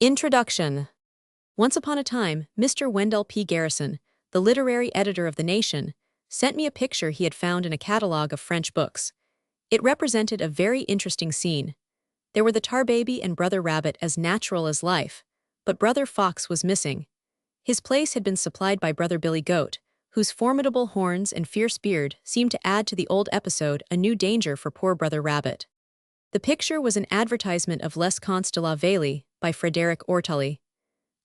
Introduction. Once upon a time, Mr. Wendell P. Garrison, the literary editor of The Nation, sent me a picture he had found in a catalog of French books. It represented a very interesting scene. There were the tar baby and Brother Rabbit as natural as life, but Brother Fox was missing. His place had been supplied by Brother Billy Goat, whose formidable horns and fierce beard seemed to add to the old episode a new danger for poor Brother Rabbit. The picture was an advertisement of Les Contes de la Vallée by Frédéric Ortoli.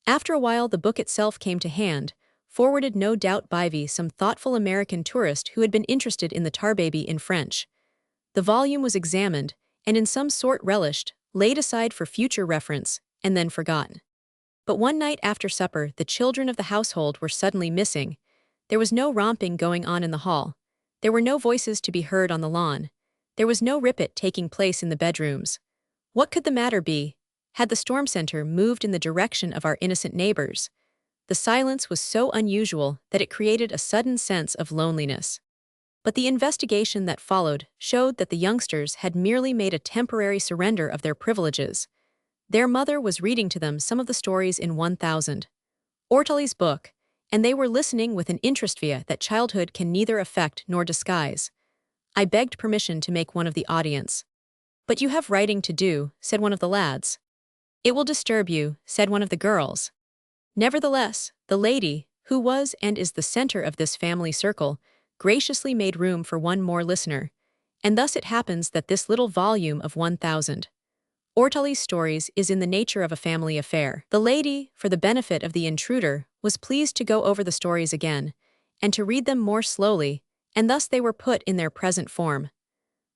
After a while the book itself came to hand, forwarded no doubt by some thoughtful American tourist who had been interested in the tar baby in French. The volume was examined, and in some sort relished, laid aside for future reference, and then forgotten. But one night after supper the children of the household were suddenly missing. There was no romping going on in the hall. There were no voices to be heard on the lawn. There was no rippet taking place in the bedrooms. What could the matter be? Had the storm center moved in the direction of our innocent neighbors? The silence was so unusual that it created a sudden sense of loneliness. But the investigation that followed showed that the youngsters had merely made a temporary surrender of their privileges. Their mother was reading to them some of the stories in 1000. Ortoli's book, and they were listening with an interest that childhood can neither affect nor disguise. I begged permission to make one of the audience. "But you have writing to do," said one of the lads. "It will disturb you," said one of the girls. Nevertheless, the lady, who was and is the center of this family circle, graciously made room for one more listener, and thus it happens that this little volume of 1000 Ortoli's stories is in the nature of a family affair. The lady, for the benefit of the intruder, was pleased to go over the stories again, and to read them more slowly, and thus they were put in their present form.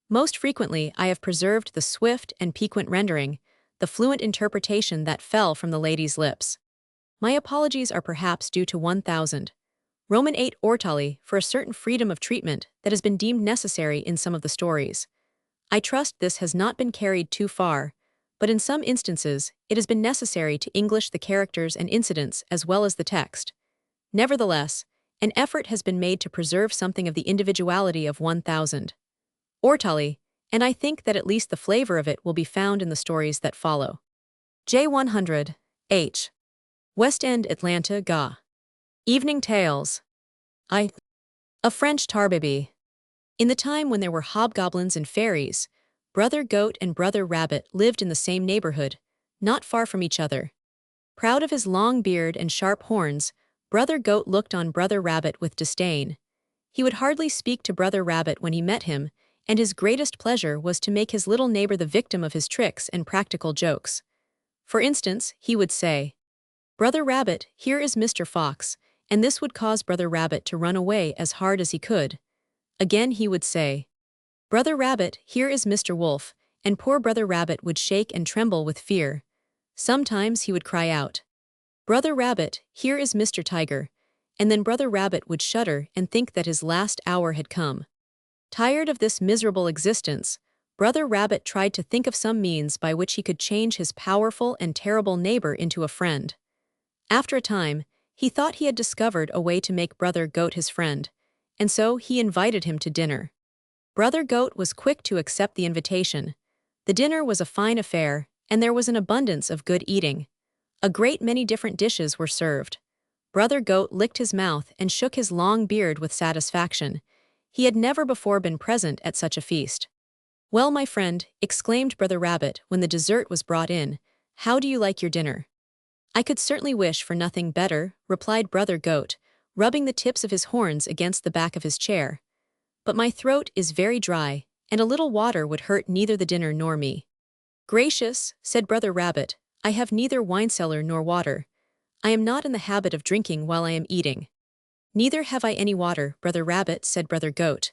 Most frequently I have preserved the swift and piquant rendering, the fluent interpretation that fell from the lady's lips. My apologies are perhaps due to 1000 Roman 8 Ortoli for a certain freedom of treatment that has been deemed necessary in some of the stories. I trust this has not been carried too far, but in some instances it has been necessary to English the characters and incidents as well as the text. Nevertheless, an effort has been made to preserve something of the individuality of 1000 Ortoli, and I think that at least the flavor of it will be found in the stories that follow. J100 H. West End, Atlanta, Ga. Evening Tales. A French tarbaby. In the time when there were hobgoblins and fairies, Brother Goat and Brother Rabbit lived in the same neighborhood, not far from each other. Proud of his long beard and sharp horns, Brother Goat looked on Brother Rabbit with disdain. He would hardly speak to Brother Rabbit when he met him, and his greatest pleasure was to make his little neighbor the victim of his tricks and practical jokes. For instance, he would say, "Brother Rabbit, here is Mr. Fox," and this would cause Brother Rabbit to run away as hard as he could. Again he would say, "Brother Rabbit, here is Mr. Wolf," and poor Brother Rabbit would shake and tremble with fear. Sometimes he would cry out, "Brother Rabbit, here is Mr. Tiger," and then Brother Rabbit would shudder and think that his last hour had come. Tired of this miserable existence, Brother Rabbit tried to think of some means by which he could change his powerful and terrible neighbor into a friend. After a time, he thought he had discovered a way to make Brother Goat his friend, and so he invited him to dinner. Brother Goat was quick to accept the invitation. The dinner was a fine affair, and there was an abundance of good eating. A great many different dishes were served. Brother Goat licked his mouth and shook his long beard with satisfaction. He had never before been present at such a feast. "Well, my friend," exclaimed Brother Rabbit when the dessert was brought in, "how do you like your dinner?" "I could certainly wish for nothing better," replied Brother Goat, rubbing the tips of his horns against the back of his chair. "But my throat is very dry, and a little water would hurt neither the dinner nor me." "Gracious," said Brother Rabbit, "I have neither wine cellar nor water. I am not in the habit of drinking while I am eating." "Neither have I any water, Brother Rabbit," said Brother Goat.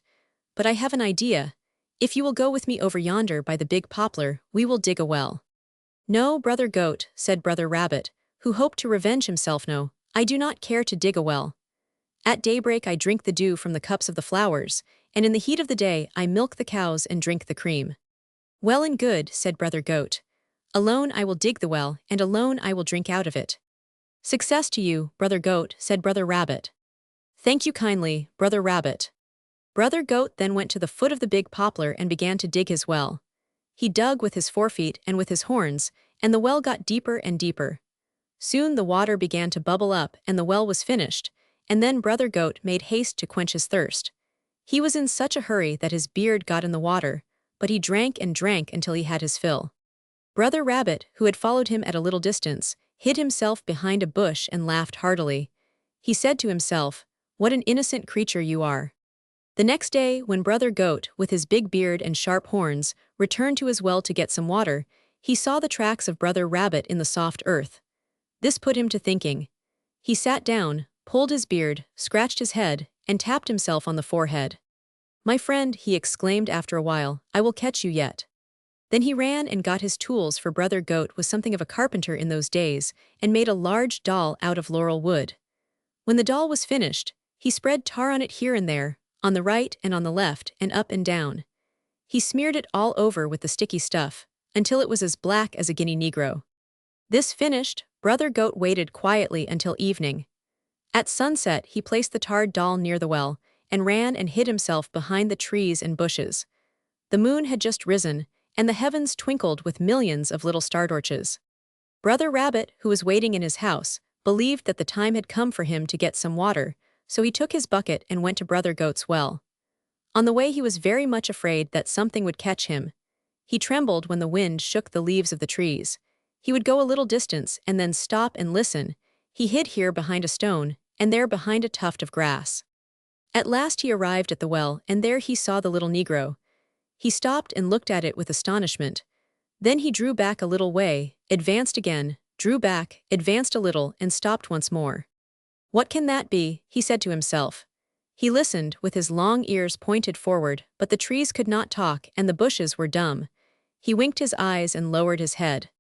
"But I have an idea. If you will go with me over yonder by the big poplar, we will dig a well." "No, Brother Goat," said Brother Rabbit, who hoped to revenge himself. "No, I do not care to dig a well. At daybreak I drink the dew from the cups of the flowers, and in the heat of the day I milk the cows and drink the cream." "Well and good," said Brother Goat. "Alone I will dig the well, and alone I will drink out of it." "Success to you, Brother Goat," said Brother Rabbit. "Thank you kindly, Brother Rabbit." Brother Goat then went to the foot of the big poplar and began to dig his well. He dug with his forefeet and with his horns, and the well got deeper and deeper. Soon the water began to bubble up and the well was finished, and then Brother Goat made haste to quench his thirst. He was in such a hurry that his beard got in the water, but he drank and drank until he had his fill. Brother Rabbit, who had followed him at a little distance, hid himself behind a bush and laughed heartily. He said to himself, "What an innocent creature you are." The next day, when Brother Goat, with his big beard and sharp horns, returned to his well to get some water, he saw the tracks of Brother Rabbit in the soft earth. This put him to thinking. He sat down, pulled his beard, scratched his head, and tapped himself on the forehead. "My friend," he exclaimed after a while, "I will catch you yet." Then he ran and got his tools, for Brother Goat was something of a carpenter in those days, and made a large doll out of laurel wood. When the doll was finished, he spread tar on it here and there, on the right and on the left, and up and down. He smeared it all over with the sticky stuff, until it was as black as a Guinea Negro. This finished, Brother Goat waited quietly until evening. At sunset, he placed the tarred doll near the well, and ran and hid himself behind the trees and bushes. The moon had just risen, and the heavens twinkled with millions of little startorches. Brother Rabbit, who was waiting in his house, believed that the time had come for him to get some water, so he took his bucket and went to Brother Goat's well. On the way he was very much afraid that something would catch him. He trembled when the wind shook the leaves of the trees. He would go a little distance and then stop and listen. He hid here behind a stone, and there behind a tuft of grass. At last he arrived at the well, and there he saw the little Negro. He stopped and looked at it with astonishment. Then he drew back a little way, advanced again, drew back, advanced a little, and stopped once more. "What can that be?" he said to himself. He listened, with his long ears pointed forward, but the trees could not talk and the bushes were dumb. He winked his eyes and lowered his head.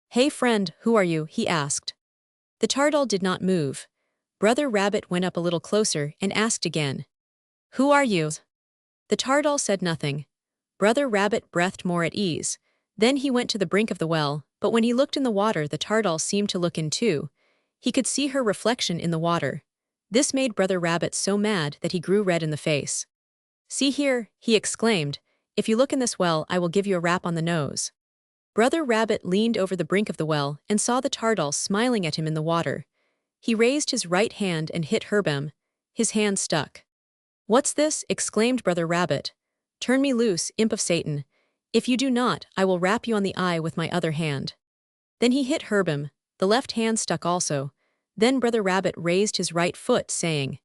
"Hey friend, who are you?" he asked. The tardoll did not move. Brother Rabbit went up a little closer and asked again, "Who are you?" The tardoll said nothing. Brother Rabbit breathed more at ease. Then he went to the brink of the well, but when he looked in the water, the tardoll seemed to look in too. He could see her reflection in the water. This made Brother Rabbit so mad that he grew red in the face. "See here," he exclaimed, "if you look in this well, I will give you a rap on the nose." Brother Rabbit leaned over the brink of the well and saw the tardoll smiling at him in the water. He raised his right hand and hit Herbem. His hand stuck. "What's this?" exclaimed Brother Rabbit. "Turn me loose, imp of Satan. If you do not, I will rap you on the eye with my other hand." Then he hit Herbem. The left hand stuck also. Then Brother Rabbit raised his right foot, saying,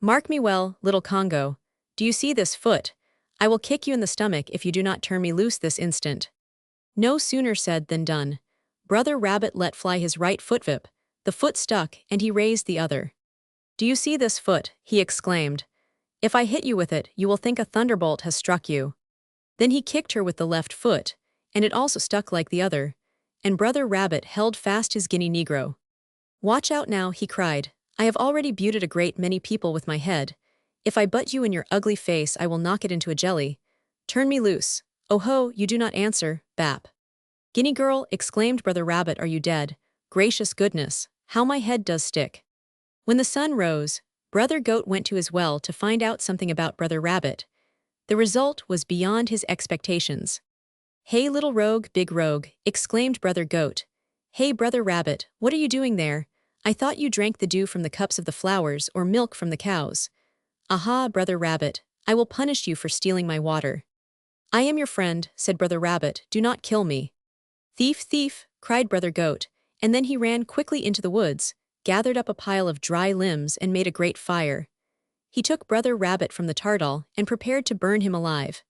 "Mark me well, little Congo. Do you see this foot? I will kick you in the stomach if you do not turn me loose this instant." No sooner said than done. Brother Rabbit let fly his right foot whip. The foot stuck, and he raised the other. "Do you see this foot?" he exclaimed. "If I hit you with it, you will think a thunderbolt has struck you." Then he kicked her with the left foot, and it also stuck like the other, and Brother Rabbit held fast his Guinea Negro. "Watch out now," he cried. "I have already butted a great many people with my head. If I butt you in your ugly face, I will knock it into a jelly. Turn me loose." "Oh ho, you do not answer, Bap." "Guinea girl," exclaimed Brother Rabbit, "are you dead? Gracious goodness, how my head does stick." When the sun rose, Brother Goat went to his well to find out something about Brother Rabbit. The result was beyond his expectations. "Hey little rogue, big rogue," exclaimed Brother Goat. "Hey Brother Rabbit, what are you doing there? I thought you drank the dew from the cups of the flowers or milk from the cows." "Aha, Brother Rabbit, I will punish you for stealing my water." "I am your friend," said Brother Rabbit, "do not kill me." "Thief, thief," cried Brother Goat, and then he ran quickly into the woods, gathered up a pile of dry limbs and made a great fire. He took Brother Rabbit from the tardoll and prepared to burn him alive.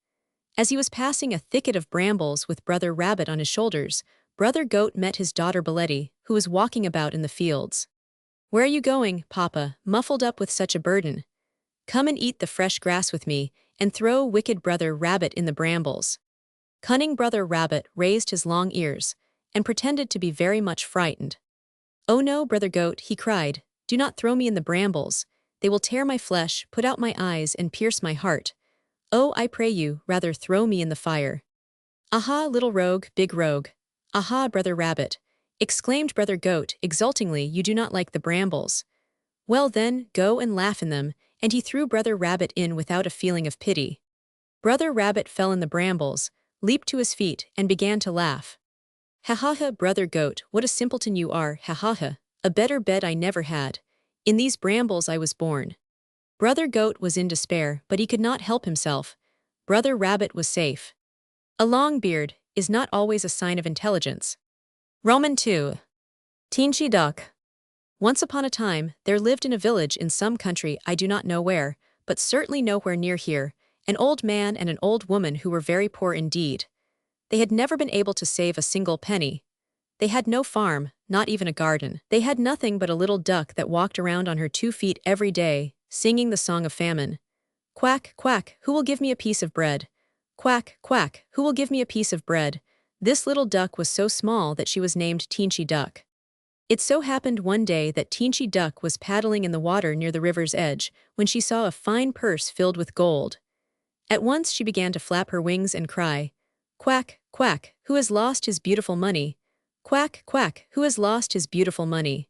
As he was passing a thicket of brambles with Brother Rabbit on his shoulders, Brother Goat met his daughter Belletti, who was walking about in the fields. "Where are you going, Papa, muffled up with such a burden?" "Come and eat the fresh grass with me, and throw wicked Brother Rabbit in the brambles." Cunning Brother Rabbit raised his long ears, and pretended to be very much frightened. "Oh no, Brother Goat," he cried, "do not throw me in the brambles. They will tear my flesh, put out my eyes, and pierce my heart. Oh, I pray you, rather throw me in the fire." "Aha, little rogue, big rogue. Aha, Brother Rabbit," exclaimed Brother Goat exultingly, "you do not like the brambles. Well then, go and laugh in them," and he threw Brother Rabbit in without a feeling of pity. Brother Rabbit fell in the brambles, leaped to his feet, and began to laugh. Ha ha ha, Brother Goat, what a simpleton you are, ha ha ha. A better bed I never had. In these brambles I was born. Brother Goat was in despair, but he could not help himself. Brother Rabbit was safe. A long beard is not always a sign of intelligence. Roman 2. Teensy Duck. Once upon a time, there lived in a village in some country I do not know where, but certainly nowhere near here, an old man and an old woman who were very poor indeed. They had never been able to save a single penny. They had no farm, not even a garden. They had nothing but a little duck that walked around on her 2 feet every day, singing the song of famine. Quack, quack, who will give me a piece of bread? Quack, quack, who will give me a piece of bread? This little duck was so small that she was named Teensy Duck. It so happened one day that Teensy Duck was paddling in the water near the river's edge when she saw a fine purse filled with gold. At once she began to flap her wings and cry, "Quack, quack, who has lost his beautiful money? Quack, quack, who has lost his beautiful money?"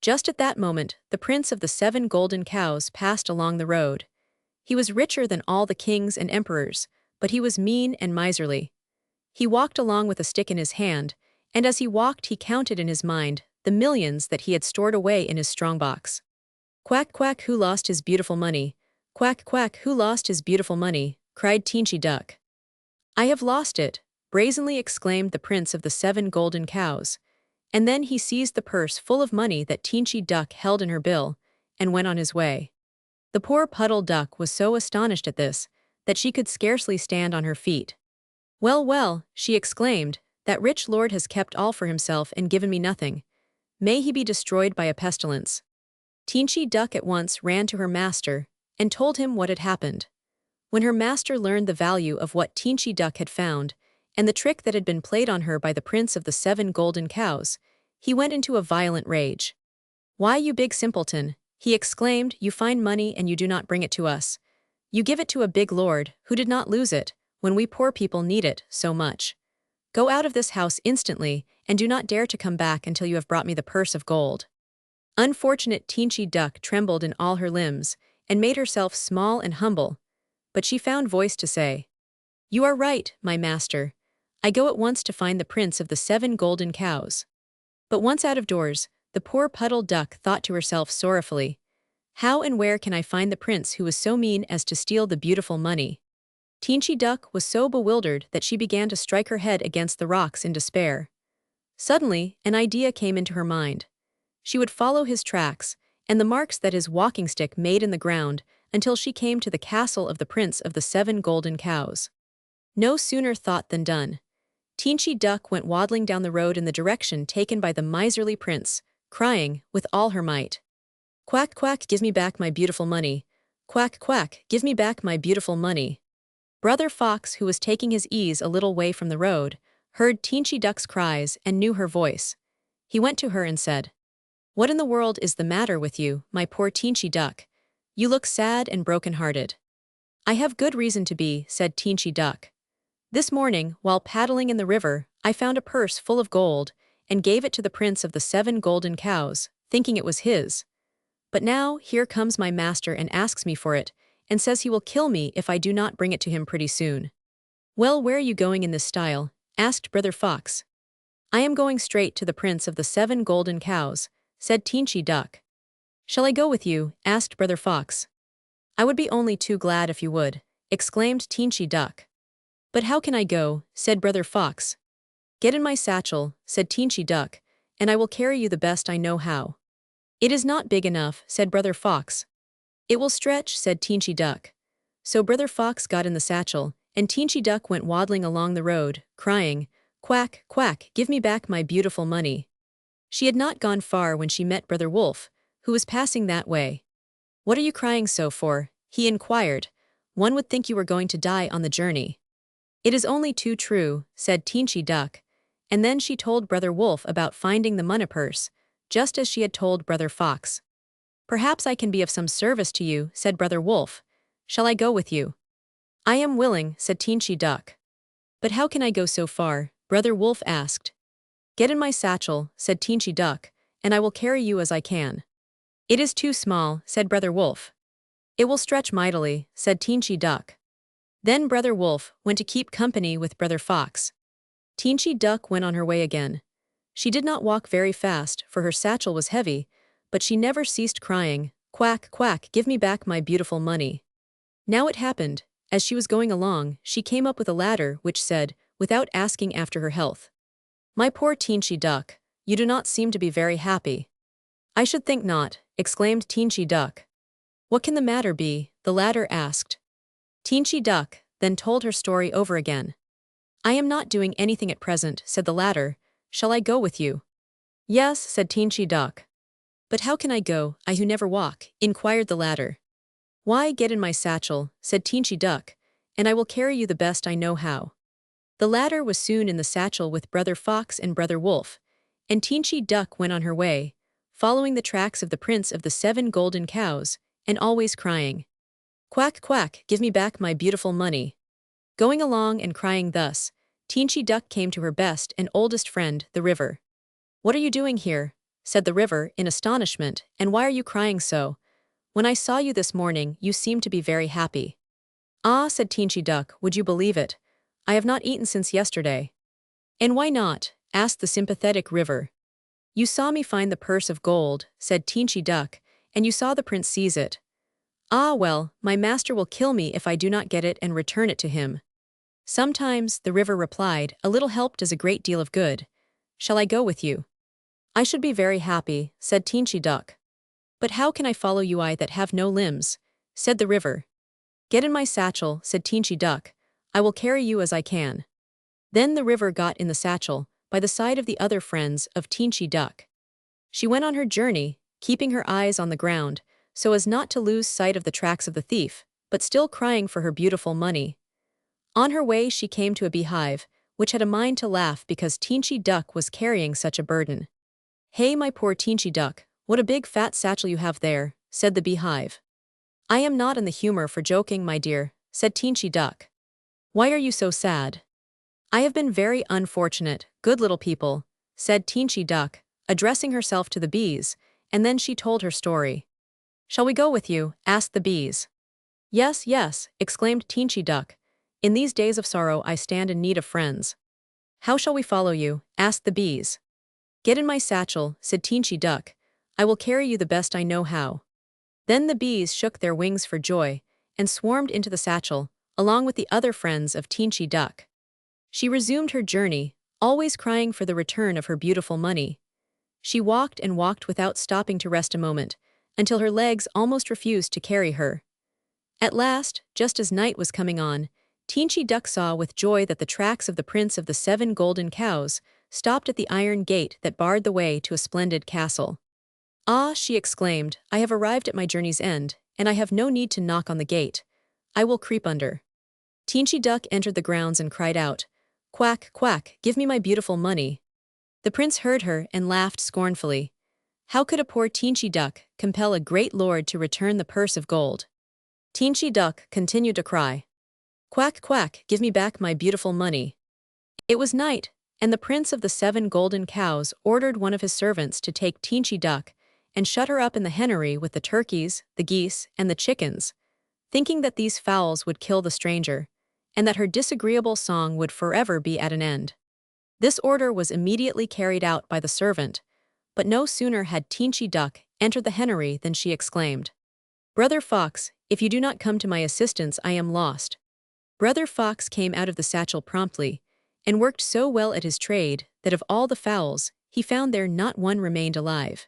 Just at that moment, the prince of the 7 golden cows passed along the road. He was richer than all the kings and emperors, but he was mean and miserly. He walked along with a stick in his hand, and as he walked he counted in his mind the millions that he had stored away in his strongbox. "Quack, quack, who lost his beautiful money? Quack, quack, who lost his beautiful money?" cried Teensy Duck. "I have lost it," brazenly exclaimed the prince of the 7 golden cows. And then he seized the purse full of money that Teensy Duck held in her bill, and went on his way. The poor Puddle Duck was so astonished at this, that she could scarcely stand on her feet. "Well, well," she exclaimed, "that rich lord has kept all for himself and given me nothing. May he be destroyed by a pestilence." Teensy Duck at once ran to her master, and told him what had happened. When her master learned the value of what Teensy Duck had found, and the trick that had been played on her by the prince of the 7 golden cows, he went into a violent rage. "Why, you big simpleton," he exclaimed, "you find money and you do not bring it to us. You give it to a big lord, who did not lose it, when we poor people need it so much. Go out of this house instantly, and do not dare to come back until you have brought me the purse of gold." Unfortunate Teensy Duck trembled in all her limbs, and made herself small and humble, but she found voice to say, "You are right, my master. I go at once to find the prince of the 7 golden cows." But once out of doors, the poor Puddle Duck thought to herself sorrowfully, "How and where can I find the prince who was so mean as to steal the beautiful money?" Teensy Duck was so bewildered that she began to strike her head against the rocks in despair. Suddenly, an idea came into her mind. She would follow his tracks, and the marks that his walking stick made in the ground, until she came to the castle of the prince of the 7 golden cows. No sooner thought than done. Teensy Duck went waddling down the road in the direction taken by the miserly prince, crying with all her might, "Quack, quack, give me back my beautiful money. Quack, quack, give me back my beautiful money." Brother Fox, who was taking his ease a little way from the road, heard Teensy Duck's cries and knew her voice. He went to her and said, "What in the world is the matter with you, my poor Teensy Duck? You look sad and broken-hearted." "I have good reason to be," said Teensy Duck. "This morning, while paddling in the river, I found a purse full of gold, and gave it to the prince of the 7 golden cows, thinking it was his. But now here comes my master and asks me for it, and says he will kill me if I do not bring it to him pretty soon." "Well, where are you going in this style?" asked Brother Fox. "I am going straight to the prince of the 7 golden cows," said Teensy Duck. "Shall I go with you?" asked Brother Fox. "I would be only too glad if you would," exclaimed Teensy Duck. "But how can I go?" said Brother Fox. "Get in my satchel," said Teensy Duck, "and I will carry you the best I know how." "It is not big enough," said Brother Fox. "It will stretch," said Teensy Duck. So Brother Fox got in the satchel, and Teensy Duck went waddling along the road, crying, "Quack, quack, give me back my beautiful money." She had not gone far when she met Brother Wolf, who was passing that way. "What are you crying so for?" he inquired. "One would think you were going to die on the journey." "It is only too true," said Teensy Duck, and then she told Brother Wolf about finding the money purse, just as she had told Brother Fox. "Perhaps I can be of some service to you," said Brother Wolf. "Shall I go with you?" "I am willing," said Teensy Duck. "But how can I go so far?" Brother Wolf asked. "Get in my satchel," said Teensy Duck, "and I will carry you as I can." "It is too small," said Brother Wolf. "It will stretch mightily," said Teensy Duck. Then Brother Wolf went to keep company with Brother Fox. Teensy Duck went on her way again. She did not walk very fast, for her satchel was heavy, but she never ceased crying, "Quack, quack, give me back my beautiful money." Now it happened, as she was going along, she came up with a ladder which said, without asking after her health, "My poor Teensy Duck, you do not seem to be very happy." "I should think not," exclaimed Teensy Duck. "What can the matter be?" the ladder asked. Teensy Duck then told her story over again. "I am not doing anything at present," said the ladder. "Shall I go with you?" "Yes," said Teensy Duck. "But how can I go, I who never walk?" inquired the ladder. "Why, get in my satchel," said Teensy Duck, "and I will carry you the best I know how." The ladder was soon in the satchel with Brother Fox and Brother Wolf, and Teensy Duck went on her way, following the tracks of the Prince of the 7 golden cows, and always crying, "Quack, quack, give me back my beautiful money." Going along and crying thus, Teensy Duck came to her best and oldest friend, the river. "What are you doing here?" said the river in astonishment, "and why are you crying so? When I saw you this morning, you seemed to be very happy." "Ah," said Teensy Duck, "would you believe it? I have not eaten since yesterday." "And why not?" asked the sympathetic river. "You saw me find the purse of gold," said Teensy Duck, "and you saw the prince seize it." "Ah, well, my master will kill me if I do not get it and return it to him." "Sometimes," the river replied, "a little help does a great deal of good. Shall I go with you?" "I should be very happy," said Teensy Duck. "But how can I follow you, I that have no limbs?" said the river. "Get in my satchel," said Teensy Duck. "I will carry you as I can." Then the river got in the satchel, by the side of the other friends of Teensy Duck. She went on her journey, keeping her eyes on the ground, so as not to lose sight of the tracks of the thief, but still crying for her beautiful money. On her way she came to a beehive, which had a mind to laugh because Teensy Duck was carrying such a burden. "Hey, my poor Teensy Duck, what a big fat satchel you have there," said the beehive. "I am not in the humor for joking, my dear," said Teensy Duck. "Why are you so sad?" "I have been very unfortunate, good little people," said Teensy Duck, addressing herself to the bees, and then she told her story. "Shall we go with you?" asked the bees. "Yes, yes," exclaimed Teensy Duck. "In these days of sorrow I stand in need of friends." "How shall we follow you?" asked the bees. "Get in my satchel," said Teensy Duck. "I will carry you the best I know how." Then the bees shook their wings for joy, and swarmed into the satchel, along with the other friends of Teensy Duck. She resumed her journey, always crying for the return of her beautiful money. She walked and walked without stopping to rest a moment, until her legs almost refused to carry her. At last, just as night was coming on, Teensy Duck saw with joy that the tracks of the Prince of the 7 golden cows stopped at the iron gate that barred the way to a splendid castle. "Ah," she exclaimed, "I have arrived at my journey's end, and I have no need to knock on the gate. I will creep under." Teensy Duck entered the grounds and cried out, "Quack, quack, give me my beautiful money." The prince heard her and laughed scornfully. How could a poor Teensy Duck compel a great lord to return the purse of gold? Teensy Duck continued to cry, "Quack, quack, give me back my beautiful money." It was night, and the Prince of the 7 golden cows ordered one of his servants to take Teensy Duck and shut her up in the hennery with the turkeys, the geese, and the chickens, thinking that these fowls would kill the stranger, and that her disagreeable song would forever be at an end. This order was immediately carried out by the servant, but no sooner had Teensy Duck entered the hennery than she exclaimed, "Brother Fox, if you do not come to my assistance, I am lost." Brother Fox came out of the satchel promptly, and worked so well at his trade that of all the fowls, he found there not one remained alive.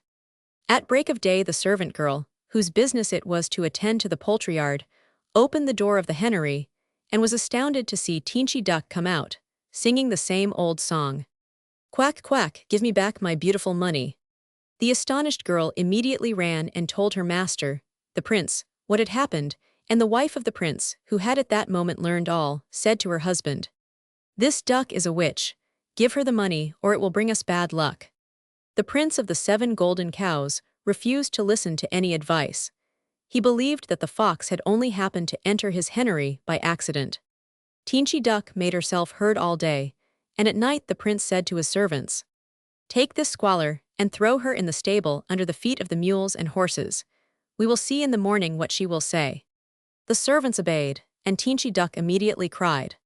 At break of day the servant girl, whose business it was to attend to the poultry yard, opened the door of the hennery, and was astounded to see Teensy Duck come out, singing the same old song. "Quack, quack, give me back my beautiful money." The astonished girl immediately ran and told her master, the prince, what had happened, and the wife of the prince, who had at that moment learned all, said to her husband, "This duck is a witch. Give her the money, or it will bring us bad luck." The Prince of the 7 golden cows refused to listen to any advice. He believed that the fox had only happened to enter his hennery by accident. Teensy Duck made herself heard all day, and at night the prince said to his servants, "Take this squalor, and throw her in the stable under the feet of the mules and horses. We will see in the morning what she will say." The servants obeyed, and Teensy Duck immediately cried,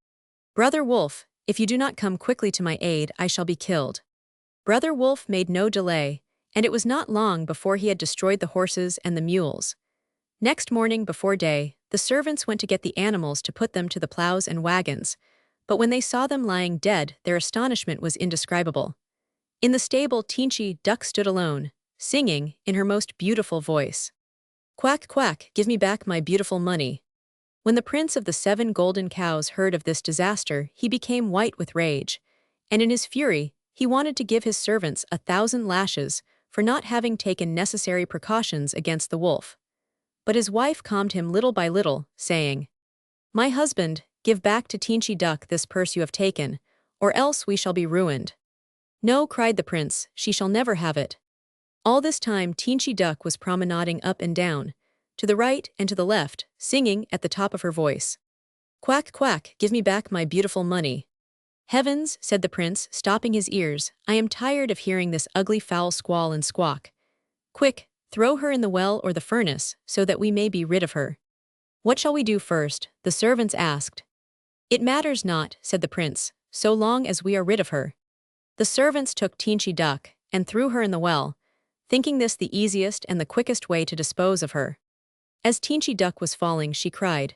"Brother Wolf, If you do not come quickly to my aid, I shall be killed." Brother Wolf made no delay, and it was not long before he had destroyed the horses and the mules. Next morning before day, the servants went to get the animals to put them to the plows and wagons, but when they saw them lying dead, their astonishment was indescribable. In the stable, Teensy Duck stood alone, singing in her most beautiful voice, "Quack, quack, give me back my beautiful money." When the prince of the 7 golden cows heard of this disaster, he became white with rage, and in his fury, he wanted to give his servants 1,000 lashes for not having taken necessary precautions against the wolf. But his wife calmed him little by little, saying, "My husband, give back to Teensy Duck this purse you have taken, or else we shall be ruined." "No," cried the prince, "she shall never have it." All this time Teensy Duck was promenading up and down, to the right and to the left, singing at the top of her voice, "Quack, quack, give me back my beautiful money." "Heavens," said the prince, stopping his ears, "I am tired of hearing this ugly foul squall and squawk. Quick, throw her in the well or the furnace, so that we may be rid of her." "What shall we do first?" the servants asked. "It matters not," said the prince, "so long as we are rid of her." The servants took Teensy Duck and threw her in the well, thinking this the easiest and the quickest way to dispose of her. As Teensy Duck was falling, she cried,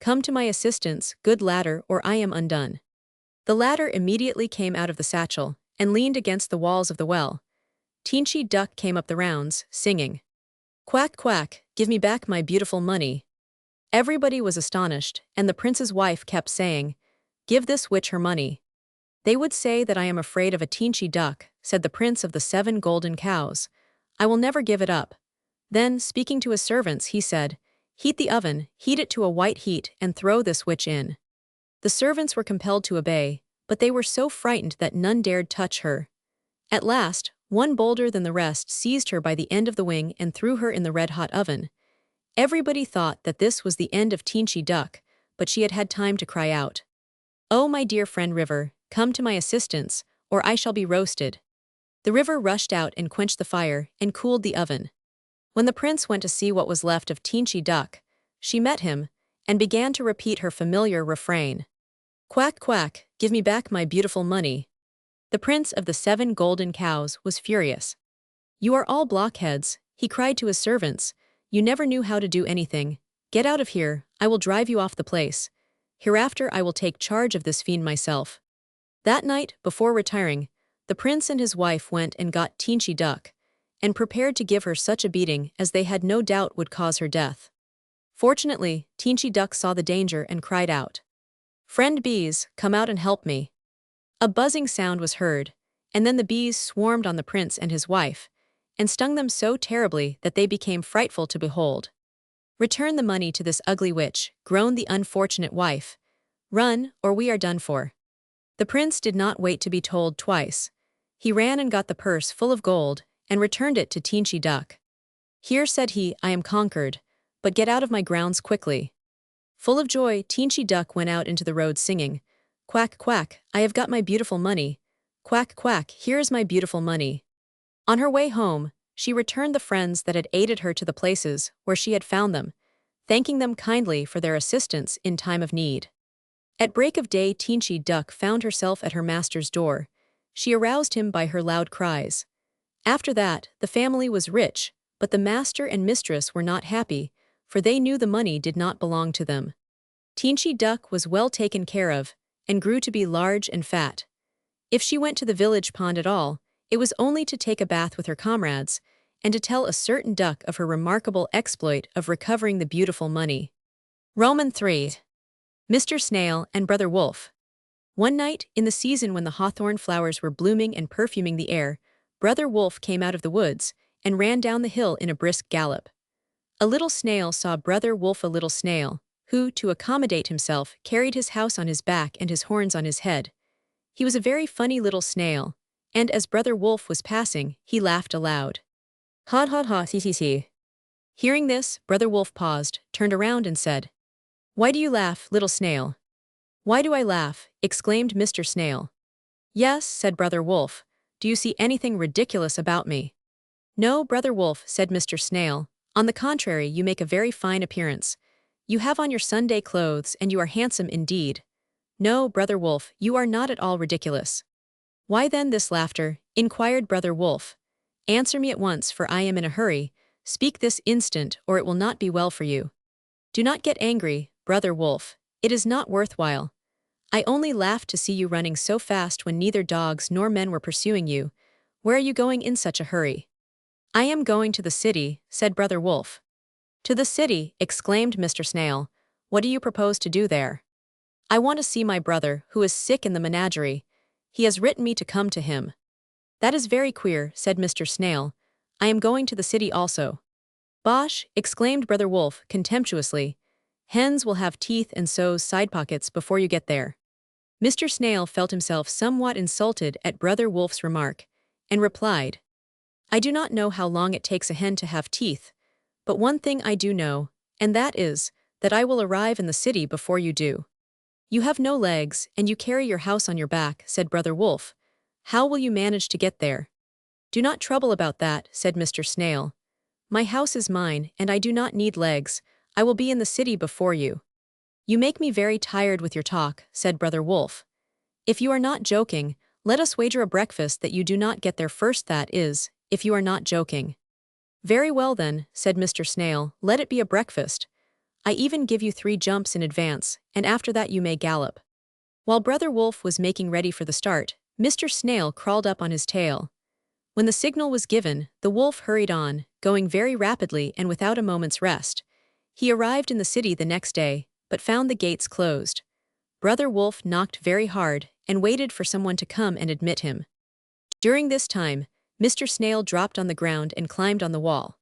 "Come to my assistance, good ladder, or I am undone." The ladder immediately came out of the satchel and leaned against the walls of the well. Teensy Duck came up the rounds, singing, "Quack, quack, give me back my beautiful money." Everybody was astonished, and the prince's wife kept saying, "Give this witch her money." "They would say that I am afraid of a Teensy Duck," said the prince of the 7 golden cows. "I will never give it up." Then, speaking to his servants, he said, "Heat the oven, heat it to a white heat, and throw this witch in." The servants were compelled to obey, but they were so frightened that none dared touch her. At last, one bolder than the rest seized her by the end of the wing and threw her in the red-hot oven. Everybody thought that this was the end of Teensy Duck, but she had had time to cry out, "Oh, my dear friend River, come to my assistance, or I shall be roasted." The river rushed out and quenched the fire and cooled the oven. When the prince went to see what was left of Teensy Duck, she met him and began to repeat her familiar refrain, "Quack, quack, give me back my beautiful money." The prince of the 7 golden cows was furious. "You are all blockheads," he cried to his servants. "You never knew how to do anything. Get out of here, I will drive you off the place. Hereafter I will take charge of this fiend myself." That night, before retiring, the prince and his wife went and got Teensy Duck, and prepared to give her such a beating as they had no doubt would cause her death. Fortunately, Teensy Duck saw the danger and cried out, "Friend bees, come out and help me." A buzzing sound was heard, and then the bees swarmed on the prince and his wife, and stung them so terribly that they became frightful to behold. "Return the money to this ugly witch," groaned the unfortunate wife. "Run, or we are done for." The prince did not wait to be told twice. He ran and got the purse full of gold, and returned it to Teensy Duck. "Here," said he, "I am conquered, but get out of my grounds quickly." Full of joy, Teensy Duck went out into the road singing, "Quack, quack, I have got my beautiful money. Quack, quack, here is my beautiful money." On her way home, she returned the friends that had aided her to the places where she had found them, thanking them kindly for their assistance in time of need. At break of day, Teensy Duck found herself at her master's door. She aroused him by her loud cries. After that, the family was rich, but the master and mistress were not happy, for they knew the money did not belong to them. Teensy Duck was well taken care of, and grew to be large and fat. If she went to the village pond at all, it was only to take a bath with her comrades, and to tell a certain duck of her remarkable exploit of recovering the beautiful money. Roman 3. Mr. Snail and Brother Wolf. One night, in the season when the hawthorn flowers were blooming and perfuming the air, Brother Wolf came out of the woods and ran down the hill in a brisk gallop. A little snail saw Brother Wolf, a little snail, who, to accommodate himself, carried his house on his back and his horns on his head. He was a very funny little snail, and as Brother Wolf was passing, he laughed aloud. "Ha ha ha, hee hee hee." Hearing this, Brother Wolf paused, turned around and said, "Why do you laugh, little snail?" "Why do I laugh?" exclaimed Mr. Snail. "Yes," said Brother Wolf. "Do you see anything ridiculous about me?" "No, Brother Wolf," said Mr. Snail. "On the contrary, you make a very fine appearance. You have on your Sunday clothes, and you are handsome indeed." "No, Brother Wolf, you are not at all ridiculous." "Why then this laughter?" inquired Brother Wolf. "Answer me at once, for I am in a hurry. Speak this instant, or it will not be well for you." "Do not get angry, Brother Wolf. It is not worthwhile. I only laughed to see you running so fast when neither dogs nor men were pursuing you. Where are you going in such a hurry?" "I am going to the city," said Brother Wolf. "To the city," exclaimed Mr. Snail. "What do you propose to do there?" "I want to see my brother, who is sick in the menagerie. He has written me to come to him." "That is very queer," said Mr. Snail. "I am going to the city also." "Bosh!" exclaimed Brother Wolf contemptuously. "Hens will have teeth and so's side pockets before you get there." Mr. Snail felt himself somewhat insulted at Brother Wolf's remark, and replied, "I do not know how long it takes a hen to have teeth, but one thing I do know, and that is, that I will arrive in the city before you do." "You have no legs, and you carry your house on your back," said Brother Wolf. "How will you manage to get there?" "Do not trouble about that," said Mr. Snail. "My house is mine, and I do not need legs. I will be in the city before you." "You make me very tired with your talk," said Brother Wolf. "If you are not joking, let us wager a breakfast that you do not get there first, that is, if you are not joking." "Very well then," said Mr. Snail, "let it be a breakfast. I even give you 3 jumps in advance, and after that you may gallop." While Brother Wolf was making ready for the start, Mr. Snail crawled up on his tail. When the signal was given, the wolf hurried on, going very rapidly and without a moment's rest. He arrived in the city the next day, but found the gates closed. Brother Wolf knocked very hard and waited for someone to come and admit him. During this time, Mr. Snail dropped on the ground and climbed on the wall.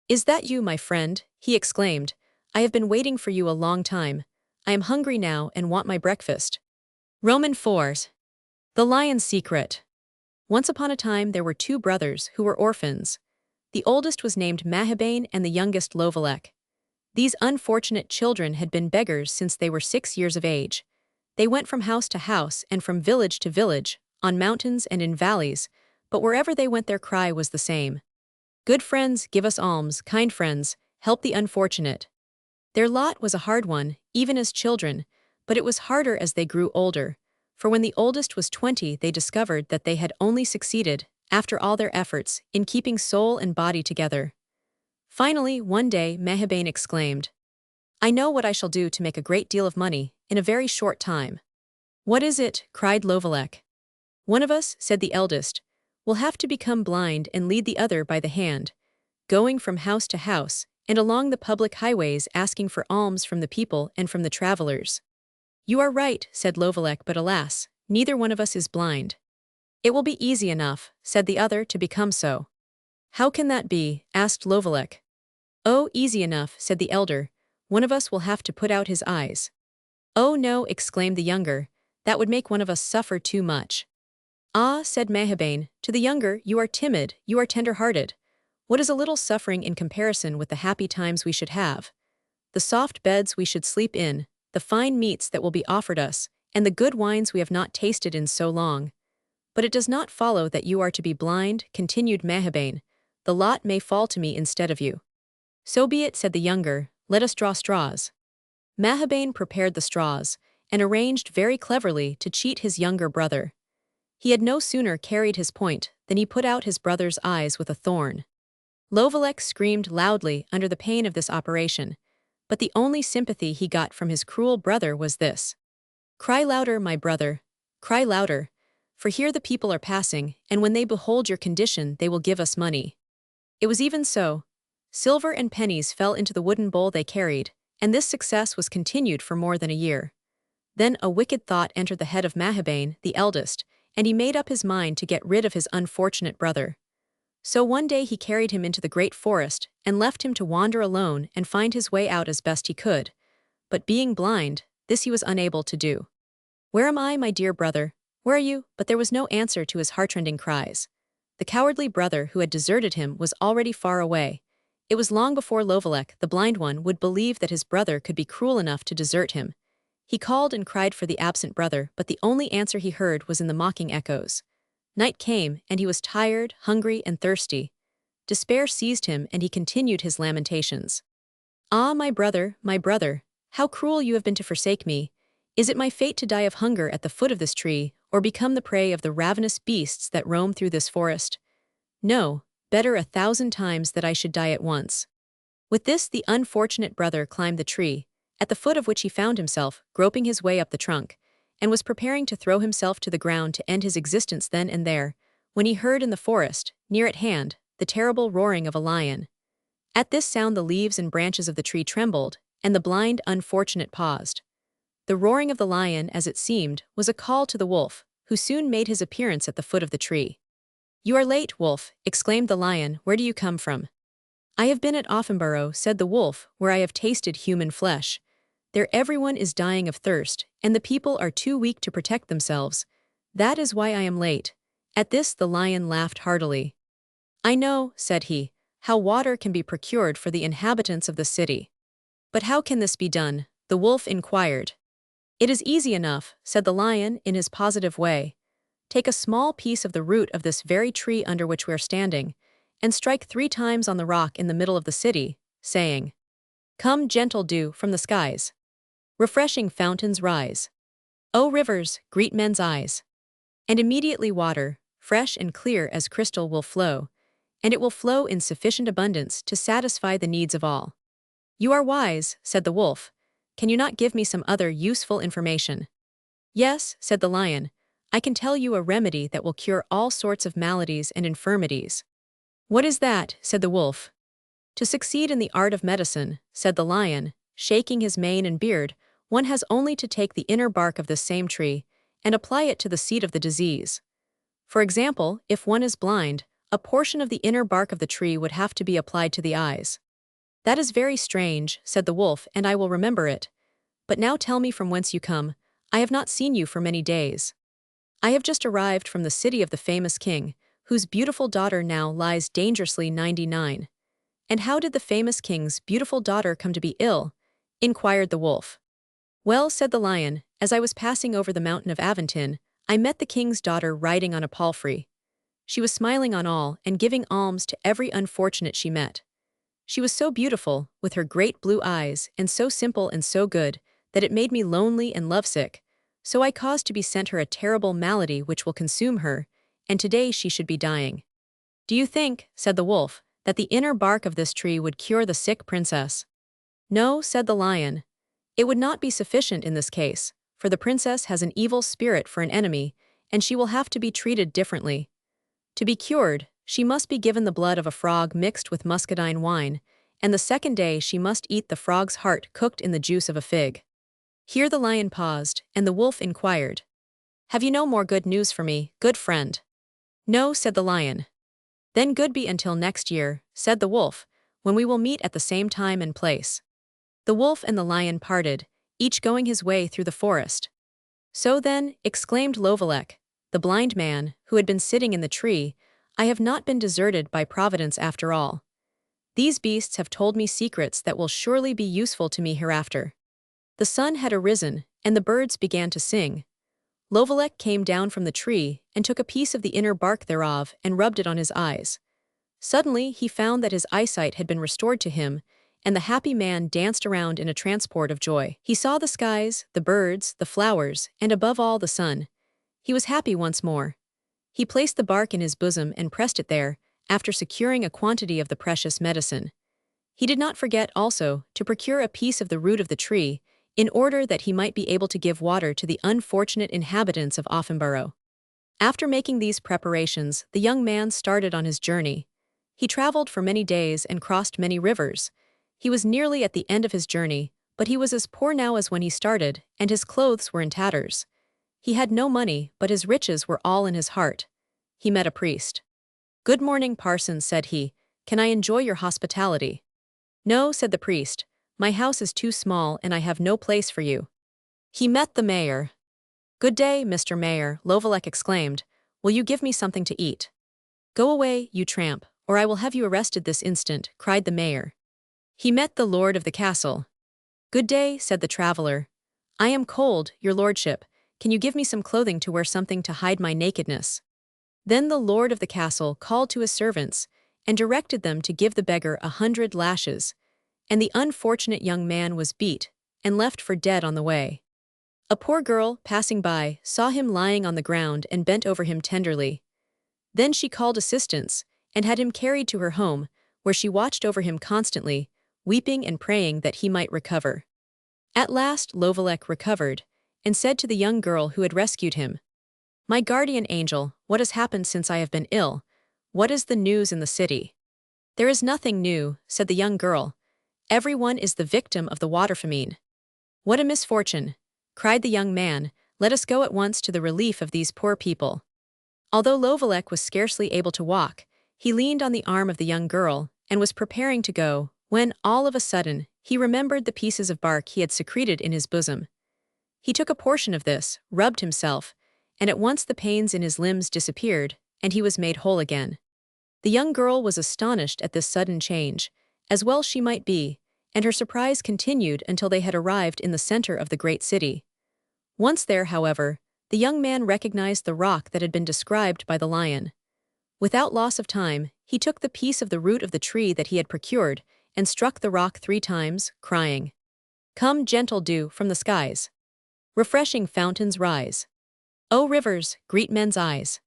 "Is that you, my friend?" he exclaimed. "I have been waiting for you a long time. I am hungry now and want my breakfast." Roman 4. The Lion's Secret. Once upon a time there were 2 brothers who were orphans. The oldest was named Mahabane and the youngest Lovalek. These unfortunate children had been beggars since they were 6 years of age. They went from house to house and from village to village, on mountains and in valleys, but wherever they went their cry was the same. "Good friends, give us alms, kind friends, help the unfortunate." Their lot was a hard one, even as children, but it was harder as they grew older, for when the oldest was 20 they discovered that they had only succeeded, after all their efforts, in keeping soul and body together. Finally, one day, Mahabane exclaimed, "I know what I shall do to make a great deal of money, in a very short time." "What is it?" cried Lovalek. "One of us," said the eldest, "will have to become blind and lead the other by the hand, going from house to house, and along the public highways asking for alms from the people and from the travelers." "You are right," said Lovalek, "but alas, neither one of us is blind." "It will be easy enough," said the other, "to become so." "How can that be?" asked Lovalek. "Oh, easy enough," said the elder. "One of us will have to put out his eyes." "Oh no," exclaimed the younger, "that would make one of us suffer too much." "Ah," said Mahabane, "to the younger, you are timid, you are tender-hearted. What is a little suffering in comparison with the happy times we should have? The soft beds we should sleep in, the fine meats that will be offered us, and the good wines we have not tasted in so long. But it does not follow that you are to be blind," continued Mahabane. "The lot may fall to me instead of you." "So be it," said the younger, "let us draw straws." Mahabane prepared the straws, and arranged very cleverly to cheat his younger brother. He had no sooner carried his point than he put out his brother's eyes with a thorn. Lovalek screamed loudly under the pain of this operation, but the only sympathy he got from his cruel brother was this: "Cry louder, my brother, cry louder, for here the people are passing, and when they behold your condition they will give us money." It was even so. Silver and pennies fell into the wooden bowl they carried, and this success was continued for more than a year. Then a wicked thought entered the head of Mahabane, the eldest, and he made up his mind to get rid of his unfortunate brother. So one day he carried him into the great forest and left him to wander alone and find his way out as best he could. But being blind, this he was unable to do. "Where am I, my dear brother? Where are you?" But there was no answer to his heartrending cries. The cowardly brother who had deserted him was already far away. It was long before Lovalek, the blind one, would believe that his brother could be cruel enough to desert him. He called and cried for the absent brother, but the only answer he heard was in the mocking echoes. Night came, and he was tired, hungry, and thirsty. Despair seized him, and he continued his lamentations. "Ah, my brother, how cruel you have been to forsake me. Is it my fate to die of hunger at the foot of this tree, or become the prey of the ravenous beasts that roam through this forest? No, better 1,000 times that I should die at once." With this, the unfortunate brother climbed the tree, at the foot of which he found himself, groping his way up the trunk, and was preparing to throw himself to the ground to end his existence then and there, when he heard in the forest, near at hand, the terrible roaring of a lion. At this sound the leaves and branches of the tree trembled, and the blind unfortunate paused. The roaring of the lion, as it seemed, was a call to the wolf, who soon made his appearance at the foot of the tree. "You are late, wolf," exclaimed the lion. "Where do you come from?" "I have been at Offenborough," said the wolf, "where I have tasted human flesh. There everyone is dying of thirst, and the people are too weak to protect themselves. That is why I am late." At this the lion laughed heartily. "I know," said he, "how water can be procured for the inhabitants of the city." "But how can this be done?" the wolf inquired. "It is easy enough," said the lion in his positive way. "Take a small piece of the root of this very tree under which we are standing, and strike 3 times on the rock in the middle of the city, saying, 'Come, gentle dew from the skies. Refreshing fountains rise. O rivers, greet men's eyes.' And immediately water, fresh and clear as crystal, will flow, and it will flow in sufficient abundance to satisfy the needs of all." "You are wise," said the wolf. "Can you not give me some other useful information?" "Yes," said the lion, "I can tell you a remedy that will cure all sorts of maladies and infirmities." "What is that?" said the wolf. "To succeed in the art of medicine," said the lion, shaking his mane and beard, "one has only to take the inner bark of this same tree and apply it to the seat of the disease. For example, if one is blind, a portion of the inner bark of the tree would have to be applied to the eyes." "That is very strange," said the wolf, "and I will remember it. But now tell me from whence you come. I have not seen you for many days." "I have just arrived from the city of the famous king, whose beautiful daughter now lies dangerously 99. "And how did the famous king's beautiful daughter come to be ill?" inquired the wolf. "Well," said the lion, "as I was passing over the mountain of Aventin, I met the king's daughter riding on a palfrey. She was smiling on all and giving alms to every unfortunate she met. She was so beautiful, with her great blue eyes, and so simple and so good, that it made me lonely and lovesick, so I caused to be sent her a terrible malady which will consume her, and today she should be dying." "Do you think," said the wolf, "that the inner bark of this tree would cure the sick princess?" "No," said the lion. "It would not be sufficient in this case, for the princess has an evil spirit for an enemy, and she will have to be treated differently. To be cured, she must be given the blood of a frog mixed with muscadine wine, and the second day she must eat the frog's heart cooked in the juice of a fig." Here the lion paused, and the wolf inquired, "Have you no more good news for me, good friend?" "No," said the lion. "Then good be until next year," said the wolf, "when we will meet at the same time and place." The wolf and the lion parted, each going his way through the forest. "So then," exclaimed Lovelec, the blind man, who had been sitting in the tree, "I have not been deserted by Providence after all. These beasts have told me secrets that will surely be useful to me hereafter." The sun had arisen, and the birds began to sing. Lovelec came down from the tree and took a piece of the inner bark thereof and rubbed it on his eyes. Suddenly he found that his eyesight had been restored to him, and the happy man danced around in a transport of joy. He saw the skies, the birds, the flowers, and above all the sun. He was happy once more. He placed the bark in his bosom and pressed it there, after securing a quantity of the precious medicine. He did not forget, also, to procure a piece of the root of the tree, in order that he might be able to give water to the unfortunate inhabitants of Offenborough. After making these preparations, the young man started on his journey. He traveled for many days and crossed many rivers. He was nearly at the end of his journey, but he was as poor now as when he started, and his clothes were in tatters. He had no money, but his riches were all in his heart. He met a priest. "Good morning, parson," said he. "Can I enjoy your hospitality?" "No," said the priest. "My house is too small and I have no place for you." He met the mayor. "Good day, Mr. Mayor," Lovelec exclaimed. "Will you give me something to eat?" "Go away, you tramp, or I will have you arrested this instant," cried the mayor. He met the lord of the castle. "Good day," said the traveler. "I am cold, your lordship. Can you give me some clothing to wear, something to hide my nakedness?" Then the lord of the castle called to his servants, and directed them to give the beggar 100 lashes, and the unfortunate young man was beat, and left for dead on the way. A poor girl, passing by, saw him lying on the ground and bent over him tenderly. Then she called assistance and had him carried to her home, where she watched over him constantly, weeping and praying that he might recover. At last Lovelek recovered, and said to the young girl who had rescued him, "My guardian angel, what has happened since I have been ill? What is the news in the city?" "There is nothing new," said the young girl. "Everyone is the victim of the water famine." "What a misfortune!" cried the young man. "Let us go at once to the relief of these poor people." Although Lovelek was scarcely able to walk, he leaned on the arm of the young girl and was preparing to go, when, all of a sudden, he remembered the pieces of bark he had secreted in his bosom. He took a portion of this, rubbed himself, and at once the pains in his limbs disappeared, and he was made whole again. The young girl was astonished at this sudden change, as well she might be, and her surprise continued until they had arrived in the center of the great city. Once there, however, the young man recognized the rock that had been described by the lion. Without loss of time, he took the piece of the root of the tree that he had procured and struck the rock 3 times, crying, "Come, gentle dew from the skies. Refreshing fountains rise. O rivers, greet men's eyes."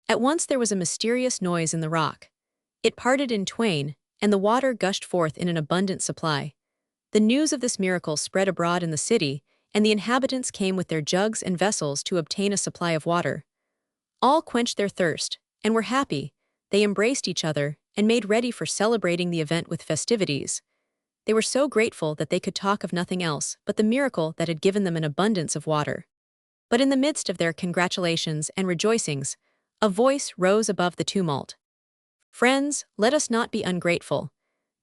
At once there was a mysterious noise in the rock. It parted in twain, and the water gushed forth in an abundant supply. The news of this miracle spread abroad in the city, and the inhabitants came with their jugs and vessels to obtain a supply of water. All quenched their thirst, and were happy. They embraced each other, and made ready for celebrating the event with festivities. They were so grateful that they could talk of nothing else but the miracle that had given them an abundance of water. But in the midst of their congratulations and rejoicings, a voice rose above the tumult. "Friends, let us not be ungrateful.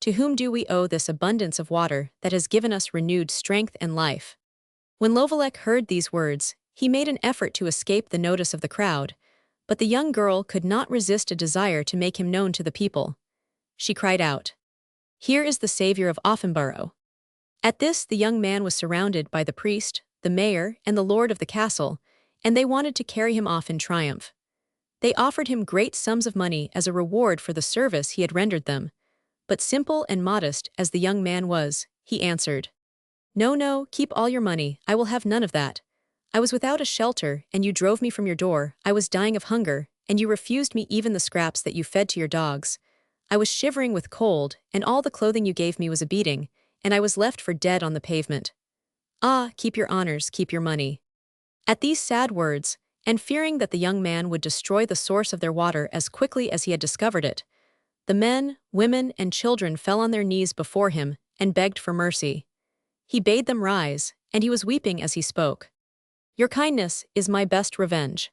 To whom do we owe this abundance of water that has given us renewed strength and life?" When Lovelek heard these words, he made an effort to escape the notice of the crowd, but the young girl could not resist a desire to make him known to the people. She cried out, "Here is the Savior of Offenborough." At this the young man was surrounded by the priest, the mayor, and the lord of the castle, and they wanted to carry him off in triumph. They offered him great sums of money as a reward for the service he had rendered them, but simple and modest as the young man was, he answered, "No, no, keep all your money, I will have none of that. I was without a shelter, and you drove me from your door. I was dying of hunger, and you refused me even the scraps that you fed to your dogs. I was shivering with cold, and all the clothing you gave me was a beating, and I was left for dead on the pavement. Ah, keep your honors, keep your money." At these sad words, and fearing that the young man would destroy the source of their water as quickly as he had discovered it, the men, women, and children fell on their knees before him and begged for mercy. He bade them rise, and he was weeping as he spoke. "Your kindness is my best revenge."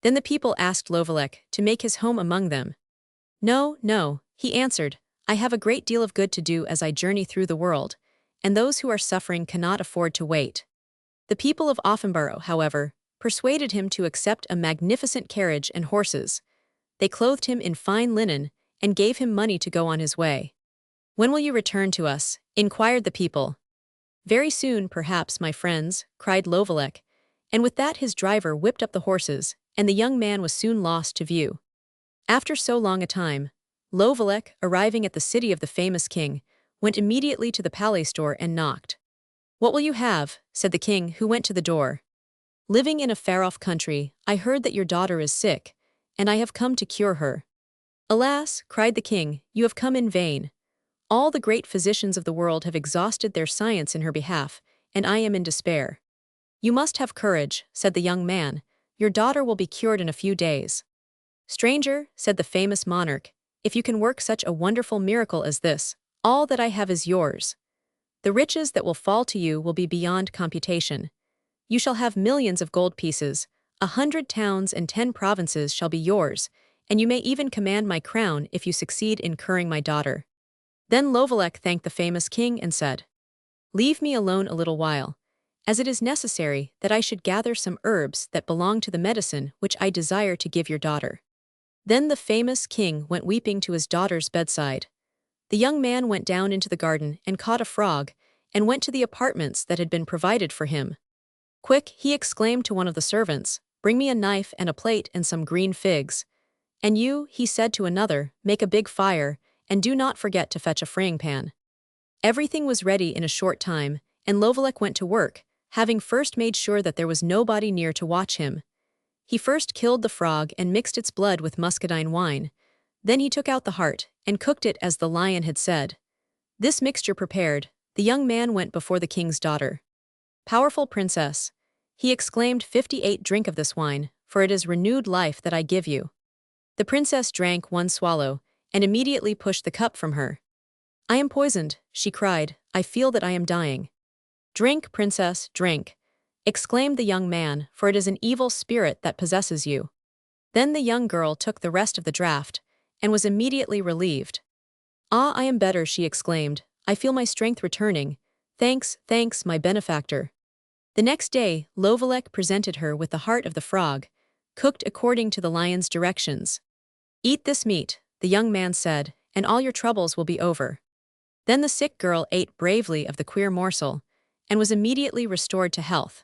Then the people asked Lovelek to make his home among them. "No, no," he answered, "I have a great deal of good to do as I journey through the world, and those who are suffering cannot afford to wait." The people of Offenborough, however, persuaded him to accept a magnificent carriage and horses. They clothed him in fine linen and gave him money to go on his way. "When will you return to us?" inquired the people. "Very soon, perhaps, my friends," cried Lovelek, and with that his driver whipped up the horses, and the young man was soon lost to view. After so long a time, Lovelek, arriving at the city of the famous king, went immediately to the palace door and knocked. "What will you have?" said the king, who went to the door. "Living in a far-off country, I heard that your daughter is sick, and I have come to cure her." "Alas," cried the king, "you have come in vain. All the great physicians of the world have exhausted their science in her behalf, and I am in despair." "You must have courage," said the young man. "Your daughter will be cured in a few days." "Stranger," said the famous monarch, "if you can work such a wonderful miracle as this, all that I have is yours. The riches that will fall to you will be beyond computation. You shall have millions of gold pieces, 100 towns and 10 provinces shall be yours, and you may even command my crown if you succeed in curing my daughter." Then Lovelek thanked the famous king and said, "Leave me alone a little while, as it is necessary that I should gather some herbs that belong to the medicine which I desire to give your daughter." Then the famous king went weeping to his daughter's bedside. The young man went down into the garden and caught a frog, and went to the apartments that had been provided for him. "Quick," he exclaimed to one of the servants, "bring me a knife and a plate and some green figs. And you," he said to another, "make a big fire, and do not forget to fetch a frying pan." Everything was ready in a short time, and Lovelek went to work, having first made sure that there was nobody near to watch him. He first killed the frog and mixed its blood with muscadine wine. Then he took out the heart and cooked it as the lion had said. This mixture prepared, the young man went before the king's daughter. "Powerful princess," he exclaimed, 58 drink of this wine, for it is renewed life that I give you. The princess drank one swallow, and immediately pushed the cup from her. "I am poisoned," she cried, "I feel that I am dying." "Drink, princess, drink," exclaimed the young man, "for it is an evil spirit that possesses you." Then the young girl took the rest of the draught, and was immediately relieved. "Ah, I am better," she exclaimed, "I feel my strength returning. Thanks, thanks, my benefactor." The next day, Lovelec presented her with the heart of the frog, cooked according to the lion's directions. "Eat this meat," the young man said, "and all your troubles will be over." Then the sick girl ate bravely of the queer morsel, and was immediately restored to health.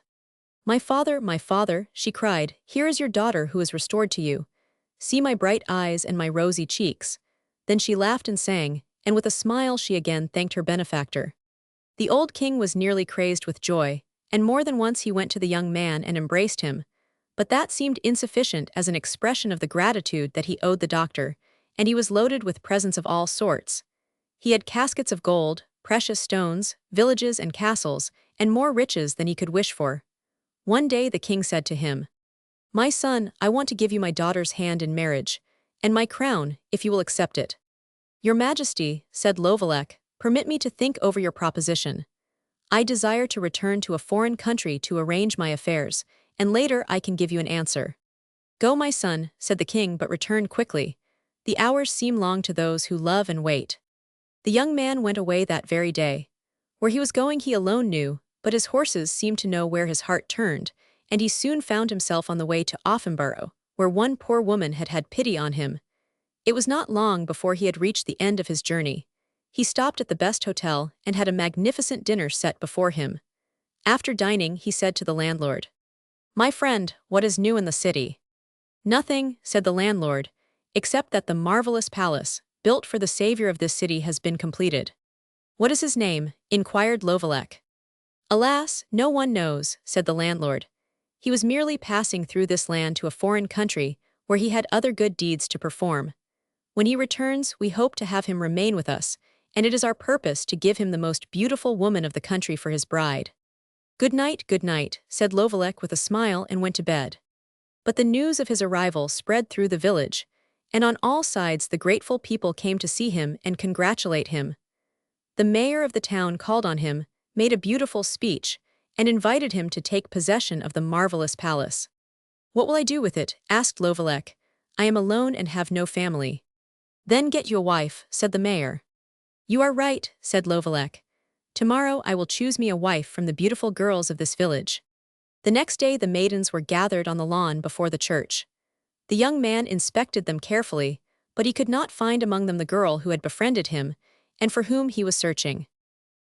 My father," she cried, "here is your daughter who is restored to you. See my bright eyes and my rosy cheeks." Then she laughed and sang, and with a smile she again thanked her benefactor. The old king was nearly crazed with joy, and more than once he went to the young man and embraced him, but that seemed insufficient as an expression of the gratitude that he owed the doctor, and he was loaded with presents of all sorts. He had caskets of gold, precious stones, villages and castles, and more riches than he could wish for. One day the king said to him, "My son, I want to give you my daughter's hand in marriage, and my crown, if you will accept it." "Your Majesty," said Lovelec, "permit me to think over your proposition. I desire to return to a foreign country to arrange my affairs, and later I can give you an answer." "Go, my son," said the king, "but return quickly. The hours seem long to those who love and wait." The young man went away that very day. Where he was going he alone knew, but his horses seemed to know where his heart turned, and he soon found himself on the way to Offenborough, where one poor woman had had pity on him. It was not long before he had reached the end of his journey. He stopped at the best hotel and had a magnificent dinner set before him. After dining, he said to the landlord, "My friend, what is new in the city?" "Nothing," said the landlord, "except that the marvelous palace, built for the savior of this city, has been completed." "What is his name?" inquired Lovelec. "Alas, no one knows," said the landlord. "He was merely passing through this land to a foreign country, where he had other good deeds to perform. When he returns, we hope to have him remain with us, and it is our purpose to give him the most beautiful woman of the country for his bride." Good night," said Lovelec with a smile and went to bed. But the news of his arrival spread through the village, and on all sides the grateful people came to see him and congratulate him. The mayor of the town called on him, made a beautiful speech, and invited him to take possession of the marvelous palace. "What will I do with it?" asked Lovelec. "I am alone and have no family." "Then get you a wife," said the mayor. "You are right," said Lovelec. "Tomorrow I will choose me a wife from the beautiful girls of this village." The next day the maidens were gathered on the lawn before the church. The young man inspected them carefully, but he could not find among them the girl who had befriended him, and for whom he was searching.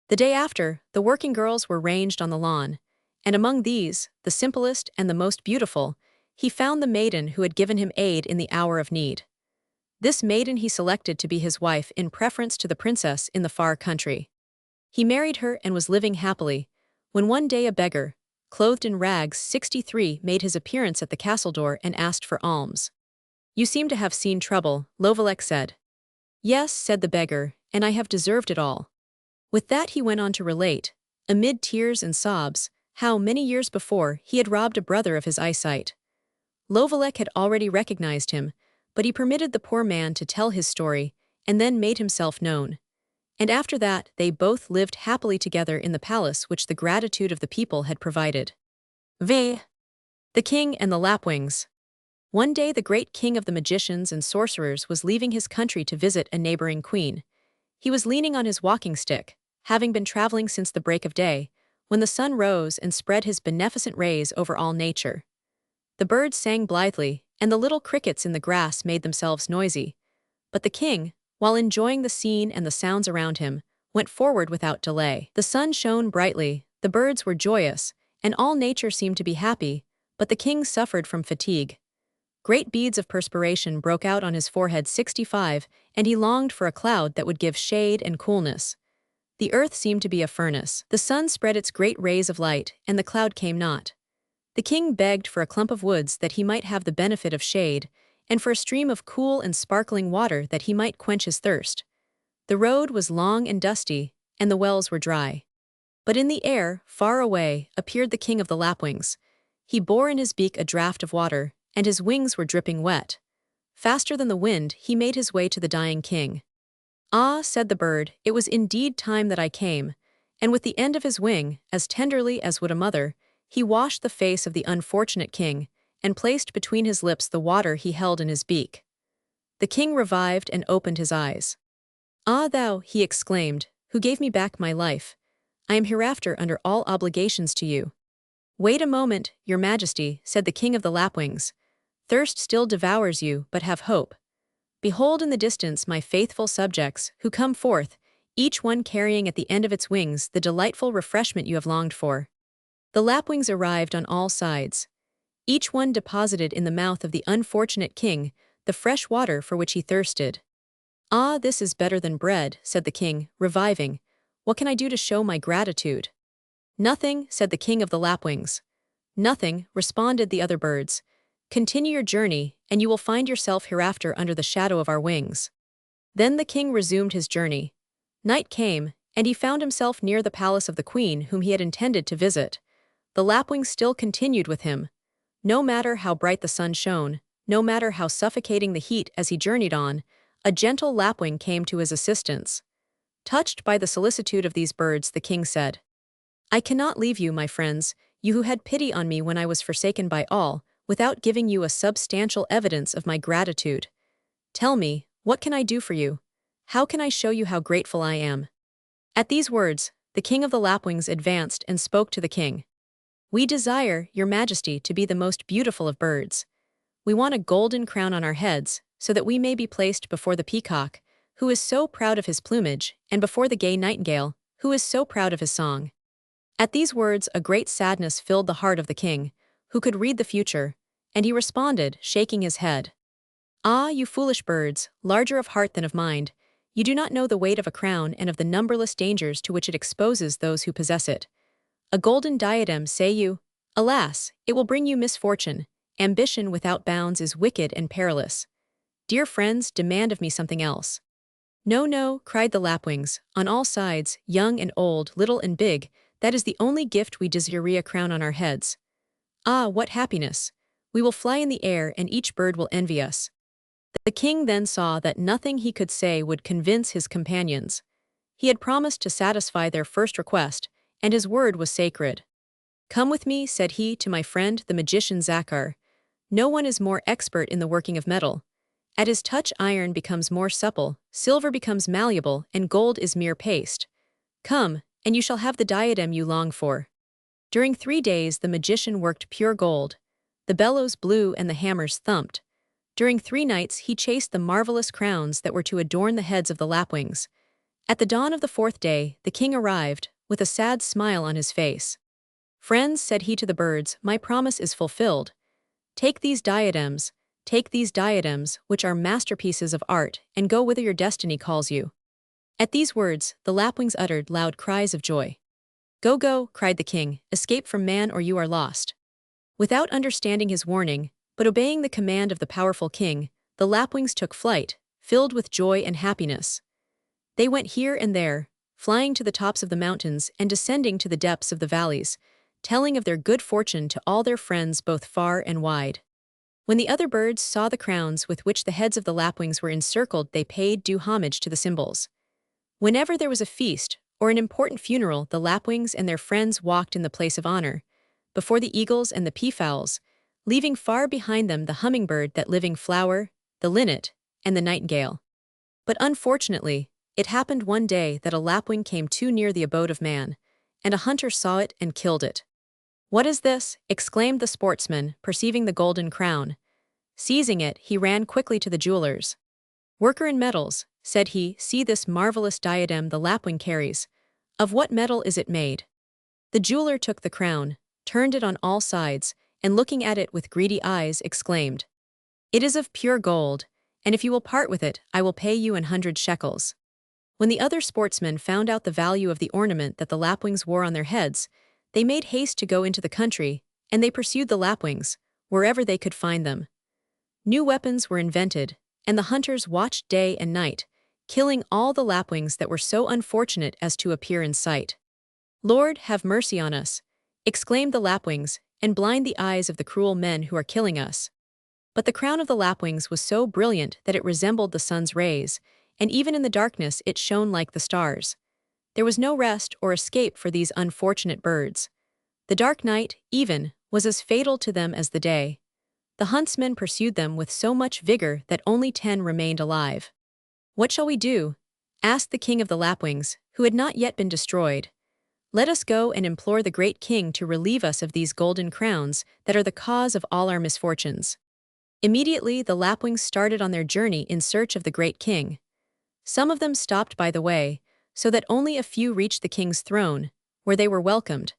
The day after, the working girls were ranged on the lawn, and among these, the simplest and the most beautiful, he found the maiden who had given him aid in the hour of need. This maiden he selected to be his wife in preference to the princess in the far country. He married her and was living happily, when one day a beggar, clothed in rags 63, made his appearance at the castle door and asked for alms. "You seem to have seen trouble," Lovelec said. "Yes," said the beggar, "and I have deserved it all." With that he went on to relate, amid tears and sobs, how, many years before, he had robbed a brother of his eyesight. Lovelec had already recognized him, but he permitted the poor man to tell his story, and then made himself known. And after that they both lived happily together in the palace which the gratitude of the people had provided. V. The King and the Lapwings. One day the great king of the magicians and sorcerers was leaving his country to visit a neighboring queen. He was leaning on his walking stick, having been traveling since the break of day, when the sun rose and spread his beneficent rays over all nature. The birds sang blithely, and the little crickets in the grass made themselves noisy. But the king, while enjoying the scene and the sounds around him, went forward without delay. The sun shone brightly, the birds were joyous, and all nature seemed to be happy, but the king suffered from fatigue. Great beads of perspiration broke out on his forehead 65, and he longed for a cloud that would give shade and coolness. The earth seemed to be a furnace. The sun spread its great rays of light, and the cloud came not. The king begged for a clump of woods that he might have the benefit of shade, and for a stream of cool and sparkling water that he might quench his thirst. The road was long and dusty, and the wells were dry. But in the air, far away, appeared the king of the lapwings. He bore in his beak a draught of water, and his wings were dripping wet. Faster than the wind, he made his way to the dying king. "Ah," said the bird, "it was indeed time that I came," and with the end of his wing, as tenderly as would a mother, he washed the face of the unfortunate king, and placed between his lips the water he held in his beak. The king revived and opened his eyes. "Ah, thou," he exclaimed, "who gave me back my life, I am hereafter under all obligations to you." "Wait a moment, your majesty," said the king of the lapwings. "Thirst still devours you, but have hope. Behold in the distance my faithful subjects, who come forth, each one carrying at the end of its wings the delightful refreshment you have longed for." The lapwings arrived on all sides. Each one deposited in the mouth of the unfortunate king the fresh water for which he thirsted. "Ah, this is better than bread," said the king, reviving. "What can I do to show my gratitude?" "Nothing," said the king of the lapwings. "Nothing," responded the other birds. "Continue your journey, and you will find yourself hereafter under the shadow of our wings." Then the king resumed his journey. Night came, and he found himself near the palace of the queen whom he had intended to visit. The lapwings still continued with him. No matter how bright the sun shone, no matter how suffocating the heat as he journeyed on, a gentle lapwing came to his assistance. Touched by the solicitude of these birds, the king said, "I cannot leave you, my friends, you who had pity on me when I was forsaken by all, without giving you a substantial evidence of my gratitude. Tell me, what can I do for you? How can I show you how grateful I am?" At these words, the king of the lapwings advanced and spoke to the king. "We desire, your majesty, to be the most beautiful of birds. We want a golden crown on our heads, so that we may be placed before the peacock, who is so proud of his plumage, and before the gay nightingale, who is so proud of his song." At these words a great sadness filled the heart of the king, who could read the future, and he responded, shaking his head, "Ah, you foolish birds, larger of heart than of mind, you do not know the weight of a crown and of the numberless dangers to which it exposes those who possess it. A golden diadem, say you? Alas, it will bring you misfortune. Ambition without bounds is wicked and perilous. Dear friends, demand of me something else." "No, no," cried the lapwings, on all sides, young and old, little and big, "that is the only gift we desire, a crown on our heads. Ah, what happiness! We will fly in the air, and each bird will envy us." The king then saw that nothing he could say would convince his companions. He had promised to satisfy their first request, and his word was sacred. "Come with me," said he to my friend the magician Zakhar. "No one is more expert in the working of metal. At his touch iron becomes more supple, silver becomes malleable, and gold is mere paste. Come, and you shall have the diadem you long for." During 3 days the magician worked pure gold. The bellows blew and the hammers thumped. During 3 nights he chased the marvelous crowns that were to adorn the heads of the lapwings. At the dawn of the 4th day, the king arrived, with a sad smile on his face. "Friends," said he to the birds, "my promise is fulfilled. Take these diadems, which are masterpieces of art, and go whither your destiny calls you." At these words, the lapwings uttered loud cries of joy. "Go, go," cried the king, "escape from man or you are lost." Without understanding his warning, but obeying the command of the powerful king, the lapwings took flight, filled with joy and happiness. They went here and there, flying to the tops of the mountains and descending to the depths of the valleys, telling of their good fortune to all their friends both far and wide. When the other birds saw the crowns with which the heads of the lapwings were encircled, they paid due homage to the symbols. Whenever there was a feast or an important funeral, the lapwings and their friends walked in the place of honor, before the eagles and the peafowls, leaving far behind them the hummingbird, that living flower, the linnet, and the nightingale. But unfortunately, it happened one day that a lapwing came too near the abode of man, and a hunter saw it and killed it. "What is this?" exclaimed the sportsman, perceiving the golden crown. Seizing it, he ran quickly to the jewelers. "Worker in metals," said he, "see this marvelous diadem the lapwing carries. Of what metal is it made?" The jeweler took the crown, turned it on all sides, and looking at it with greedy eyes, exclaimed, "It is of pure gold, and if you will part with it, I will pay you 100 shekels." When the other sportsmen found out the value of the ornament that the lapwings wore on their heads, they made haste to go into the country, and they pursued the lapwings, wherever they could find them. New weapons were invented, and the hunters watched day and night, killing all the lapwings that were so unfortunate as to appear in sight. "Lord, have mercy on us," exclaimed the lapwings, "and blind the eyes of the cruel men who are killing us." But the crown of the lapwings was so brilliant that it resembled the sun's rays, and even in the darkness it shone like the stars. There was no rest or escape for these unfortunate birds. The dark night, even, was as fatal to them as the day. The huntsmen pursued them with so much vigor that only 10 remained alive. "What shall we do?" asked the king of the lapwings, who had not yet been destroyed. "Let us go and implore the great king to relieve us of these golden crowns that are the cause of all our misfortunes." Immediately the lapwings started on their journey in search of the great king. Some of them stopped by the way, so that only a few reached the king's throne, where they were welcomed,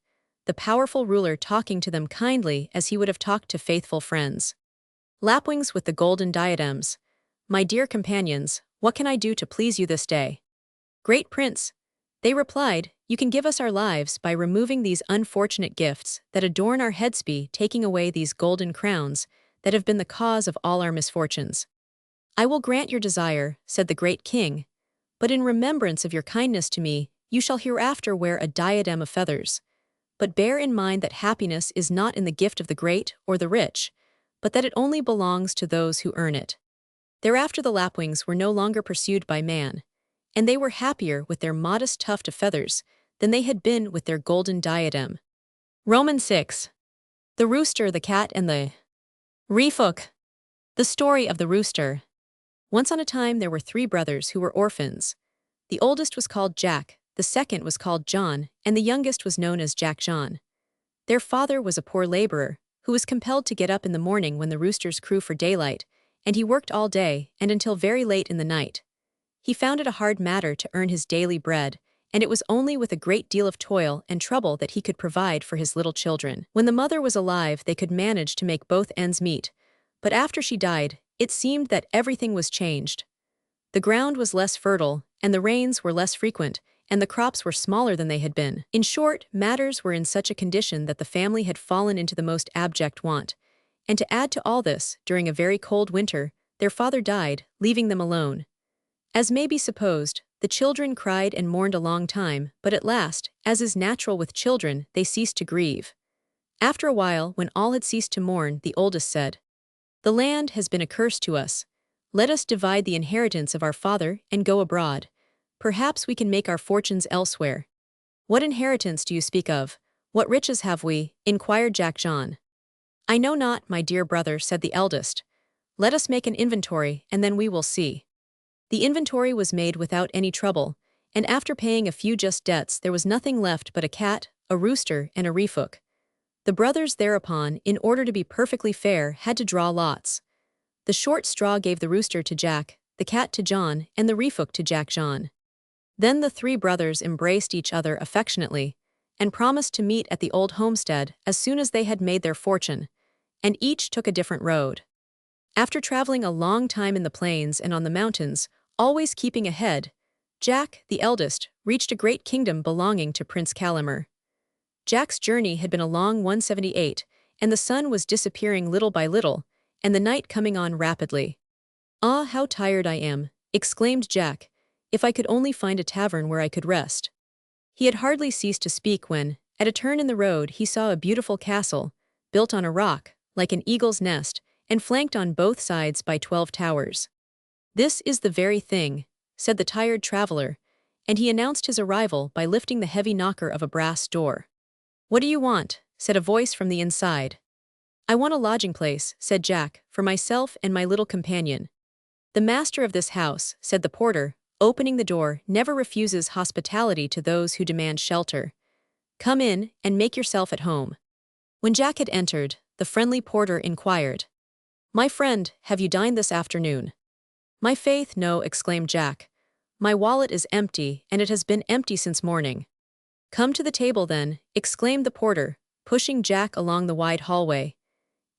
the powerful ruler talking to them kindly as he would have talked to faithful friends. "Lapwings with the golden diadems, my dear companions, what can I do to please you this day?" "Great prince," they replied, "you can give us our lives by removing these unfortunate gifts that adorn our heads, by taking away these golden crowns that have been the cause of all our misfortunes." "I will grant your desire," said the great king, "but in remembrance of your kindness to me, you shall hereafter wear a diadem of feathers. But bear in mind that happiness is not in the gift of the great or the rich, but that it only belongs to those who earn it." Thereafter the lapwings were no longer pursued by man, and they were happier with their modest tuft of feathers than they had been with their golden diadem. Romans 6. The Rooster, the Cat, and the Refook. The story of the rooster. Once on a time there were 3 brothers who were orphans. The oldest was called Jack, the second was called John, and the youngest was known as Jack John. Their father was a poor laborer, who was compelled to get up in the morning when the roosters crew for daylight, and he worked all day and until very late in the night. He found it a hard matter to earn his daily bread, and it was only with a great deal of toil and trouble that he could provide for his little children. When the mother was alive, they could manage to make both ends meet, but after she died, it seemed that everything was changed. The ground was less fertile, and the rains were less frequent, and the crops were smaller than they had been. In short, matters were in such a condition that the family had fallen into the most abject want. And to add to all this, during a very cold winter, their father died, leaving them alone. As may be supposed, the children cried and mourned a long time, but at last, as is natural with children, they ceased to grieve. After a while, when all had ceased to mourn, the oldest said, "The land has been a curse to us. Let us divide the inheritance of our father and go abroad. Perhaps we can make our fortunes elsewhere." "What inheritance do you speak of? What riches have we?" inquired Jack John. "I know not, my dear brother," said the eldest. "Let us make an inventory, and then we will see." The inventory was made without any trouble, and after paying a few just debts there was nothing left but a cat, a rooster, and a refook. The brothers thereupon, in order to be perfectly fair, had to draw lots. The short straw gave the rooster to Jack, the cat to John, and the refook to Jack John. Then the 3 brothers embraced each other affectionately, and promised to meet at the old homestead as soon as they had made their fortune, and each took a different road. After traveling a long time in the plains and on the mountains, always keeping ahead, Jack, the eldest, reached a great kingdom belonging to Prince Calimer. Jack's journey had been a long 178, and the sun was disappearing little by little, and the night coming on rapidly. "Ah, how tired I am," exclaimed Jack, "if I could only find a tavern where I could rest." He had hardly ceased to speak when, at a turn in the road, he saw a beautiful castle, built on a rock, like an eagle's nest, and flanked on both sides by 12 towers. "This is the very thing," said the tired traveler, and he announced his arrival by lifting the heavy knocker of a brass door. "What do you want?" said a voice from the inside. "I want a lodging place," said Jack, "for myself and my little companion." "The master of this house," said the porter, opening the door, "never refuses hospitality to those who demand shelter. Come in, and make yourself at home." When Jack had entered, the friendly porter inquired, "My friend, have you dined this afternoon?" "My faith, no," exclaimed Jack. "My wallet is empty, and it has been empty since morning." "Come to the table then," exclaimed the porter, pushing Jack along the wide hallway.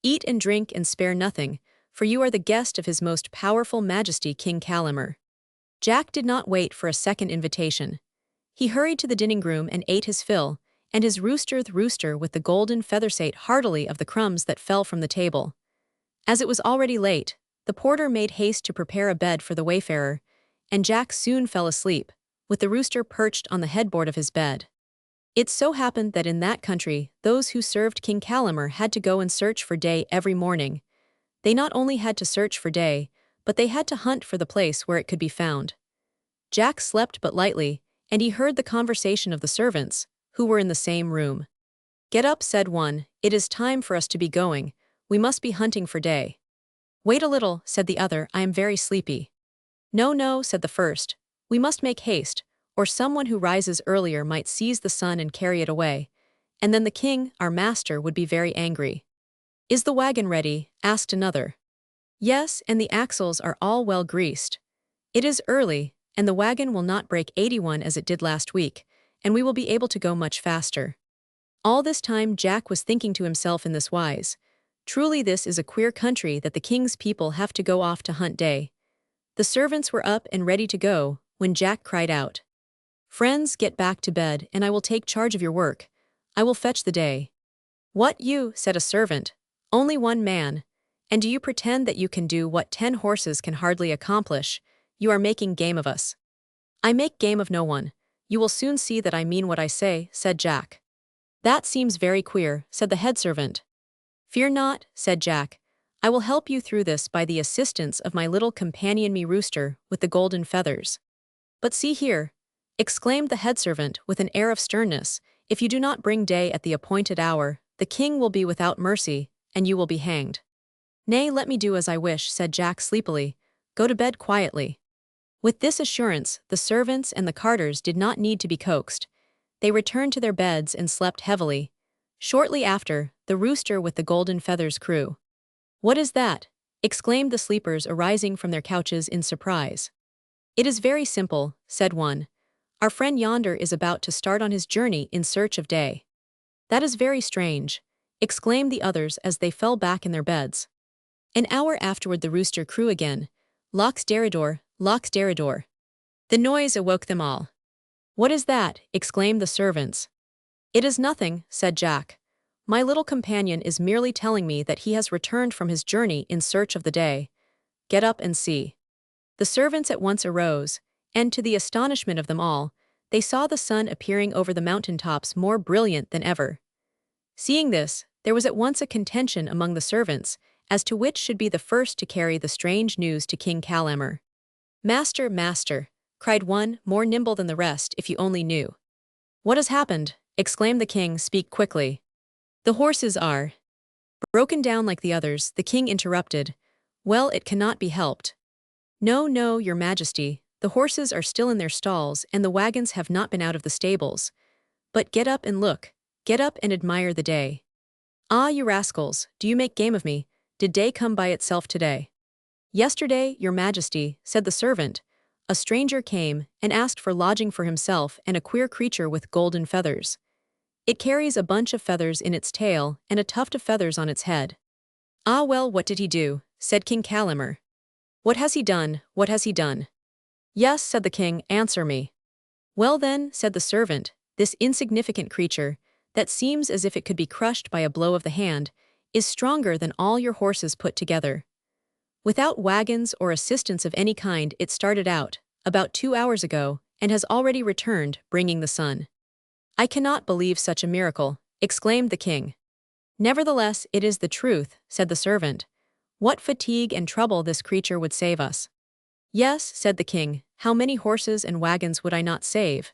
"Eat and drink and spare nothing, for you are the guest of His Most Powerful Majesty King Calimer." Jack did not wait for a second invitation. He hurried to the dining room and ate his fill, and his rooster with the golden feathers ate heartily of the crumbs that fell from the table. As it was already late, the porter made haste to prepare a bed for the wayfarer, and Jack soon fell asleep, with the rooster perched on the headboard of his bed. It so happened that in that country, those who served King Calamer had to go and search for day every morning. They not only had to search for day, but they had to hunt for the place where it could be found. Jack slept but lightly, and he heard the conversation of the servants, who were in the same room. "Get up," said one, "it is time for us to be going, we must be hunting for day." "Wait a little," said the other, "I am very sleepy." "No, no," said the first, "we must make haste, or someone who rises earlier might seize the sun and carry it away, and then the king, our master, would be very angry." "Is the wagon ready?" asked another. "Yes, and the axles are all well greased. It is early, and the wagon will not break 81 as it did last week, and we will be able to go much faster." All this time Jack was thinking to himself in this wise, "Truly this is a queer country that the king's people have to go off to hunt day." The servants were up and ready to go, when Jack cried out, "Friends, get back to bed, and I will take charge of your work. I will fetch the day." "What, you?" said a servant. "Only one man? And do you pretend that you can do what 10 horses can hardly accomplish? You are making game of us." "I make game of no one. You will soon see that I mean what I say," said Jack. "That seems very queer," said the head servant. "Fear not," said Jack. "I will help you through this by the assistance of my little companion me rooster with the golden feathers." "But see here," exclaimed the head servant with an air of sternness, "if you do not bring day at the appointed hour, the king will be without mercy, and you will be hanged." "Nay, let me do as I wish," said Jack sleepily. "Go to bed quietly." With this assurance, the servants and the carters did not need to be coaxed. They returned to their beds and slept heavily. Shortly after, the rooster with the golden feathers crew. "What is that?" exclaimed the sleepers, arising from their couches in surprise. "It is very simple," said one. "Our friend yonder is about to start on his journey in search of day." "That is very strange," exclaimed the others as they fell back in their beds. An hour afterward the rooster crew again. "Lox deridor, lox deridor." The noise awoke them all. "What is that?" exclaimed the servants. "It is nothing," said Jack. "My little companion is merely telling me that he has returned from his journey in search of the day. Get up and see." The servants at once arose, and to the astonishment of them all, they saw the sun appearing over the mountain tops more brilliant than ever. Seeing this, there was at once a contention among the servants as to which should be the first to carry the strange news to King Calamer. "Master, master," cried one, more nimble than the rest, "if you only knew." "What has happened?" exclaimed the king. "Speak quickly." "The horses are broken down like the others," the king interrupted. "Well, it cannot be helped." "No, no, your majesty, the horses are still in their stalls and the wagons have not been out of the stables. But get up and look, get up and admire the day." "Ah, you rascals, do you make game of me? Did day come by itself today?" "Yesterday, your majesty," said the servant, "a stranger came and asked for lodging for himself and a queer creature with golden feathers. It carries a bunch of feathers in its tail and a tuft of feathers on its head." "Ah, well, what did he do?" said King Calamer. "What has he done? What has he done?" "Yes," said the king, "answer me." "Well then," said the servant, "this insignificant creature, that seems as if it could be crushed by a blow of the hand, is stronger than all your horses put together. Without wagons or assistance of any kind it started out, about 2 hours ago, and has already returned, bringing the sun." "I cannot believe such a miracle," exclaimed the king. "Nevertheless, it is the truth," said the servant. "What fatigue and trouble this creature would save us." "Yes," said the king, "how many horses and wagons would I not save?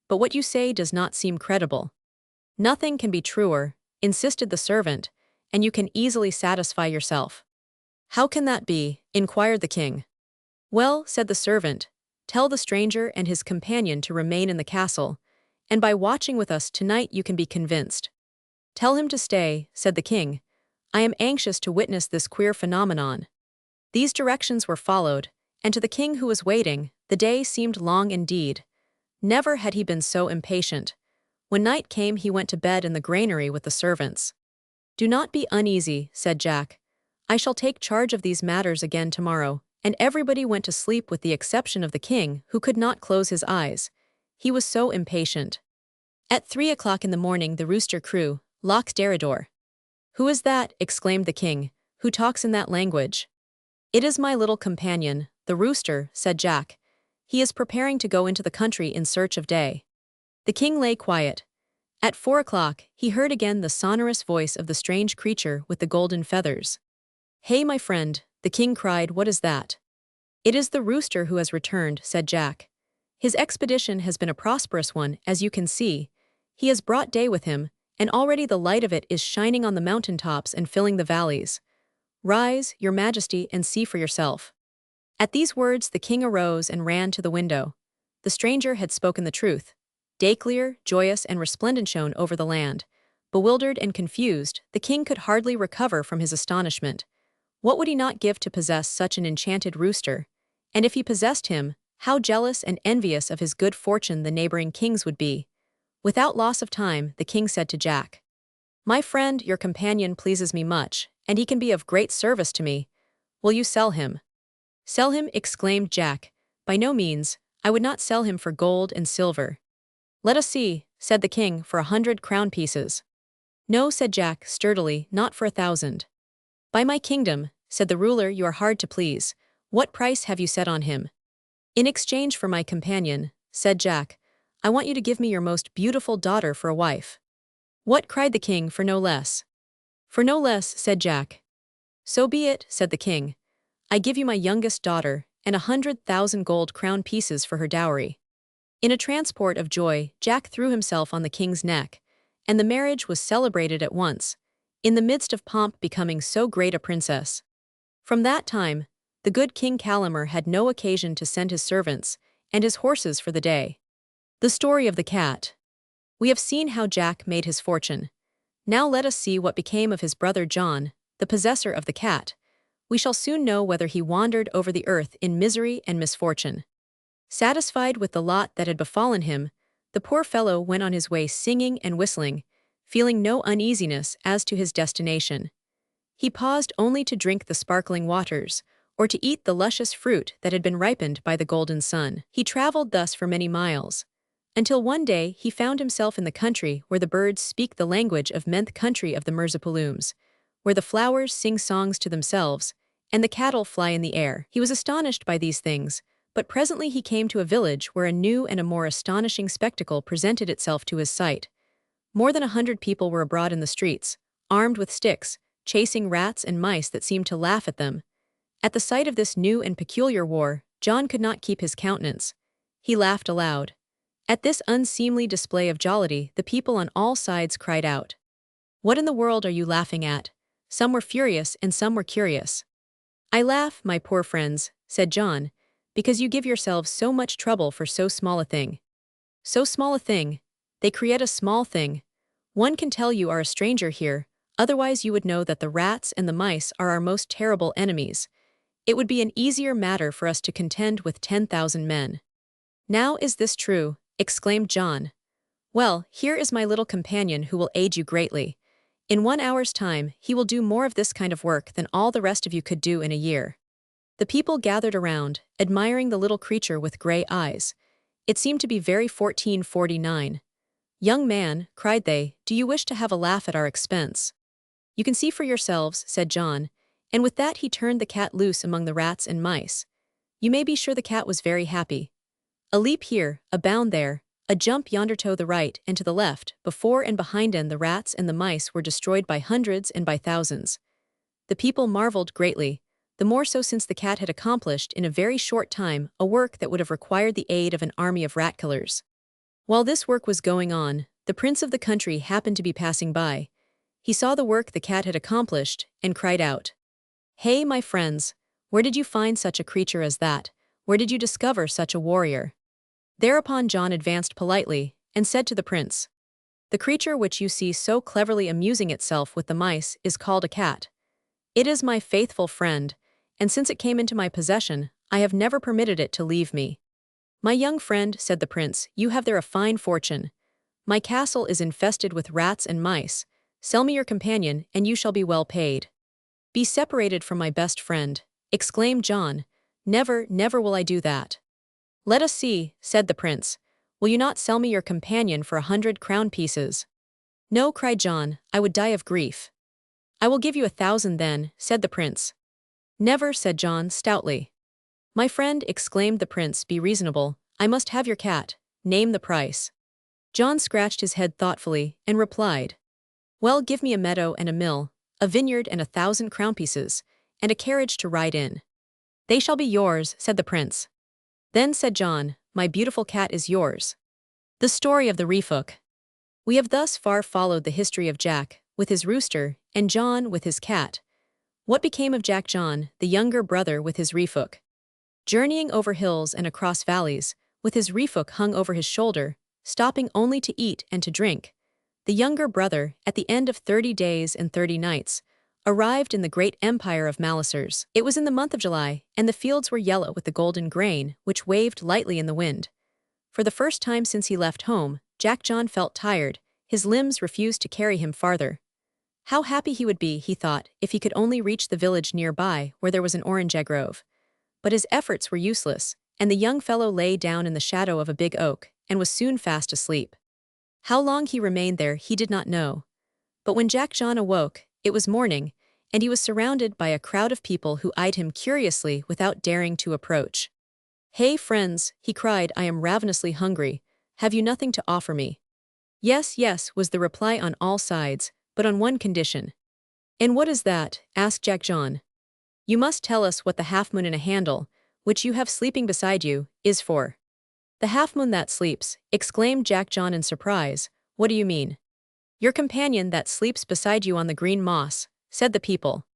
But what you say does not seem credible." "Nothing can be truer," insisted the servant, "and you can easily satisfy yourself." "How can that be?" inquired the king. "Well," said the servant, "tell the stranger and his companion to remain in the castle, and by watching with us tonight you can be convinced." "Tell him to stay," said the king. "I am anxious to witness this queer phenomenon." These directions were followed, and to the king who was waiting, the day seemed long indeed. Never had he been so impatient. When night came he went to bed in the granary with the servants. "Do not be uneasy," said Jack. "I shall take charge of these matters again tomorrow, and everybody went to sleep with the exception of the king, who could not close his eyes. He was so impatient. At 3 o'clock in the morning the rooster crew, Loch Derridor. "Who is that?" exclaimed the king. "Who talks in that language?" "It is my little companion, the rooster," said Jack. "He is preparing to go into the country in search of day." The king lay quiet. At 4 o'clock, he heard again the sonorous voice of the strange creature with the golden feathers. "Hey, my friend," the king cried, "what is that?" "It is the rooster who has returned," said Jack. "His expedition has been a prosperous one, as you can see. He has brought day with him, and already the light of it is shining on the mountain tops and filling the valleys. Rise, your majesty, and see for yourself." At these words the king arose and ran to the window. The stranger had spoken the truth. Day clear, joyous, and resplendent shone over the land. Bewildered and confused, the king could hardly recover from his astonishment. What would he not give to possess such an enchanted rooster? And if he possessed him, how jealous and envious of his good fortune the neighboring kings would be. Without loss of time, the king said to Jack, "My friend, your companion pleases me much, and he can be of great service to me. Will you sell him?" "Sell him?" exclaimed Jack. "By no means. I would not sell him for gold and silver." "Let us see," said the king, "for 100 crown pieces." "No," said Jack, sturdily, "not for 1,000. "By my kingdom," said the ruler, "you are hard to please. What price have you set on him?" "In exchange for my companion," said Jack, "I want you to give me your most beautiful daughter for a wife." "What?" cried the king, "for no less." "For no less," said Jack. "So be it," said the king. "I give you my youngest daughter, and 100,000 gold crown pieces for her dowry." In a transport of joy, Jack threw himself on the king's neck, and the marriage was celebrated at once, in the midst of pomp, becoming so great a princess. From that time, the good King Calamer had no occasion to send his servants and his horses for the day. The story of the cat. We have seen how Jack made his fortune. Now let us see what became of his brother John, the possessor of the cat. We shall soon know whether he wandered over the earth in misery and misfortune. Satisfied with the lot that had befallen him, the poor fellow went on his way singing and whistling, feeling no uneasiness as to his destination. He paused only to drink the sparkling waters, or to eat the luscious fruit that had been ripened by the golden sun. He traveled thus for many miles, until one day he found himself in the country where the birds speak the language of men, the country of the Merzapalooms, where the flowers sing songs to themselves, and the cattle fly in the air. He was astonished by these things, but presently he came to a village where a new and a more astonishing spectacle presented itself to his sight. More than 100 people were abroad in the streets, armed with sticks, chasing rats and mice that seemed to laugh at them. At the sight of this new and peculiar war, John could not keep his countenance. He laughed aloud. At this unseemly display of jollity, the people on all sides cried out, "What in the world are you laughing at?" Some were furious and some were curious. "I laugh, my poor friends," said John, "because you give yourselves so much trouble for so small a thing." "So small a thing? They create a small thing. One can tell you are a stranger here, otherwise you would know that the rats and the mice are our most terrible enemies. It would be an easier matter for us to contend with 10,000 men." "Now is this true?" exclaimed John. "Well, here is my little companion who will aid you greatly. In 1 hour's time, he will do more of this kind of work than all the rest of you could do in a year." The people gathered around, admiring the little creature with gray eyes. It seemed to be very 1449. "Young man," cried they, "do you wish to have a laugh at our expense?" "You can see for yourselves," said John, and with that he turned the cat loose among the rats and mice. You may be sure the cat was very happy. A leap here, a bound there, a jump yonder to the right and to the left, before and behind him the rats and the mice were destroyed by hundreds and by thousands. The people marveled greatly, the more so since the cat had accomplished in a very short time a work that would have required the aid of an army of rat-killers. While this work was going on, the prince of the country happened to be passing by. He saw the work the cat had accomplished, and cried out, "Hey, my friends, where did you find such a creature as that? Where did you discover such a warrior?" Thereupon John advanced politely, and said to the prince, "The creature which you see so cleverly amusing itself with the mice is called a cat. It is my faithful friend, and since it came into my possession, I have never permitted it to leave me." "My young friend," said the prince, "you have there a fine fortune. My castle is infested with rats and mice. Sell me your companion, and you shall be well paid." "Be separated from my best friend," exclaimed John. Never, never will I do that. Let us see, said the prince. Will you not sell me your companion for 100 crown pieces? No, cried John, I would die of grief. I will give you 1,000 then, said the prince. Never, said John stoutly. My friend, exclaimed the prince, be reasonable, I must have your cat, name the price. John scratched his head thoughtfully, and replied, well, give me a meadow and a mill, a vineyard and 1,000 crown pieces, and a carriage to ride in. They shall be yours, said the prince. Then said John, my beautiful cat is yours. The story of the Reefook. We have thus far followed the history of Jack, with his rooster, and John with his cat. What became of Jack John, the younger brother with his Reefook? Journeying over hills and across valleys, with his Reefook hung over his shoulder, stopping only to eat and to drink, the younger brother, at the end of 30 days and 30 nights, arrived in the great empire of Malacers. It was in the month of July, and the fields were yellow with the golden grain, which waved lightly in the wind. For the first time since he left home, Jack John felt tired, his limbs refused to carry him farther. How happy he would be, he thought, if he could only reach the village nearby where there was an orange grove. But his efforts were useless, and the young fellow lay down in the shadow of a big oak, and was soon fast asleep. How long he remained there he did not know. But when Jack John awoke, it was morning, and he was surrounded by a crowd of people who eyed him curiously without daring to approach. Hey friends, he cried, I am ravenously hungry. Have you nothing to offer me? Yes, yes, was the reply on all sides, but on one condition. And what is that? Asked Jack John. You must tell us what the half-moon in a handle, which you have sleeping beside you, is for. The half-moon that sleeps, exclaimed Jack John in surprise. What do you mean? Your companion that sleeps beside you on the green moss, said the people.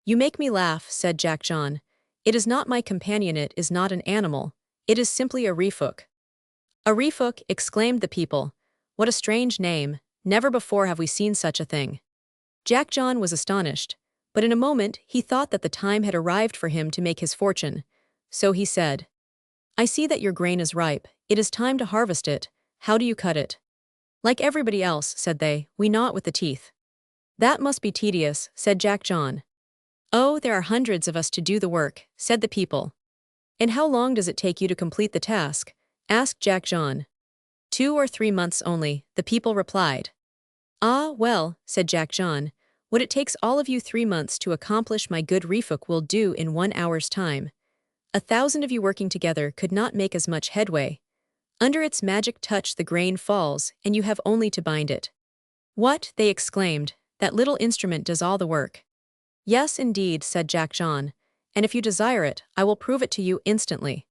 You make me laugh, said Jack John. It is not my companion, it is not an animal, it is simply a Reefook. A Reefook, exclaimed the people. What a strange name, never before have we seen such a thing. Jack John was astonished, but in a moment he thought that the time had arrived for him to make his fortune. So he said, I see that your grain is ripe, it is time to harvest it, how do you cut it? Like everybody else, said they, we gnaw it with the teeth. That must be tedious, said Jack John. Oh, there are hundreds of us to do the work, said the people. And how long does it take you to complete the task? Asked Jack John. 2 or 3 months only, the people replied. Ah, well, said Jack John, what it takes all of you 3 months to accomplish my good Reefook will do in 1 hour's time. 1,000 of you working together could not make as much headway. Under its magic touch the grain falls, and you have only to bind it. What, they exclaimed, that little instrument does all the work. Yes, indeed, said Jack John, and if you desire it, I will prove it to you instantly.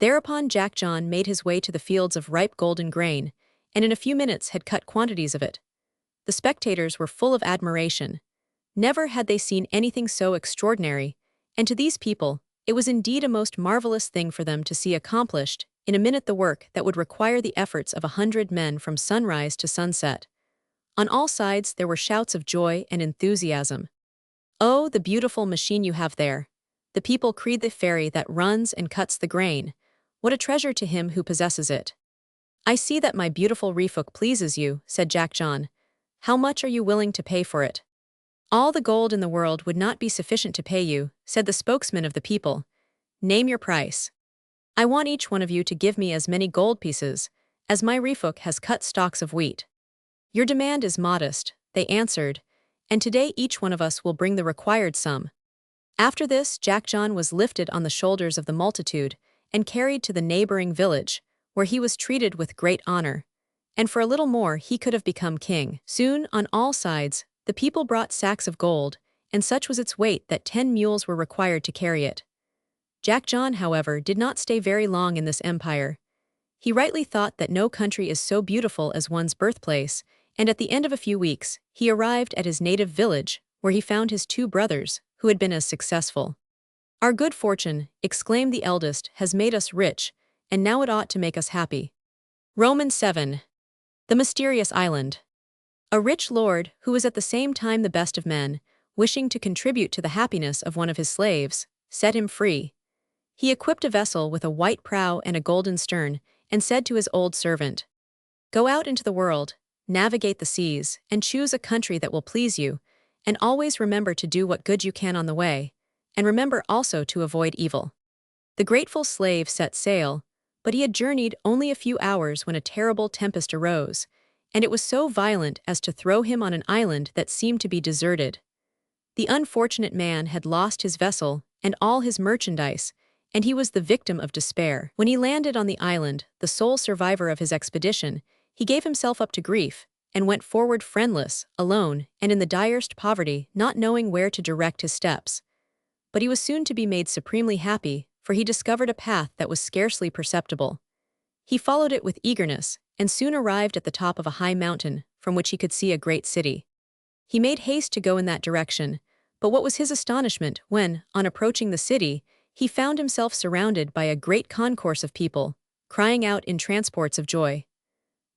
Thereupon Jack John made his way to the fields of ripe golden grain, and in a few minutes had cut quantities of it. The spectators were full of admiration. Never had they seen anything so extraordinary, and to these people, it was indeed a most marvelous thing for them to see accomplished, in a minute, the work that would require the efforts of 100 men from sunrise to sunset. On all sides there were shouts of joy and enthusiasm. Oh, the beautiful machine you have there! The people cried, the fairy that runs and cuts the grain. What a treasure to him who possesses it! I see that my beautiful Reefook pleases you, said Jack John. How much are you willing to pay for it? All the gold in the world would not be sufficient to pay you, said the spokesman of the people. Name your price. I want each one of you to give me as many gold pieces as my Reefook has cut stalks of wheat. Your demand is modest, they answered, and today each one of us will bring the required sum. After this, Jack John was lifted on the shoulders of the multitude and carried to the neighboring village, where he was treated with great honor. And for a little more he could have become king. Soon, on all sides, the people brought sacks of gold, and such was its weight that 10 mules were required to carry it. Jack John, however, did not stay very long in this empire. He rightly thought that no country is so beautiful as one's birthplace, and at the end of a few weeks, he arrived at his native village, where he found his 2 brothers, who had been as successful. Our good fortune, exclaimed the eldest, has made us rich, and now it ought to make us happy. Romans 7. The Mysterious Island. A rich lord, who was at the same time the best of men, wishing to contribute to the happiness of one of his slaves, set him free. He equipped a vessel with a white prow and a golden stern, and said to his old servant, Go out into the world, navigate the seas, and choose a country that will please you, and always remember to do what good you can on the way, and remember also to avoid evil. The grateful slave set sail, but he had journeyed only a few hours when a terrible tempest arose, and it was so violent as to throw him on an island that seemed to be deserted. The unfortunate man had lost his vessel and all his merchandise, and he was the victim of despair. When he landed on the island, the sole survivor of his expedition, he gave himself up to grief and went forward friendless, alone, and in the direst poverty, not knowing where to direct his steps. But he was soon to be made supremely happy, for he discovered a path that was scarcely perceptible. He followed it with eagerness, and soon arrived at the top of a high mountain, from which he could see a great city. He made haste to go in that direction, but what was his astonishment when, on approaching the city, he found himself surrounded by a great concourse of people, crying out in transports of joy.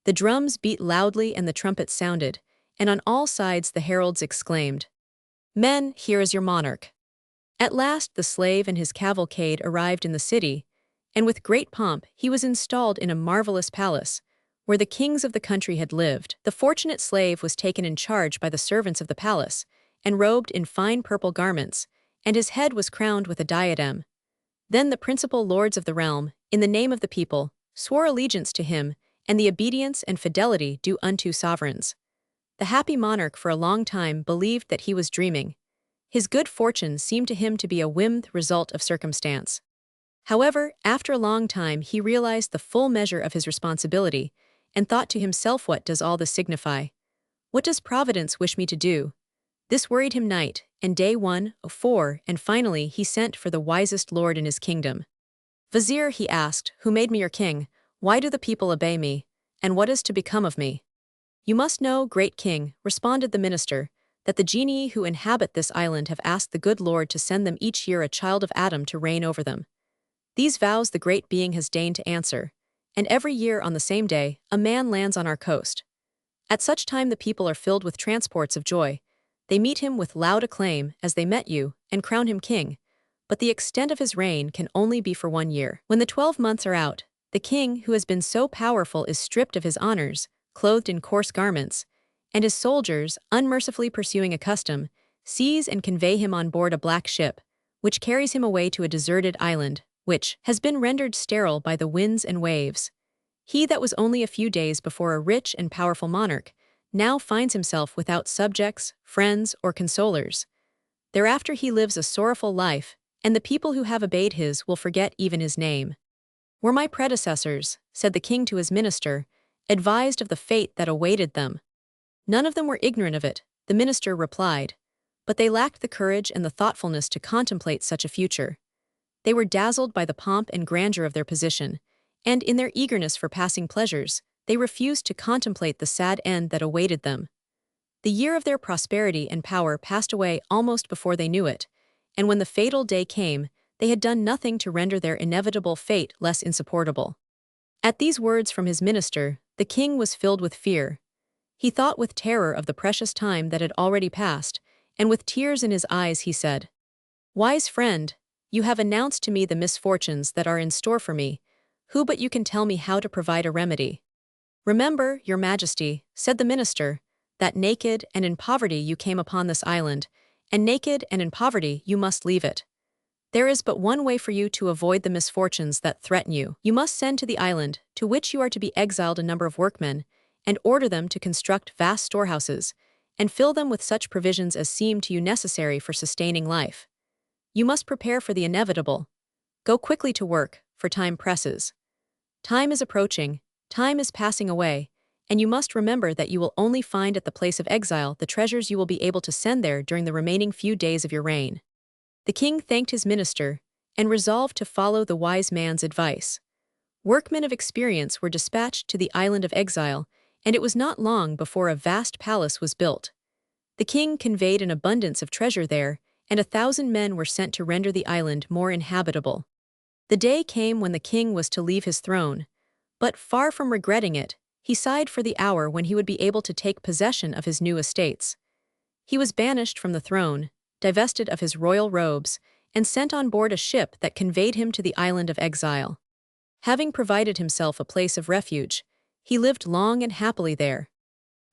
The drums beat loudly and the trumpets sounded, and on all sides the heralds exclaimed, "Men, here is your monarch." At last the slave and his cavalcade arrived in the city, and with great pomp he was installed in a marvelous palace, where the kings of the country had lived. The fortunate slave was taken in charge by the servants of the palace, and robed in fine purple garments, and his head was crowned with a diadem. Then the principal lords of the realm, in the name of the people, swore allegiance to him, and the obedience and fidelity due unto sovereigns. The happy monarch for a long time believed that he was dreaming. His good fortune seemed to him to be a whim result of circumstance. However, after a long time he realized the full measure of his responsibility, and thought to himself, what does all this signify? What does Providence wish me to do? This worried him night and day 104, and finally he sent for the wisest lord in his kingdom. "Vizier," he asked, "who made me your king? Why do the people obey me? And what is to become of me?" "You must know, great king," responded the minister, "that the genii who inhabit this island have asked the good Lord to send them each year a child of Adam to reign over them. These vows the great being has deigned to answer, and every year on the same day a man lands on our coast. At such time the people are filled with transports of joy. They meet him with loud acclaim as they met you, and crown him king, but the extent of his reign can only be for 1 year. When the 12 months are out, the king who has been so powerful is stripped of his honors, clothed in coarse garments, and his soldiers, unmercifully pursuing a custom, seize and convey him on board a black ship, which carries him away to a deserted island, which has been rendered sterile by the winds and waves. He that was only a few days before a rich and powerful monarch, now finds himself without subjects, friends, or consolers. Thereafter he lives a sorrowful life, and the people who have obeyed his will forget even his name. Were my predecessors," said the king to his minister, "advised of the fate that awaited them?" "None of them were ignorant of it," the minister replied, "but they lacked the courage and the thoughtfulness to contemplate such a future. They were dazzled by the pomp and grandeur of their position, and in their eagerness for passing pleasures, they refused to contemplate the sad end that awaited them. The year of their prosperity and power passed away almost before they knew it, and when the fatal day came, they had done nothing to render their inevitable fate less insupportable." At these words from his minister, the king was filled with fear. He thought with terror of the precious time that had already passed, and with tears in his eyes he said, "Wise friend, you have announced to me the misfortunes that are in store for me. Who but you can tell me how to provide a remedy?" "Remember, your majesty," said the minister, "that naked and in poverty you came upon this island, and naked and in poverty you must leave it. There is but one way for you to avoid the misfortunes that threaten you. You must send to the island, to which you are to be exiled, a number of workmen, and order them to construct vast storehouses, and fill them with such provisions as seem to you necessary for sustaining life. You must prepare for the inevitable. Go quickly to work, for time presses. Time is approaching, time is passing away, and you must remember that you will only find at the place of exile the treasures you will be able to send there during the remaining few days of your reign." The king thanked his minister, and resolved to follow the wise man's advice. Workmen of experience were dispatched to the island of exile, and it was not long before a vast palace was built. The king conveyed an abundance of treasure there, and 1,000 men were sent to render the island more inhabitable. The day came when the king was to leave his throne, but far from regretting it, he sighed for the hour when he would be able to take possession of his new estates. He was banished from the throne, divested of his royal robes, and sent on board a ship that conveyed him to the island of exile. Having provided himself a place of refuge, he lived long and happily there.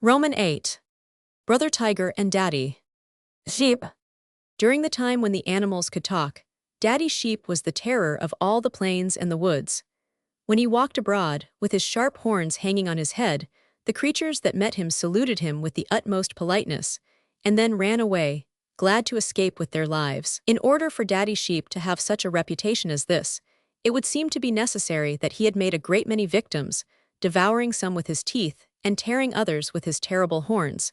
Roman 8. Brother Tiger and Daddy Sheep. During the time when the animals could talk, Daddy Sheep was the terror of all the plains and the woods. When he walked abroad, with his sharp horns hanging on his head, the creatures that met him saluted him with the utmost politeness, and then ran away, glad to escape with their lives. In order for Daddy Sheep to have such a reputation as this, it would seem to be necessary that he had made a great many victims, devouring some with his teeth and tearing others with his terrible horns.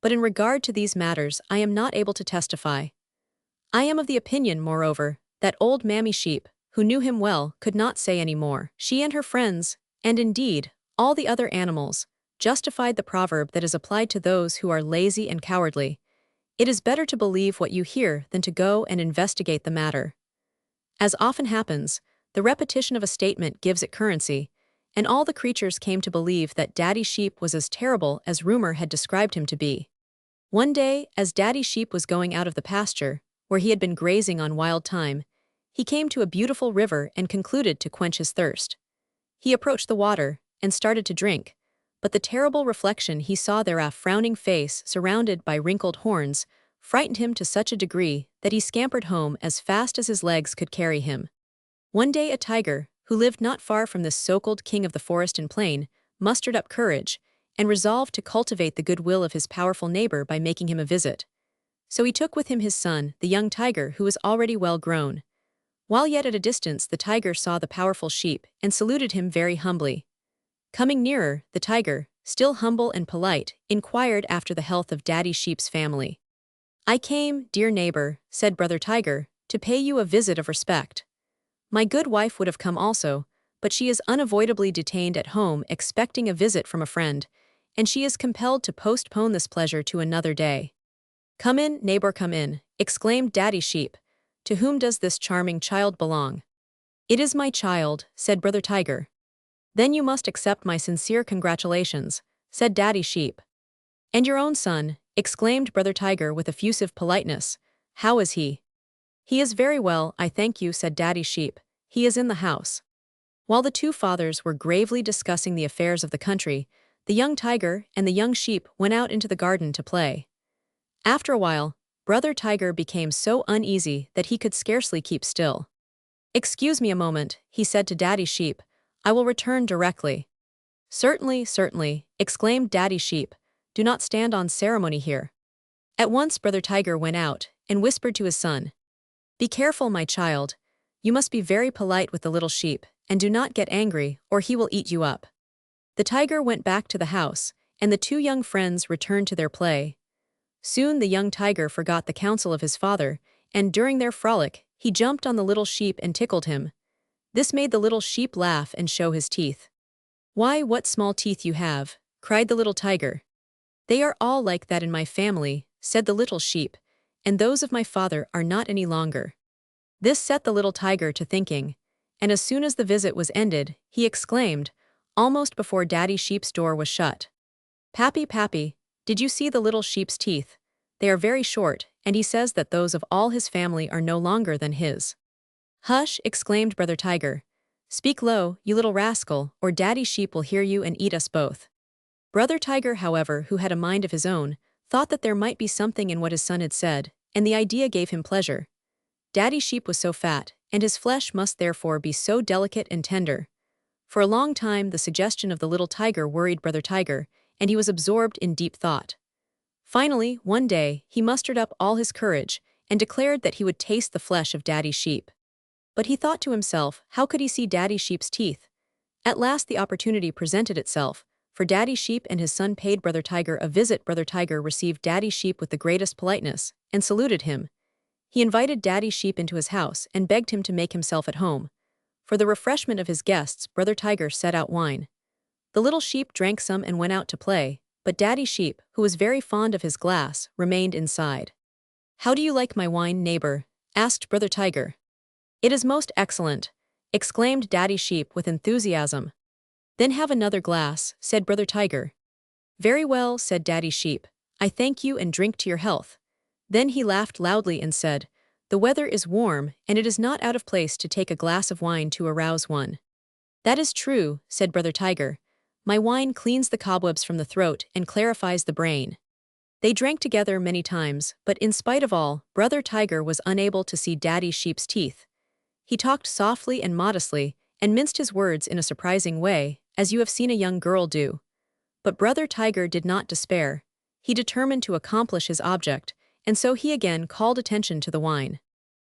But in regard to these matters I am not able to testify. I am of the opinion, moreover, that old Mammy Sheep, who knew him well, could not say any more. She and her friends, and indeed, all the other animals, justified the proverb that is applied to those who are lazy and cowardly. It is better to believe what you hear than to go and investigate the matter. As often happens, the repetition of a statement gives it currency, and all the creatures came to believe that Daddy Sheep was as terrible as rumor had described him to be. One day, as Daddy Sheep was going out of the pasture, where he had been grazing on wild thyme, he came to a beautiful river and concluded to quench his thirst. He approached the water and started to drink, but the terrible reflection he saw there, a frowning face surrounded by wrinkled horns, frightened him to such a degree that he scampered home as fast as his legs could carry him. One day a tiger, who lived not far from this so-called king of the forest and plain, mustered up courage and resolved to cultivate the goodwill of his powerful neighbor by making him a visit. So he took with him his son, the young tiger, who was already well grown. While yet at a distance, the tiger saw the powerful sheep and saluted him very humbly. Coming nearer, the tiger, still humble and polite, inquired after the health of Daddy Sheep's family. "I came, dear neighbor," said Brother Tiger, "to pay you a visit of respect. My good wife would have come also, but she is unavoidably detained at home expecting a visit from a friend, and she is compelled to postpone this pleasure to another day." "Come in, neighbor, come in," exclaimed Daddy Sheep. "To whom does this charming child belong?" "It is my child," said Brother Tiger. "Then you must accept my sincere congratulations," said Daddy Sheep. "And your own son," exclaimed Brother Tiger with effusive politeness. "How is he?" "He is very well, I thank you," said Daddy Sheep. "He is in the house." While the two fathers were gravely discussing the affairs of the country, the young tiger and the young sheep went out into the garden to play. After a while, Brother Tiger became so uneasy that he could scarcely keep still. "Excuse me a moment," he said to Daddy Sheep. "I will return directly." "Certainly, certainly," exclaimed Daddy Sheep. "Do not stand on ceremony here." At once Brother Tiger went out and whispered to his son, "Be careful, my child. You must be very polite with the little sheep, and do not get angry, or he will eat you up." The tiger went back to the house, and the two young friends returned to their play. Soon the young tiger forgot the counsel of his father, and during their frolic, he jumped on the little sheep and tickled him. This made the little sheep laugh and show his teeth. "Why, what small teeth you have!" cried the little tiger. "They are all like that in my family," said the little sheep, "and those of my father are not any longer." This set the little tiger to thinking, and as soon as the visit was ended, he exclaimed, almost before Daddy Sheep's door was shut, "Pappy, Pappy, did you see the little sheep's teeth? They are very short, and he says that those of all his family are no longer than his." "Hush," exclaimed Brother Tiger. "Speak low, you little rascal, or Daddy Sheep will hear you and eat us both." Brother Tiger, however, who had a mind of his own, thought that there might be something in what his son had said, and the idea gave him pleasure. Daddy Sheep was so fat, and his flesh must therefore be so delicate and tender. For a long time the suggestion of the little tiger worried Brother Tiger, and he was absorbed in deep thought. Finally, one day, he mustered up all his courage, and declared that he would taste the flesh of Daddy Sheep. But he thought to himself, how could he see Daddy Sheep's teeth? At last the opportunity presented itself, for Daddy Sheep and his son paid Brother Tiger a visit. Brother Tiger received Daddy Sheep with the greatest politeness, and saluted him. He invited Daddy Sheep into his house and begged him to make himself at home. For the refreshment of his guests, Brother Tiger set out wine. The little sheep drank some and went out to play, but Daddy Sheep, who was very fond of his glass, remained inside. "How do you like my wine, neighbor?" asked Brother Tiger. "It is most excellent," exclaimed Daddy Sheep with enthusiasm. "Then have another glass," said Brother Tiger. "Very well," said Daddy Sheep. "I thank you and drink to your health." Then he laughed loudly and said, "The weather is warm, and it is not out of place to take a glass of wine to arouse one." "That is true," said Brother Tiger. "My wine cleans the cobwebs from the throat and clarifies the brain." They drank together many times, but in spite of all, Brother Tiger was unable to see Daddy Sheep's teeth. He talked softly and modestly, and minced his words in a surprising way, as you have seen a young girl do. But Brother Tiger did not despair. He determined to accomplish his object, and so he again called attention to the wine.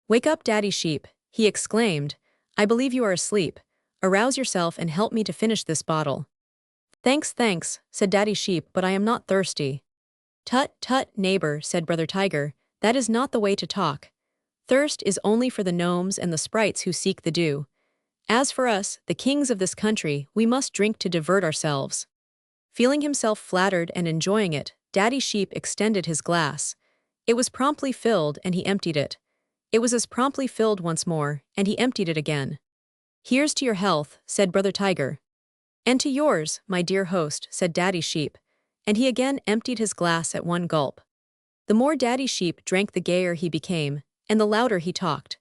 "Wake up, Daddy Sheep," he exclaimed. "I believe you are asleep. Arouse yourself and help me to finish this bottle." "Thanks, thanks," said Daddy Sheep, "but I am not thirsty." "Tut, tut, neighbor," said Brother Tiger, "that is not the way to talk. Thirst is only for the gnomes and the sprites who seek the dew. As for us, the kings of this country, we must drink to divert ourselves." Feeling himself flattered and enjoying it, Daddy Sheep extended his glass. It was promptly filled and he emptied it. It was as promptly filled once more, and he emptied it again. "Here's to your health," said Brother Tiger. "And to yours, my dear host," said Daddy Sheep, and he again emptied his glass at one gulp. The more Daddy Sheep drank, the gayer he became, and the louder he talked.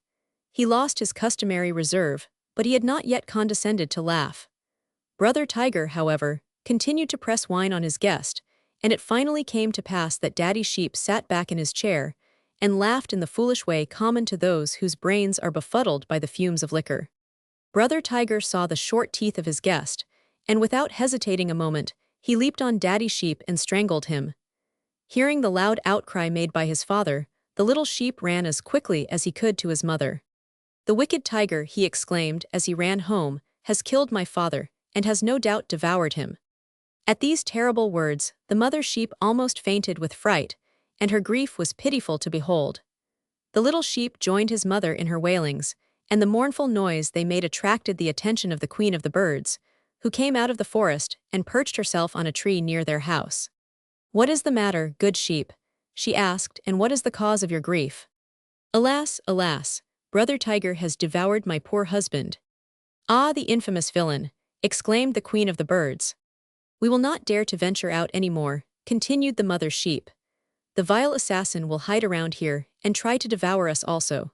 He lost his customary reserve, but he had not yet condescended to laugh. Brother Tiger, however, continued to press wine on his guest, and it finally came to pass that Daddy Sheep sat back in his chair and laughed in the foolish way common to those whose brains are befuddled by the fumes of liquor. Brother Tiger saw the short teeth of his guest, and without hesitating a moment, he leaped on Daddy Sheep and strangled him. Hearing the loud outcry made by his father, the little sheep ran as quickly as he could to his mother. "The wicked tiger," he exclaimed as he ran home, "has killed my father, and has no doubt devoured him." At these terrible words, the mother sheep almost fainted with fright, and her grief was pitiful to behold. The little sheep joined his mother in her wailings, and the mournful noise they made attracted the attention of the Queen of the Birds, who came out of the forest and perched herself on a tree near their house. "What is the matter, good sheep?" she asked, "and what is the cause of your grief?" "Alas, alas, Brother Tiger has devoured my poor husband." "Ah, the infamous villain!" exclaimed the Queen of the Birds. "We will not dare to venture out any more," continued the mother sheep. "The vile assassin will hide around here and try to devour us also."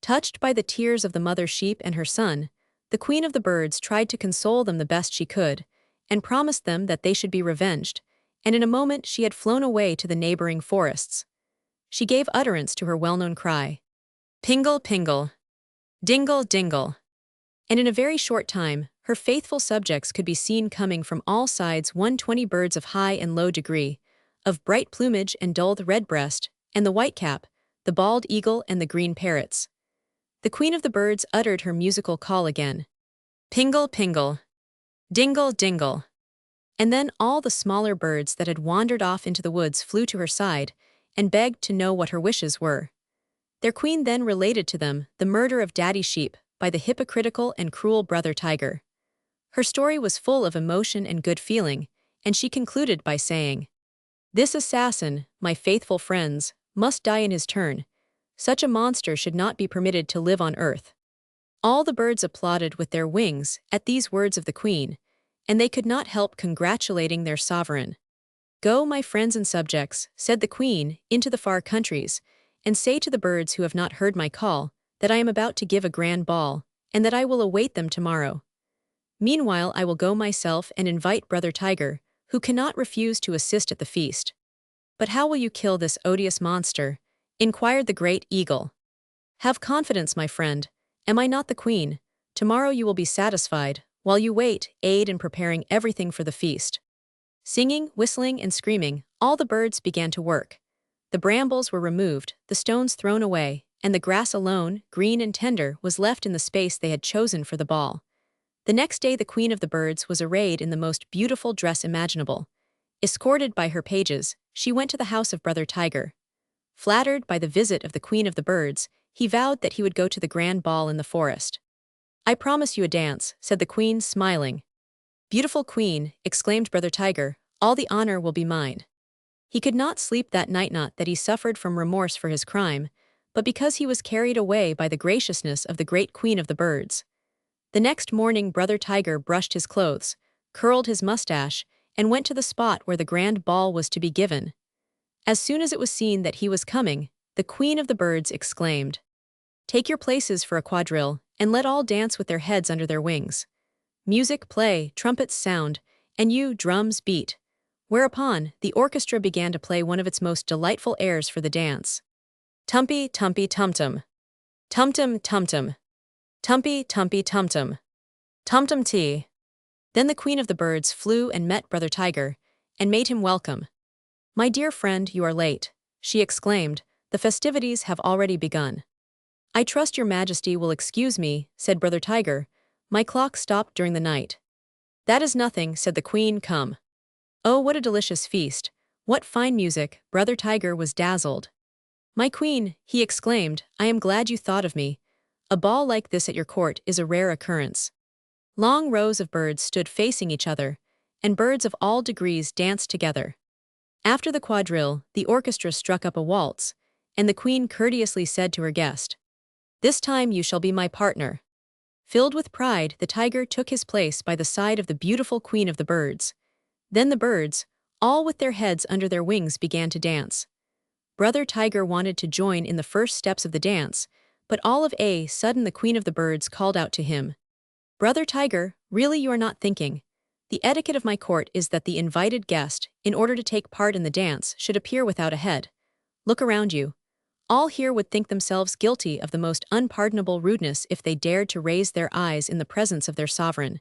Touched by the tears of the mother sheep and her son, the Queen of the Birds tried to console them the best she could, and promised them that they should be revenged, and in a moment she had flown away to the neighboring forests. She gave utterance to her well-known cry, "Pingle, pingle! Dingle, dingle!" And in a very short time, her faithful subjects could be seen coming from all sides 120 birds of high and low degree, of bright plumage and dull redbreast, and the whitecap, the bald eagle and the green parrots. The Queen of the Birds uttered her musical call again, "Pingle, pingle! Dingle, dingle!" And then all the smaller birds that had wandered off into the woods flew to her side and begged to know what her wishes were. Their queen then related to them the murder of Daddy Sheep by the hypocritical and cruel Brother Tiger. Her story was full of emotion and good feeling, and she concluded by saying, "This assassin, my faithful friends, must die in his turn. Such a monster should not be permitted to live on earth." All the birds applauded with their wings at these words of the queen, and they could not help congratulating their sovereign. "Go, my friends and subjects," said the queen, "into the far countries, and say to the birds who have not heard my call, that I am about to give a grand ball, and that I will await them tomorrow. Meanwhile I will go myself and invite Brother Tiger, who cannot refuse to assist at the feast." "But how will you kill this odious monster?" inquired the great eagle. "Have confidence, my friend. Am I not the queen? Tomorrow you will be satisfied. While you wait, aid in preparing everything for the feast." Singing, whistling, and screaming, all the birds began to work. The brambles were removed, the stones thrown away, and the grass alone, green and tender, was left in the space they had chosen for the ball. The next day the Queen of the Birds was arrayed in the most beautiful dress imaginable. Escorted by her pages, she went to the house of Brother Tiger. Flattered by the visit of the Queen of the Birds, he vowed that he would go to the grand ball in the forest. "I promise you a dance," said the Queen, smiling. "Beautiful Queen," exclaimed Brother Tiger, "all the honor will be mine." He could not sleep that night, not that he suffered from remorse for his crime, but because he was carried away by the graciousness of the great Queen of the Birds. The next morning Brother Tiger brushed his clothes, curled his mustache, and went to the spot where the grand ball was to be given. As soon as it was seen that he was coming, the Queen of the Birds exclaimed, "Take your places for a quadrille, and let all dance with their heads under their wings. Music play, trumpets sound, and you, drums, beat. Whereupon, the orchestra began to play one of its most delightful airs for the dance. Tumpy, tumpy, tum-tum. Tum-tum, tum-tum. Tumpy, tumpy, tum-tum. Tum-tum tea. Then the queen of the birds flew and met Brother Tiger, and made him welcome. "My dear friend, you are late," she exclaimed. "The festivities have already begun." "I trust your majesty will excuse me," said Brother Tiger. "My clock stopped during the night." "That is nothing," said the queen. "Come." Oh, what a delicious feast! What fine music! Brother Tiger was dazzled. "My queen," he exclaimed, "I am glad you thought of me. A ball like this at your court is a rare occurrence." Long rows of birds stood facing each other, and birds of all degrees danced together. After the quadrille, the orchestra struck up a waltz, and the queen courteously said to her guest, "This time you shall be my partner." Filled with pride, the tiger took his place by the side of the beautiful queen of the birds. Then the birds, all with their heads under their wings, began to dance. Brother Tiger wanted to join in the first steps of the dance, but all of a sudden the queen of the birds called out to him, "Brother Tiger, really you are not thinking. The etiquette of my court is that the invited guest, in order to take part in the dance, should appear without a head. Look around you. All here would think themselves guilty of the most unpardonable rudeness if they dared to raise their eyes in the presence of their sovereign.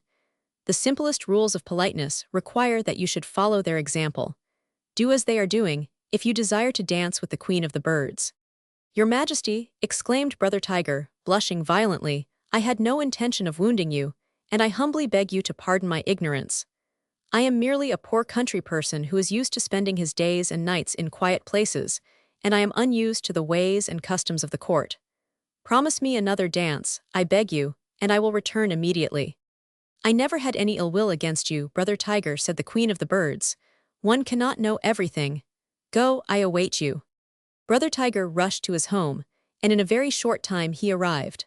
The simplest rules of politeness require that you should follow their example. Do as they are doing, if you desire to dance with the queen of the birds." "Your Majesty," exclaimed Brother Tiger, blushing violently, "I had no intention of wounding you, and I humbly beg you to pardon my ignorance. I am merely a poor country person who is used to spending his days and nights in quiet places, and I am unused to the ways and customs of the court. Promise me another dance, I beg you, and I will return immediately." "I never had any ill will against you, Brother Tiger," said the queen of the birds. "One cannot know everything. Go, I await you." Brother Tiger rushed to his home, and in a very short time he arrived.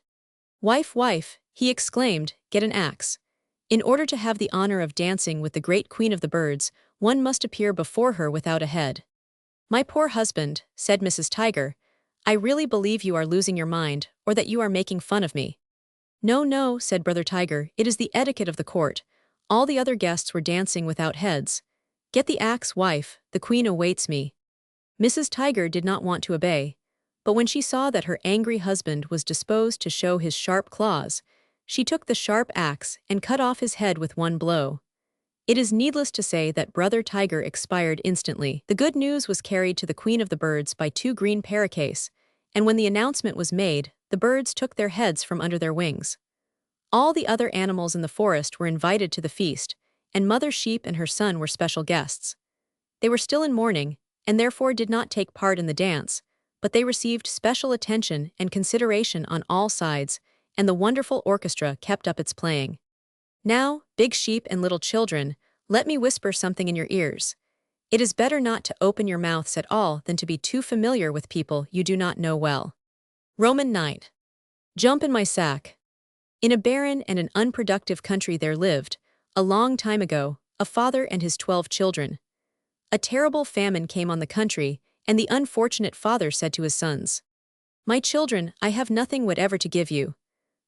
"Wife, wife," he exclaimed, "get an axe. In order to have the honor of dancing with the great queen of the birds, one must appear before her without a head." "My poor husband," said Mrs. Tiger, "I really believe you are losing your mind, or that you are making fun of me." "No, no," said Brother Tiger, "it is the etiquette of the court. All the other guests were dancing without heads. Get the axe, wife, the queen awaits me." Mrs. Tiger did not want to obey, but when she saw that her angry husband was disposed to show his sharp claws, she took the sharp axe and cut off his head with one blow. It is needless to say that Brother Tiger expired instantly. The good news was carried to the queen of the birds by two green parakeets, and when the announcement was made, the birds took their heads from under their wings. All the other animals in the forest were invited to the feast, and Mother Sheep and her son were special guests. They were still in mourning, and therefore did not take part in the dance, but they received special attention and consideration on all sides, and the wonderful orchestra kept up its playing. "Now, big sheep and little children, let me whisper something in your ears. It is better not to open your mouths at all than to be too familiar with people you do not know well." Roman Night. Jump in my sack. In a barren and an unproductive country there lived, a long time ago, a father and his 12 children. A terrible famine came on the country, and the unfortunate father said to his sons, "My children, I have nothing whatever to give you.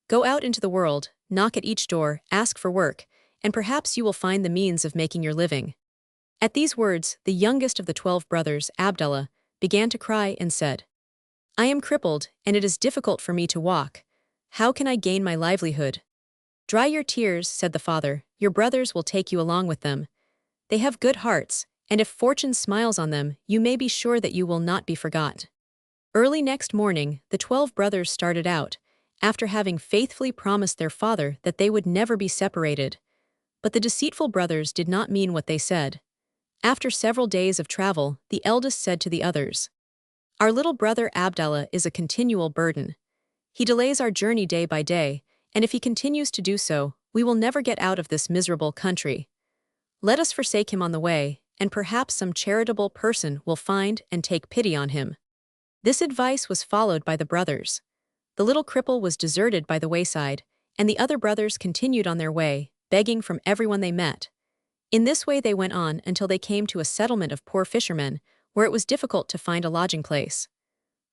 Go out into the world, knock at each door, ask for work, and perhaps you will find the means of making your living." At these words, the youngest of the 12 brothers, Abdallah, began to cry and said, "I am crippled, and it is difficult for me to walk. How can I gain my livelihood?" "Dry your tears," said the father, "your brothers will take you along with them. They have good hearts, and if fortune smiles on them, you may be sure that you will not be forgot." Early next morning, the 12 brothers started out, after having faithfully promised their father that they would never be separated. But the deceitful brothers did not mean what they said. After several days of travel, the eldest said to the others, "Our little brother Abdallah is a continual burden. He delays our journey day by day, and if he continues to do so, we will never get out of this miserable country. Let us forsake him on the way, and perhaps some charitable person will find and take pity on him." This advice was followed by the brothers. The little cripple was deserted by the wayside, and the other brothers continued on their way, begging from everyone they met. In this way they went on until they came to a settlement of poor fishermen, where it was difficult to find a lodging place.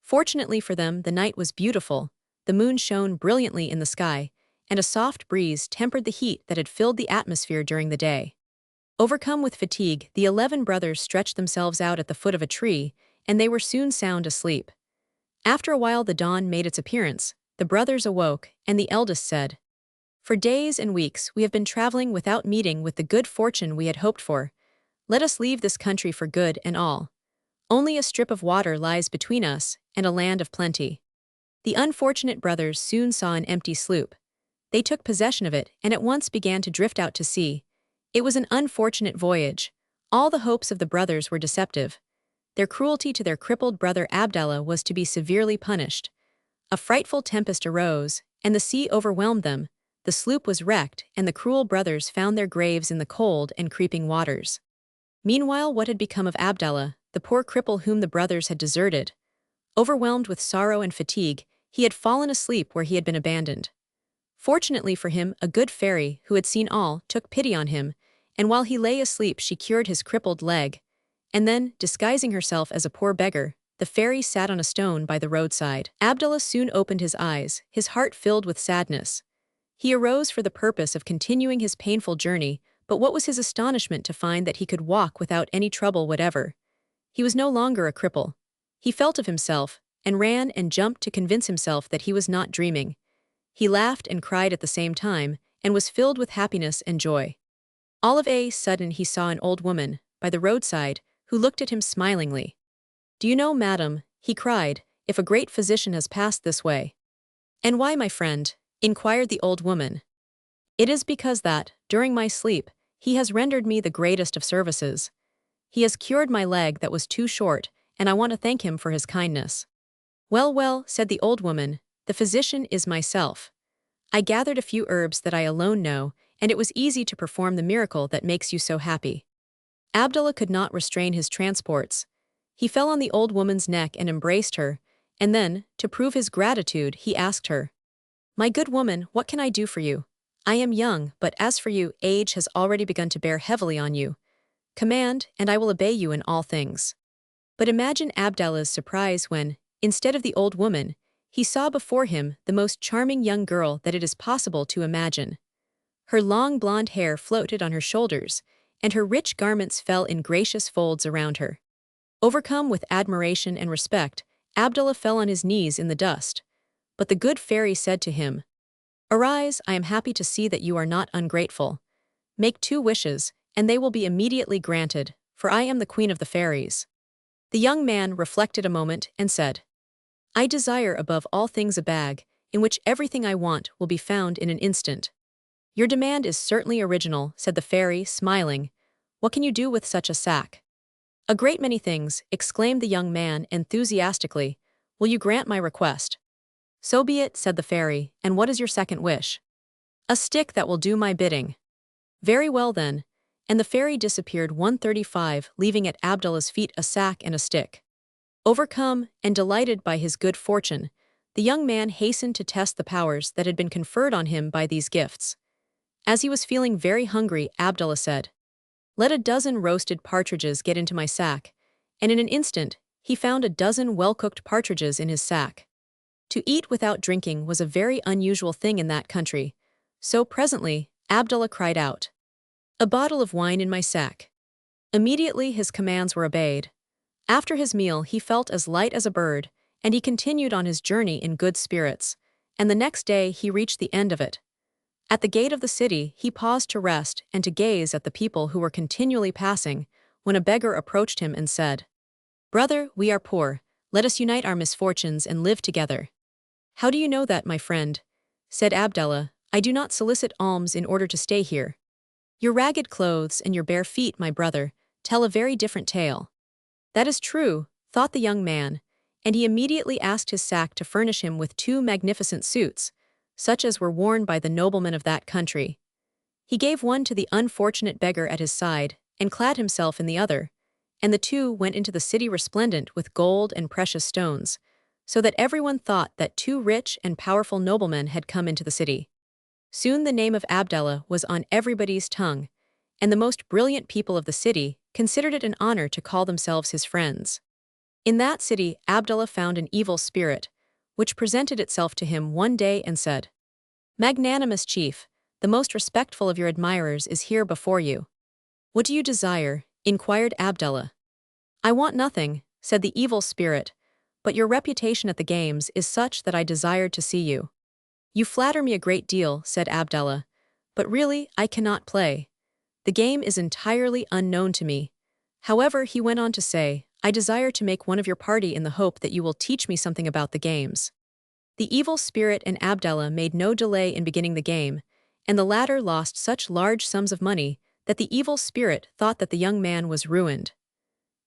Fortunately for them, the night was beautiful, the moon shone brilliantly in the sky, and a soft breeze tempered the heat that had filled the atmosphere during the day. Overcome with fatigue, the 11 brothers stretched themselves out at the foot of a tree, and they were soon sound asleep. After a while the dawn made its appearance, the brothers awoke, and the eldest said, "For days and weeks we have been traveling without meeting with the good fortune we had hoped for. Let us leave this country for good and all. Only a strip of water lies between us, and a land of plenty." The unfortunate brothers soon saw an empty sloop. They took possession of it and at once began to drift out to sea. It was an unfortunate voyage. All the hopes of the brothers were deceptive. Their cruelty to their crippled brother Abdallah was to be severely punished. A frightful tempest arose, and the sea overwhelmed them. The sloop was wrecked, and the cruel brothers found their graves in the cold and creeping waters. Meanwhile, what had become of Abdallah, the poor cripple whom the brothers had deserted? Overwhelmed with sorrow and fatigue, he had fallen asleep where he had been abandoned. Fortunately for him, a good fairy, who had seen all, took pity on him, and while he lay asleep she cured his crippled leg. And then, disguising herself as a poor beggar, the fairy sat on a stone by the roadside. Abdallah soon opened his eyes, his heart filled with sadness. He arose for the purpose of continuing his painful journey, but what was his astonishment to find that he could walk without any trouble whatever. He was no longer a cripple. He felt of himself, and ran and jumped to convince himself that he was not dreaming. He laughed and cried at the same time, and was filled with happiness and joy. All of a sudden he saw an old woman, by the roadside, who looked at him smilingly. "Do you know, madam," he cried, "if a great physician has passed this way?" "And why, my friend?" inquired the old woman. "It is because that, during my sleep, he has rendered me the greatest of services. He has cured my leg that was too short, and I want to thank him for his kindness." "Well, well," said the old woman, "the physician is myself. I gathered a few herbs that I alone know, and it was easy to perform the miracle that makes you so happy." Abdallah could not restrain his transports. He fell on the old woman's neck and embraced her, and then, to prove his gratitude, he asked her, "My good woman, what can I do for you? I am young, but as for you, age has already begun to bear heavily on you. Command, and I will obey you in all things." But imagine Abdallah's surprise when, instead of the old woman, he saw before him the most charming young girl that it is possible to imagine. Her long blonde hair floated on her shoulders, and her rich garments fell in gracious folds around her. Overcome with admiration and respect, Abdallah fell on his knees in the dust. But the good fairy said to him, "Arise, I am happy to see that you are not ungrateful. Make 2 wishes, and they will be immediately granted, for I am the queen of the fairies." The young man reflected a moment and said, "I desire above all things a bag, in which everything I want will be found in an instant." "Your demand is certainly original," said the fairy, smiling. "What can you do with such a sack?" "A great many things," exclaimed the young man enthusiastically. "Will you grant my request?" "So be it," said the fairy, "and what is your second wish?" "A stick that will do my bidding." "Very well then," and the fairy disappeared 135, leaving at Abdallah's feet a sack and a stick. Overcome and delighted by his good fortune, the young man hastened to test the powers that had been conferred on him by these gifts. As he was feeling very hungry, Abdallah said, "Let a dozen roasted partridges get into my sack," and in an instant, he found a dozen well-cooked partridges in his sack. To eat without drinking was a very unusual thing in that country, so presently, Abdallah cried out, "A bottle of wine in my sack." Immediately his commands were obeyed. After his meal he felt as light as a bird, and he continued on his journey in good spirits, and the next day he reached the end of it. At the gate of the city he paused to rest and to gaze at the people who were continually passing, when a beggar approached him and said, "Brother, we are poor, let us unite our misfortunes and live together." "How do you know that, my friend?" said Abdallah. "I do not solicit alms in order to stay here. Your ragged clothes and your bare feet, my brother, tell a very different tale." "That is true," thought the young man, and he immediately asked his sack to furnish him with 2 magnificent suits, such as were worn by the noblemen of that country. He gave one to the unfortunate beggar at his side, and clad himself in the other, and the 2 went into the city resplendent with gold and precious stones, so that everyone thought that 2 rich and powerful noblemen had come into the city. Soon the name of Abdallah was on everybody's tongue, and the most brilliant people of the city considered it an honor to call themselves his friends. In that city, Abdallah found an evil spirit, which presented itself to him one day and said, "Magnanimous chief, the most respectful of your admirers is here before you." "What do you desire?" inquired Abdallah. "I want nothing," said the evil spirit, "but your reputation at the games is such that I desired to see you." "You flatter me a great deal," said Abdallah, "but really I cannot play. The game is entirely unknown to me." However, he went on to say, "I desire to make one of your party in the hope that you will teach me something about the games." The evil spirit and Abdallah made no delay in beginning the game, and the latter lost such large sums of money that the evil spirit thought that the young man was ruined.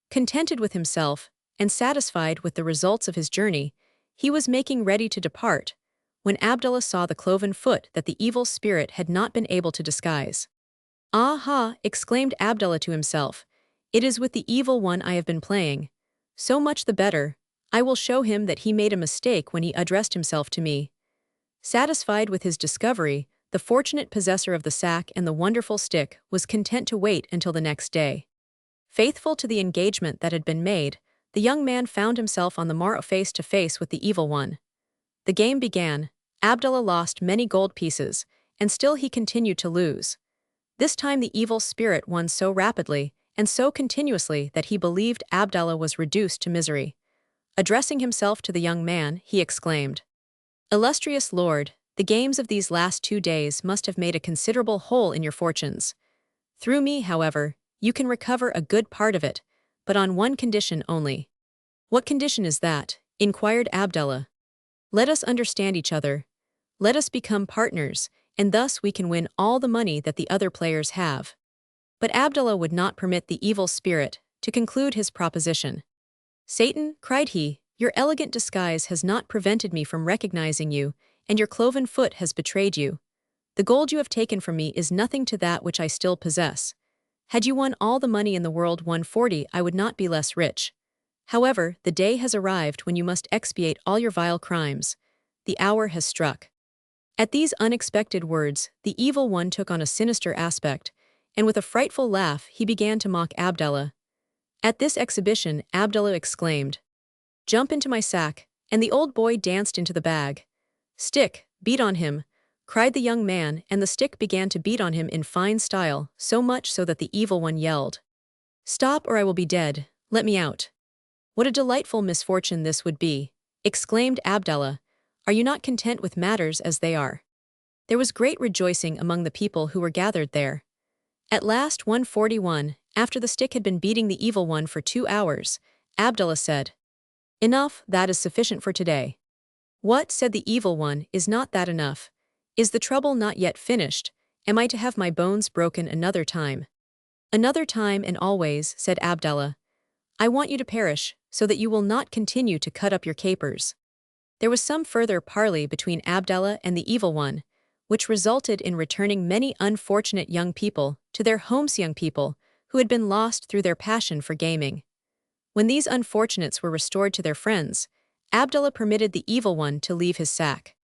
Contented with himself, and satisfied with the results of his journey, he was making ready to depart, when Abdallah saw the cloven foot that the evil spirit had not been able to disguise. "Ah-ha!" exclaimed Abdallah to himself, "it is with the evil one I have been playing. So much the better, I will show him that he made a mistake when he addressed himself to me." Satisfied with his discovery, the fortunate possessor of the sack and the wonderful stick was content to wait until the next day. Faithful to the engagement that had been made, the young man found himself on the morrow face to face with the evil one. The game began. Abdallah lost many gold pieces, and still he continued to lose. This time the evil spirit won so rapidly and so continuously that he believed Abdallah was reduced to misery. Addressing himself to the young man, he exclaimed, "Illustrious lord, the games of these last 2 days must have made a considerable hole in your fortunes. Through me, however, you can recover a good part of it, but on one condition only." "What condition is that?" inquired Abdallah. "Let us understand each other. Let us become partners, and thus we can win all the money that the other players have." But Abdallah would not permit the evil spirit to conclude his proposition. "Satan," cried he, "your elegant disguise has not prevented me from recognizing you, and your cloven foot has betrayed you. The gold you have taken from me is nothing to that which I still possess. Had you won all the money in the world 140, I would not be less rich. However, the day has arrived when you must expiate all your vile crimes. The hour has struck." At these unexpected words, the evil one took on a sinister aspect, and with a frightful laugh he began to mock Abdallah. At this exhibition, Abdallah exclaimed, "Jump into my sack," and the old boy danced into the bag. "Stick, beat on him," cried the young man, and the stick began to beat on him in fine style, so much so that the evil one yelled, "Stop or I will be dead, let me out." "What a delightful misfortune this would be," exclaimed Abdallah. "Are you not content with matters as they are?" There was great rejoicing among the people who were gathered there. At last 141, after the stick had been beating the evil one for 2 hours, Abdallah said, "Enough, that is sufficient for today." "What," said the evil one, "is not that enough? Is the trouble not yet finished? Am I to have my bones broken another time?" "Another time and always," said Abdallah. "I want you to perish, so that you will not continue to cut up your capers." There was some further parley between Abdallah and the evil one, which resulted in returning many unfortunate young people to their homes, young people who had been lost through their passion for gaming. When these unfortunates were restored to their friends, Abdallah permitted the evil one to leave his sack.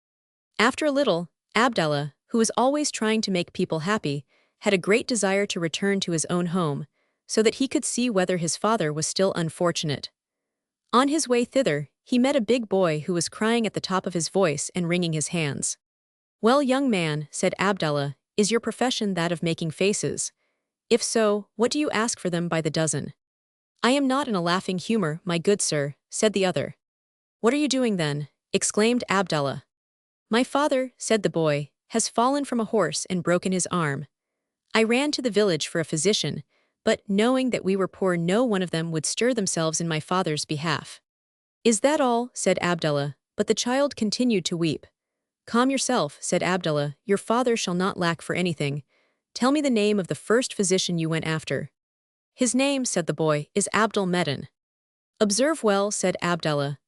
After a little, Abdallah, who was always trying to make people happy, had a great desire to return to his own home, so that he could see whether his father was still unfortunate. On his way thither, he met a big boy who was crying at the top of his voice and wringing his hands. "Well, young man," said Abdallah, "is your profession that of making faces? If so, what do you ask for them by the dozen?" "I am not in a laughing humor, my good sir," said the other. "What are you doing then?" exclaimed Abdallah. "My father," said the boy, "has fallen from a horse and broken his arm. I ran to the village for a physician, but knowing that we were poor, no one of them would stir themselves in my father's behalf." "Is that all?" said Abdallah, but the child continued to weep. "Calm yourself," said Abdallah, "your father shall not lack for anything. Tell me the name of the first physician you went after." "His name," said the boy, "is Abdul Medan." "Observe well," said Abdallah.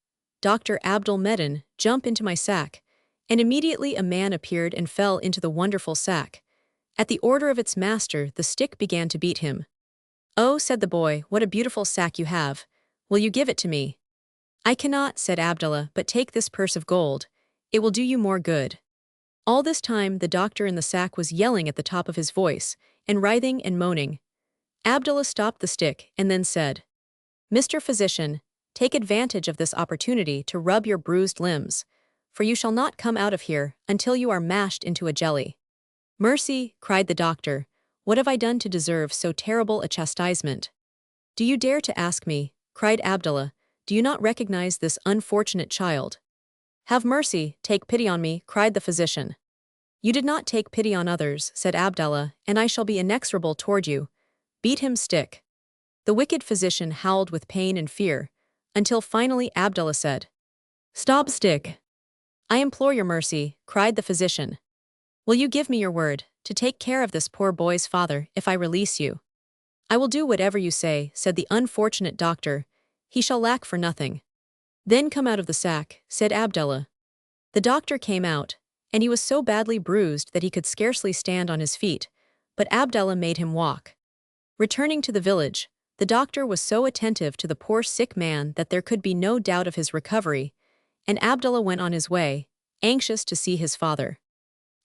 "Dr. Abdul Medan, jump into my sack." And immediately a man appeared and fell into the wonderful sack. At the order of its master, the stick began to beat him. "Oh," said the boy, "what a beautiful sack you have. Will you give it to me?" "I cannot," said Abdallah, "but take this purse of gold. It will do you more good." All this time the doctor in the sack was yelling at the top of his voice, and writhing and moaning. Abdallah stopped the stick and then said, "Mr. Physician, take advantage of this opportunity to rub your bruised limbs, for you shall not come out of here until you are mashed into a jelly." "Mercy," cried the doctor, What have I done to deserve so terrible a chastisement? Do you dare to ask me, cried Abdallah, do you not recognize this unfortunate child? Have mercy, take pity on me, cried the physician. You did not take pity on others, said Abdallah, and I shall be inexorable toward you. Beat him, stick. The wicked physician howled with pain and fear, until finally Abdallah said, Stop, stick. I implore your mercy, cried the physician. Will you give me your word to take care of this poor boy's father if I release you? I will do whatever you say, said the unfortunate doctor. He shall lack for nothing. Then come out of the sack, said Abdallah. The doctor came out, and he was so badly bruised that he could scarcely stand on his feet, but Abdallah made him walk. Returning to the village, the doctor was so attentive to the poor sick man that there could be no doubt of his recovery, and Abdallah went on his way, anxious to see his father.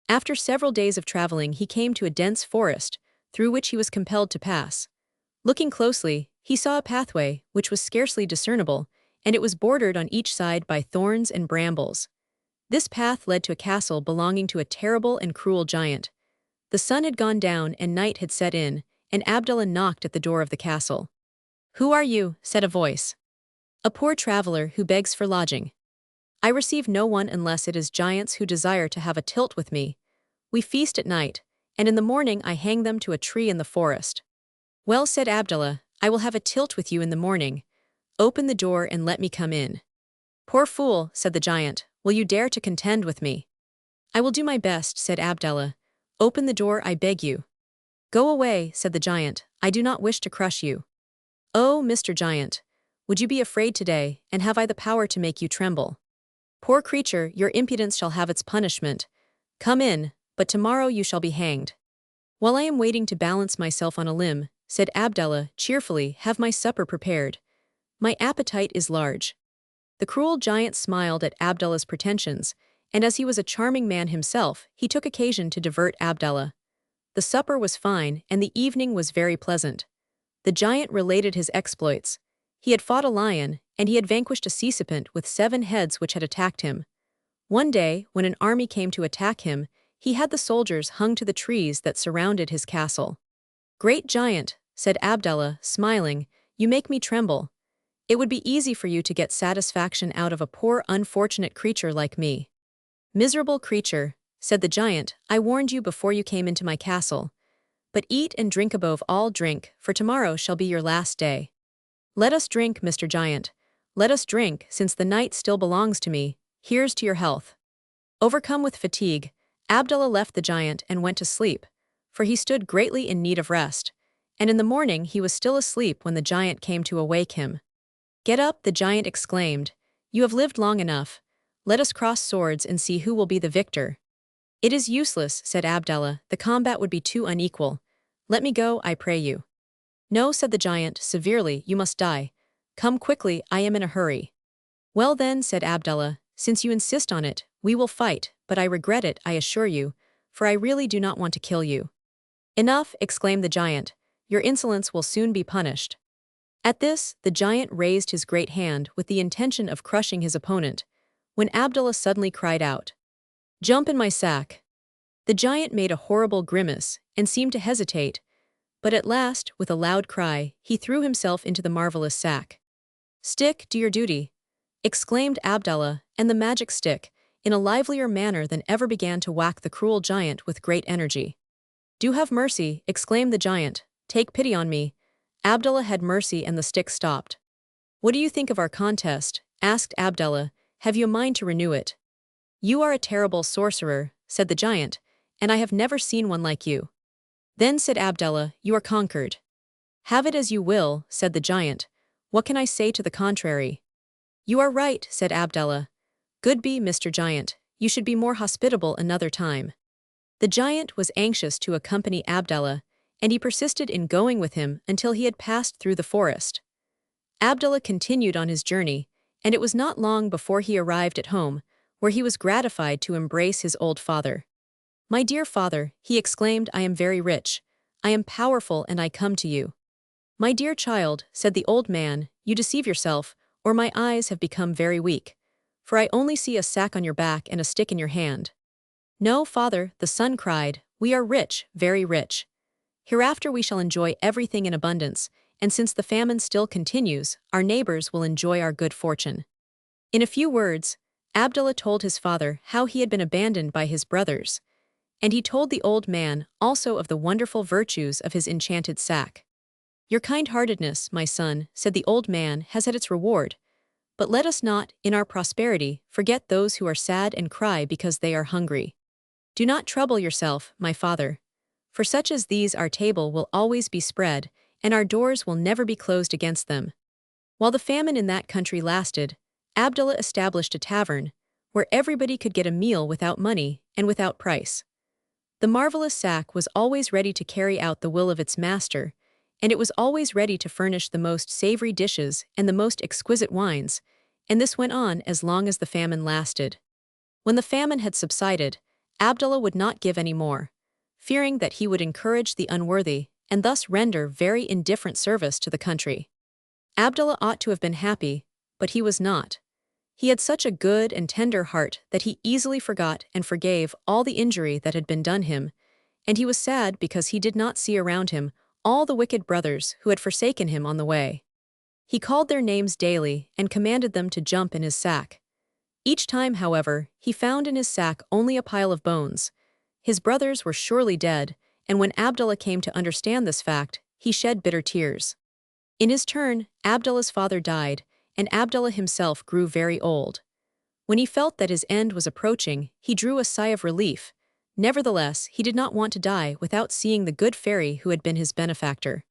After several days of traveling, he came to a dense forest, through which he was compelled to pass. Looking closely, he saw a pathway, which was scarcely discernible, and it was bordered on each side by thorns and brambles. This path led to a castle belonging to a terrible and cruel giant. The sun had gone down and night had set in, and Abdallah knocked at the door of the castle. Who are you? Said a voice. A poor traveler who begs for lodging. I receive no one unless it is giants who desire to have a tilt with me. We feast at night, and in the morning I hang them to a tree in the forest. Well, said Abdallah, I will have a tilt with you in the morning. Open the door and let me come in. Poor fool, said the giant, will you dare to contend with me? I will do my best, said Abdallah. Open the door, I beg you. Go away, said the giant, I do not wish to crush you. Oh, Mr. Giant, would you be afraid today, and have I the power to make you tremble? Poor creature, your impudence shall have its punishment. Come in, but tomorrow you shall be hanged. While I am waiting to balance myself on a limb, said Abdallah cheerfully, have my supper prepared. My appetite is large. The cruel giant smiled at Abdallah's pretensions, and as he was a charming man himself, he took occasion to divert Abdallah. The supper was fine, and the evening was very pleasant. The giant related his exploits. He had fought a lion, and he had vanquished a sea serpent with 7 heads which had attacked him. One day, when an army came to attack him, he had the soldiers hung to the trees that surrounded his castle. Great giant, said Abdallah, smiling, you make me tremble. It would be easy for you to get satisfaction out of a poor unfortunate creature like me. Miserable creature, said the giant, I warned you before you came into my castle. But eat and drink, above all drink, for tomorrow shall be your last day. Let us drink, Mr. Giant. Let us drink, since the night still belongs to me. Here's to your health. Overcome with fatigue, Abdallah left the giant and went to sleep, for he stood greatly in need of rest, and in the morning he was still asleep when the giant came to awake him. Get up, the giant exclaimed. You have lived long enough. Let us cross swords and see who will be the victor. It is useless, said Abdallah, the combat would be too unequal. Let me go, I pray you. No, said the giant, severely, you must die. Come quickly, I am in a hurry. Well then, said Abdallah, since you insist on it, we will fight, but I regret it, I assure you, for I really do not want to kill you. Enough, exclaimed the giant, your insolence will soon be punished. At this, the giant raised his great hand with the intention of crushing his opponent, when Abdallah suddenly cried out, Jump in my sack. The giant made a horrible grimace and seemed to hesitate, but at last, with a loud cry, he threw himself into the marvelous sack. Stick, do your duty, exclaimed Abdallah, and the magic stick, in a livelier manner than ever, began to whack the cruel giant with great energy. Do have mercy, exclaimed the giant, take pity on me. Abdallah had mercy and the stick stopped. What do you think of our contest? Asked Abdallah, have you a mind to renew it? You are a terrible sorcerer, said the giant, and I have never seen one like you. Then said Abdallah, you are conquered. Have it as you will, said the giant. What can I say to the contrary? You are right, said Abdallah. Good be, Mr. Giant, you should be more hospitable another time. The giant was anxious to accompany Abdallah, and he persisted in going with him until he had passed through the forest. Abdallah continued on his journey, and it was not long before he arrived at home, where he was gratified to embrace his old father. My dear father, he exclaimed, I am very rich. I am powerful, and I come to you. My dear child, said the old man, you deceive yourself, or my eyes have become very weak, for I only see a sack on your back and a stick in your hand. No, father, the son cried, we are rich, very rich. Hereafter we shall enjoy everything in abundance, and since the famine still continues, our neighbors will enjoy our good fortune." In a few words, Abdallah told his father how he had been abandoned by his brothers, and he told the old man also of the wonderful virtues of his enchanted sack. "Your kind-heartedness, my son," said the old man, "has had its reward. But let us not, in our prosperity, forget those who are sad and cry because they are hungry. Do not trouble yourself, my father. For such as these our table will always be spread, and our doors will never be closed against them." While the famine in that country lasted, Abdallah established a tavern, where everybody could get a meal without money and without price. The marvelous sack was always ready to carry out the will of its master, and it was always ready to furnish the most savory dishes and the most exquisite wines, and this went on as long as the famine lasted. When the famine had subsided, Abdallah would not give any more, fearing that he would encourage the unworthy and thus render very indifferent service to the country. Abdallah ought to have been happy, but he was not. He had such a good and tender heart that he easily forgot and forgave all the injury that had been done him, and he was sad because he did not see around him all the wicked brothers who had forsaken him on the way. He called their names daily and commanded them to jump in his sack. Each time, however, he found in his sack only a pile of bones. His brothers were surely dead, and when Abdallah came to understand this fact, he shed bitter tears. In his turn, Abdallah's father died, and Abdallah himself grew very old. When he felt that his end was approaching, he drew a sigh of relief. Nevertheless, he did not want to die without seeing the good fairy who had been his benefactor.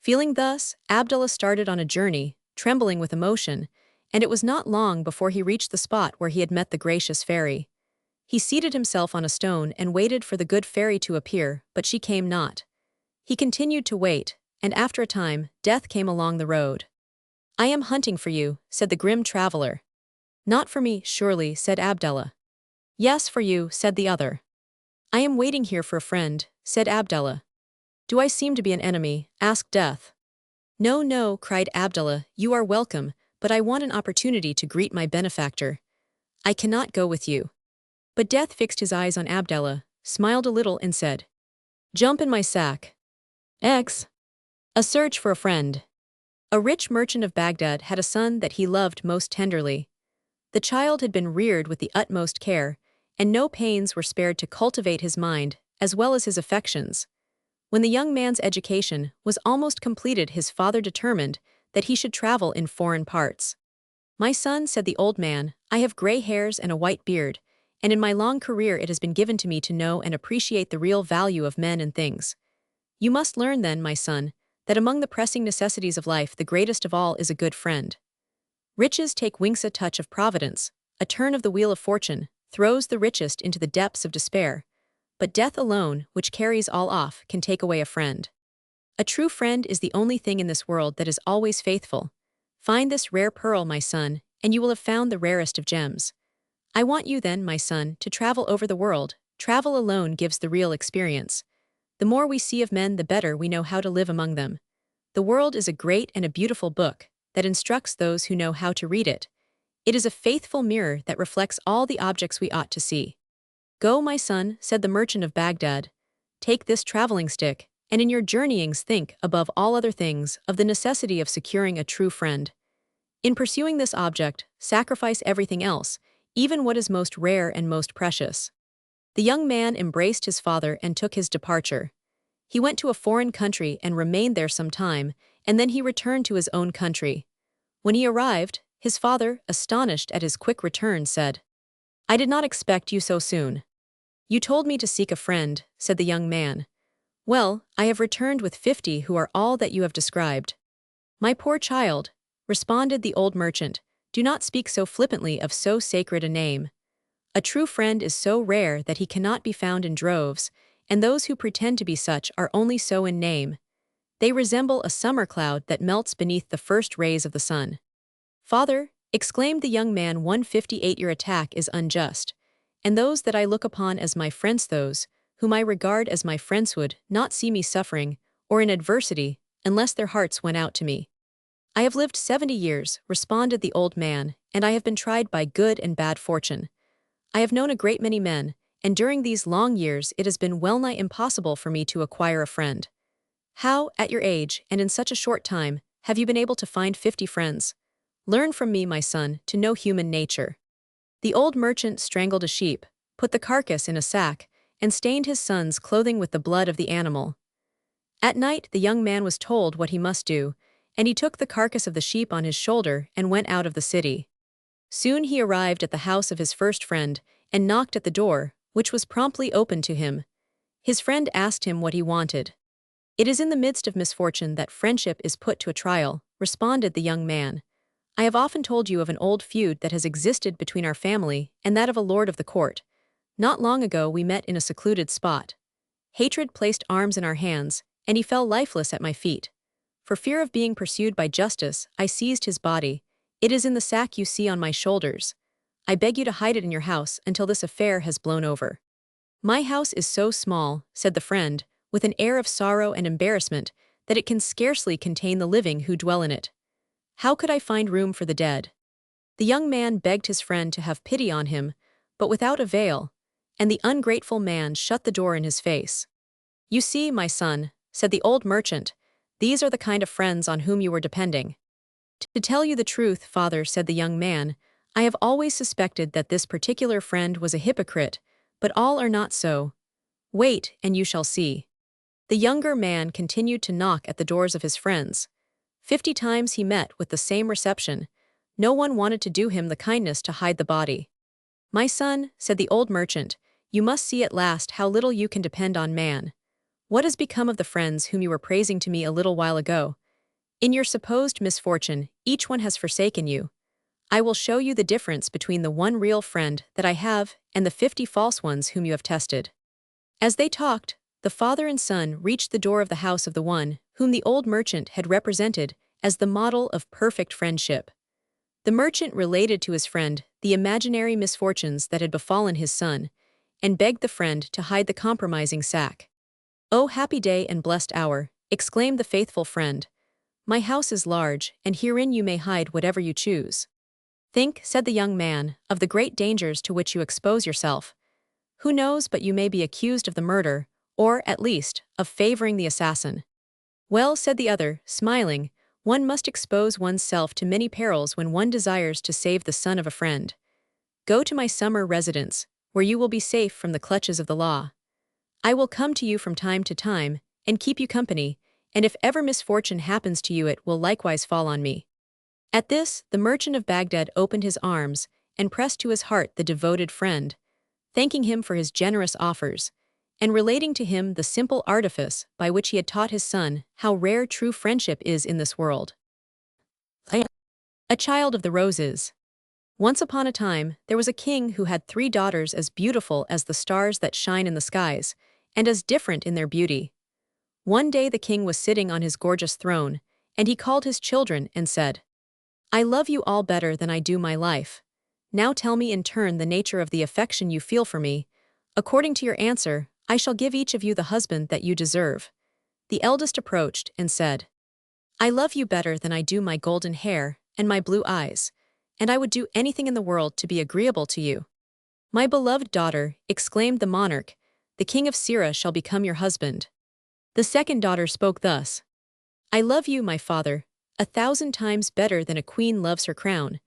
Feeling thus, Abdallah started on a journey, trembling with emotion, and it was not long before he reached the spot where he had met the gracious fairy. He seated himself on a stone and waited for the good fairy to appear, but she came not. He continued to wait, and after a time, death came along the road. "I am hunting for you," said the grim traveler. "Not for me, surely," said Abdallah. "Yes, for you," said the other. "I am waiting here for a friend," said Abdallah. "Do I seem to be an enemy?" asked Death. "No, no," cried Abdallah, "you are welcome, but I want an opportunity to greet my benefactor. I cannot go with you." But Death fixed his eyes on Abdallah, smiled a little and said, "Jump in my sack." X. A search for a friend. A rich merchant of Baghdad had a son that he loved most tenderly. The child had been reared with the utmost care, and no pains were spared to cultivate his mind as well as his affections. When the young man's education was almost completed, his father determined that he should travel in foreign parts. "My son," said the old man, "I have gray hairs and a white beard, and in my long career it has been given to me to know and appreciate the real value of men and things. You must learn then, my son, that among the pressing necessities of life the greatest of all is a good friend. Riches take wings, a touch of providence, a turn of the wheel of fortune, throws the richest into the depths of despair, but death alone, which carries all off, can take away a friend. A true friend is the only thing in this world that is always faithful. Find this rare pearl, my son, and you will have found the rarest of gems. I want you then, my son, to travel over the world. Travel alone gives the real experience. The more we see of men, the better we know how to live among them. The world is a great and a beautiful book that instructs those who know how to read it. It is a faithful mirror that reflects all the objects we ought to see. Go, my son," said the merchant of Baghdad. "Take this traveling stick, and in your journeyings think, above all other things, of the necessity of securing a true friend. In pursuing this object, sacrifice everything else, even what is most rare and most precious." The young man embraced his father and took his departure. He went to a foreign country and remained there some time, and then he returned to his own country. When he arrived, his father, astonished at his quick return, said, "I did not expect you so soon." "You told me to seek a friend," said the young man. "Well, I have returned with 50 who are all that you have described." "My poor child," responded the old merchant, "do not speak so flippantly of so sacred a name. A true friend is so rare that he cannot be found in droves, and those who pretend to be such are only so in name. They resemble a summer cloud that melts beneath the first rays of the sun." "Father," exclaimed the young man, 158, "your attack is unjust, and those that I look upon as my friends, those whom I regard as my friends, would not see me suffering or in adversity unless their hearts went out to me." "I have lived 70 years, responded the old man, "and I have been tried by good and bad fortune. I have known a great many men, and during these long years it has been well-nigh impossible for me to acquire a friend. How, at your age, and in such a short time, have you been able to find 50 friends? Learn from me, my son, to know human nature. The old merchant strangled a sheep, put the carcass in a sack, and stained his son's clothing with the blood of the animal. At night the young man was told what he must do, and he took the carcass of the sheep on his shoulder and went out of the city. Soon he arrived at the house of his first friend, and knocked at the door, which was promptly opened to him. His friend asked him what he wanted. "It is in the midst of misfortune that friendship is put to a trial," responded the young man. "I have often told you of an old feud that has existed between our family and that of a lord of the court. Not long ago we met in a secluded spot. Hatred placed arms in our hands, and he fell lifeless at my feet. For fear of being pursued by justice, I seized his body. It is in the sack you see on my shoulders. I beg you to hide it in your house until this affair has blown over." "My house is so small," said the friend, with an air of sorrow and embarrassment, "that it can scarcely contain the living who dwell in it. How could I find room for the dead?" The young man begged his friend to have pity on him, but without avail, and the ungrateful man shut the door in his face. "You see, my son," said the old merchant, "these are the kind of friends on whom you were depending." "To tell you the truth, father," said the young man, "I have always suspected that this particular friend was a hypocrite, but all are not so. Wait, and you shall see." The younger man continued to knock at the doors of his friends. 50 times he met with the same reception. No one wanted to do him the kindness to hide the body. "My son," said the old merchant, "you must see at last how little you can depend on man. What has become of the friends whom you were praising to me a little while ago? In your supposed misfortune, each one has forsaken you. I will show you the difference between the one real friend that I have and the 50 false ones whom you have tested." As they talked, the father and son reached the door of the house of the one whom the old merchant had represented as the model of perfect friendship. The merchant related to his friend the imaginary misfortunes that had befallen his son, and begged the friend to hide the compromising sack. "Oh, happy day and blessed hour," exclaimed the faithful friend. "My house is large, and herein you may hide whatever you choose." "Think," said the young man, "of the great dangers to which you expose yourself. Who knows but you may be accused of the murder, or, at least, of favoring the assassin." "Well," said the other, smiling, "one must expose one's self to many perils when one desires to save the son of a friend. Go to my summer residence, where you will be safe from the clutches of the law. I will come to you from time to time, and keep you company, and if ever misfortune happens to you it will likewise fall on me." At this, the merchant of Baghdad opened his arms, and pressed to his heart the devoted friend, thanking him for his generous offers, and relating to him the simple artifice by which he had taught his son how rare true friendship is in this world. A Child of the Roses. Once upon a time, there was a king who had 3 daughters as beautiful as the stars that shine in the skies, and as different in their beauty. One day the king was sitting on his gorgeous throne, and he called his children and said, "I love you all better than I do my life. Now tell me in turn the nature of the affection you feel for me. According to your answer, I shall give each of you the husband that you deserve." The eldest approached and said, "I love you better than I do my golden hair and my blue eyes, and I would do anything in the world to be agreeable to you." "My beloved daughter," exclaimed the monarch, "the king of Syria shall become your husband." The second daughter spoke thus, "I love you, my father, 1,000 times better than a queen loves her crown,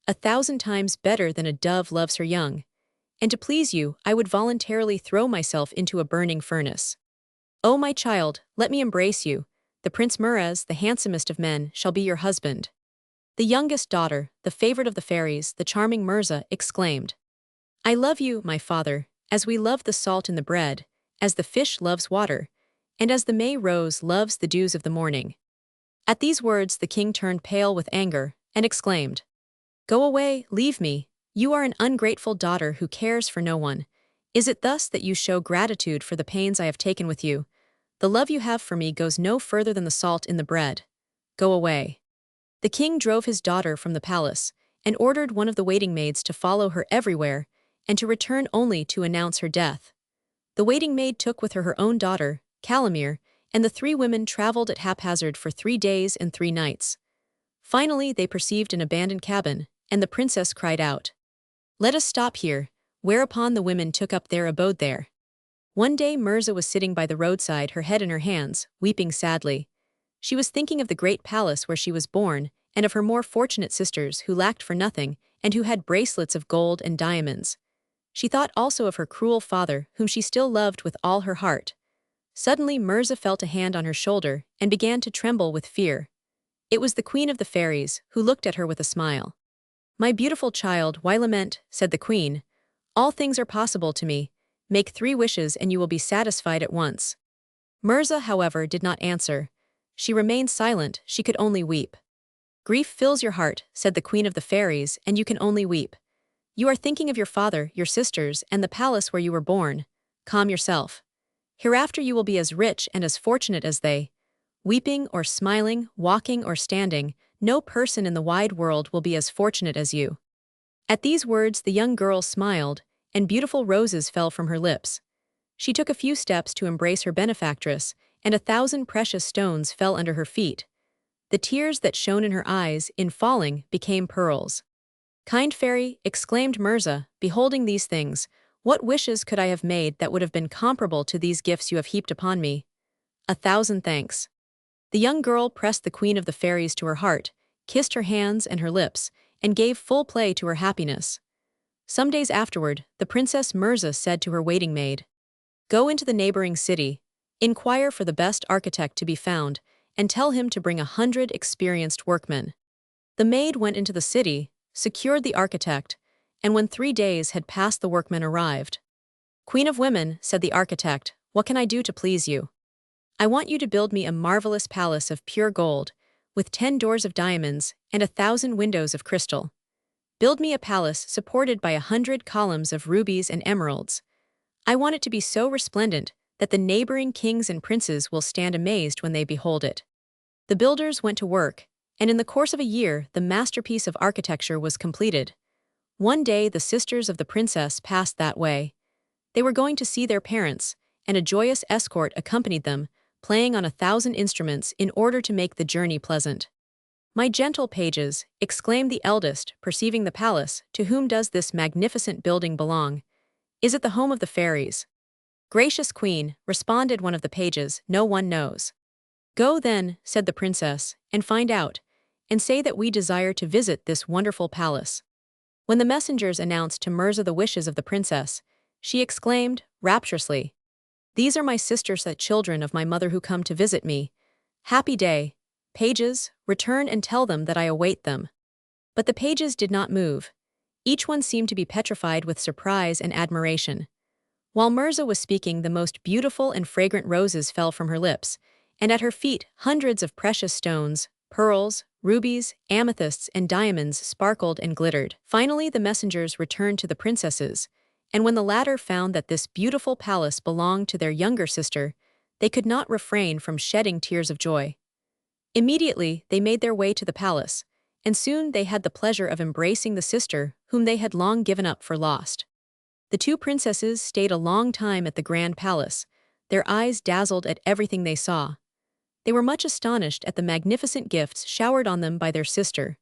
1,000 times better than a dove loves her young, and to please you I would voluntarily throw myself into a burning furnace. Oh, my child, let me embrace you. The Prince Muraz, the handsomest of men, shall be your husband." The youngest daughter, the favorite of the fairies, the charming Mirza, exclaimed, "I love you, my father, as we love the salt in the bread, as the fish loves water, and as the May rose loves the dews of the morning." At these words the king turned pale with anger, and exclaimed, "Go away, leave me. You are an ungrateful daughter who cares for no one. Is it thus that you show gratitude for the pains I have taken with you? The love you have for me goes no further than the salt in the bread. Go away." The king drove his daughter from the palace, and ordered one of the waiting maids to follow her everywhere, and to return only to announce her death. The waiting maid took with her her own daughter, Calamir, and the 3 women traveled at haphazard for 3 days and 3 nights. Finally they perceived an abandoned cabin, and the princess cried out, "Let us stop here," whereupon the women took up their abode there. One day Mirza was sitting by the roadside, her head in her hands, weeping sadly. She was thinking of the great palace where she was born, and of her more fortunate sisters who lacked for nothing, and who had bracelets of gold and diamonds. She thought also of her cruel father, whom she still loved with all her heart. Suddenly Mirza felt a hand on her shoulder, and began to tremble with fear. It was the Queen of the Fairies, who looked at her with a smile. "My beautiful child, why lament?" said the Queen. "All things are possible to me. Make 3 wishes and you will be satisfied at once." Mirza, however, did not answer. She remained silent, she could only weep. "Grief fills your heart," said the Queen of the Fairies, "and you can only weep. You are thinking of your father, your sisters, and the palace where you were born. Calm yourself. Hereafter you will be as rich and as fortunate as they. Weeping or smiling, walking or standing, no person in the wide world will be as fortunate as you." At these words the young girl smiled, and beautiful roses fell from her lips. She took a few steps to embrace her benefactress, and 1,000 precious stones fell under her feet. The tears that shone in her eyes, in falling, became pearls. "Kind fairy," exclaimed Mirza, beholding these things, "what wishes could I have made that would have been comparable to these gifts you have heaped upon me? 1,000 thanks." The young girl pressed the Queen of the Fairies to her heart, kissed her hands and her lips, and gave full play to her happiness. Some days afterward, the Princess Mirza said to her waiting maid, "Go into the neighboring city, inquire for the best architect to be found, and tell him to bring 100 experienced workmen." The maid went into the city, secured the architect, and when 3 days had passed the workmen arrived. "Queen of women," said the architect, "what can I do to please you? I want you to build me a marvelous palace of pure gold, with 10 doors of diamonds and 1,000 windows of crystal. Build me a palace supported by 100 columns of rubies and emeralds. I want it to be so resplendent that the neighboring kings and princes will stand amazed when they behold it." The builders went to work, and in the course of a year the masterpiece of architecture was completed. One day the sisters of the princess passed that way. They were going to see their parents, and a joyous escort accompanied them, playing on 1,000 instruments in order to make the journey pleasant. "My gentle pages," exclaimed the eldest, perceiving the palace, "to whom does this magnificent building belong? Is it the home of the fairies?" "Gracious Queen," responded one of the pages, "no one knows." "Go then," said the princess, "and find out, and say that we desire to visit this wonderful palace." When the messengers announced to Mirza the wishes of the princess, she exclaimed, rapturously, "These are my sisters, the children of my mother who come to visit me. Happy day. Pages, return and tell them that I await them." But the pages did not move. Each one seemed to be petrified with surprise and admiration. While Mirza was speaking, the most beautiful and fragrant roses fell from her lips, and at her feet hundreds of precious stones, pearls, rubies, amethysts, and diamonds sparkled and glittered. Finally, the messengers returned to the princesses, and when the latter found that this beautiful palace belonged to their younger sister, they could not refrain from shedding tears of joy. Immediately, they made their way to the palace, and soon they had the pleasure of embracing the sister whom they had long given up for lost. The 2 princesses stayed a long time at the grand palace, their eyes dazzled at everything they saw. They were much astonished at the magnificent gifts showered on them by their sister.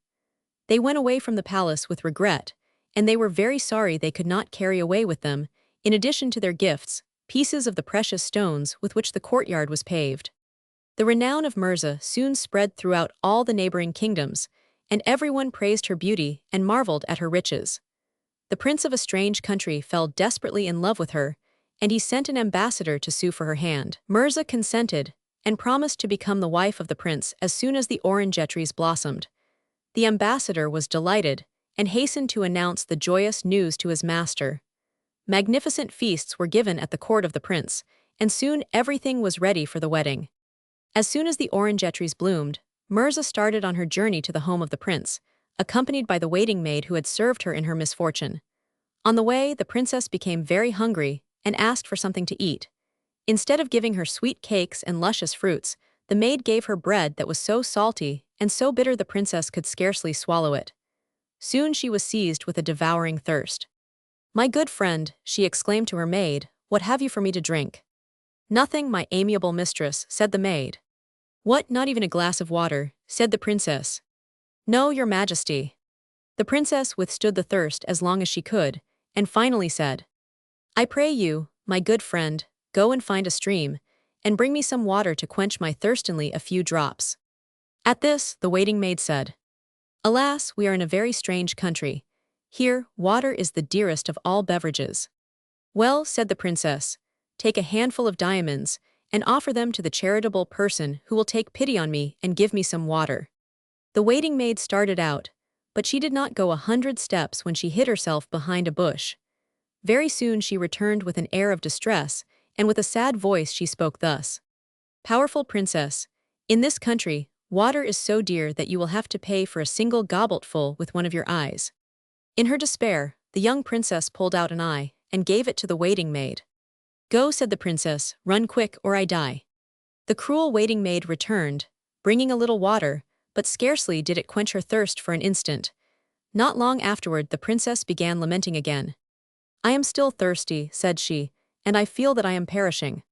They went away from the palace with regret, and they were very sorry they could not carry away with them, in addition to their gifts, pieces of the precious stones with which the courtyard was paved. The renown of Mirza soon spread throughout all the neighboring kingdoms, and everyone praised her beauty and marveled at her riches. The prince of a strange country fell desperately in love with her, and he sent an ambassador to sue for her hand. Mirza consented, and promised to become the wife of the prince as soon as the orange trees blossomed. The ambassador was delighted, and hastened to announce the joyous news to his master. Magnificent feasts were given at the court of the prince, and soon everything was ready for the wedding. As soon as the orange trees bloomed, Mirza started on her journey to the home of the prince, accompanied by the waiting maid who had served her in her misfortune. On the way, the princess became very hungry and asked for something to eat. Instead of giving her sweet cakes and luscious fruits, the maid gave her bread that was so salty and so bitter the princess could scarcely swallow it. Soon she was seized with a devouring thirst. "My good friend," she exclaimed to her maid, "what have you for me to drink?" "Nothing, my amiable mistress," said the maid. "What, not even a glass of water?" said the princess. "No, your majesty." The princess withstood the thirst as long as she could, and finally said, "I pray you, my good friend, go and find a stream, and bring me some water to quench my thirst only a few drops." At this, the waiting maid said, "Alas, we are in a very strange country. Here, water is the dearest of all beverages." "Well," said the princess, "take a handful of diamonds, and offer them to the charitable person who will take pity on me and give me some water." The waiting maid started out, but she did not go 100 steps when she hid herself behind a bush. Very soon she returned with an air of distress, and with a sad voice she spoke thus: "Powerful princess, in this country, water is so dear that you will have to pay for a single gobletful with one of your eyes." In her despair, the young princess pulled out an eye and gave it to the waiting maid. "Go," said the princess, "run quick or I die." The cruel waiting maid returned, bringing a little water, but scarcely did it quench her thirst for an instant. Not long afterward the princess began lamenting again. "I am still thirsty," said she, "and I feel that I am perishing."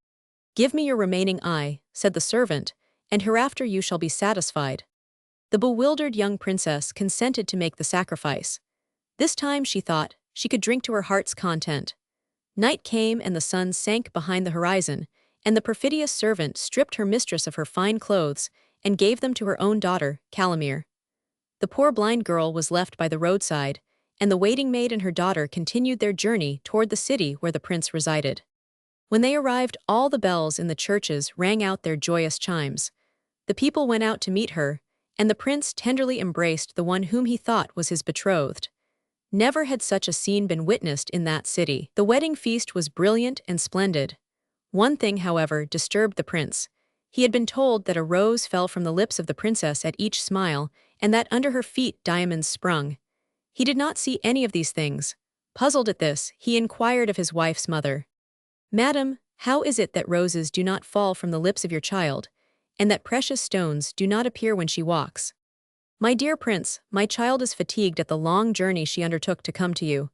"Give me your remaining eye," said the servant, "and hereafter you shall be satisfied." The bewildered young princess consented to make the sacrifice. This time, she thought, she could drink to her heart's content. Night came and the sun sank behind the horizon, and the perfidious servant stripped her mistress of her fine clothes and gave them to her own daughter, Calimere. The poor blind girl was left by the roadside, and the waiting maid and her daughter continued their journey toward the city where the prince resided. When they arrived, all the bells in the churches rang out their joyous chimes. The people went out to meet her, and the prince tenderly embraced the one whom he thought was his betrothed. Never had such a scene been witnessed in that city. The wedding feast was brilliant and splendid. One thing, however, disturbed the prince. He had been told that a rose fell from the lips of the princess at each smile, and that under her feet diamonds sprung. He did not see any of these things. Puzzled at this, he inquired of his wife's mother, "Madam, how is it that roses do not fall from the lips of your child, and that precious stones do not appear when she walks?" "My dear prince, my child is fatigued at the long journey she undertook to come to you.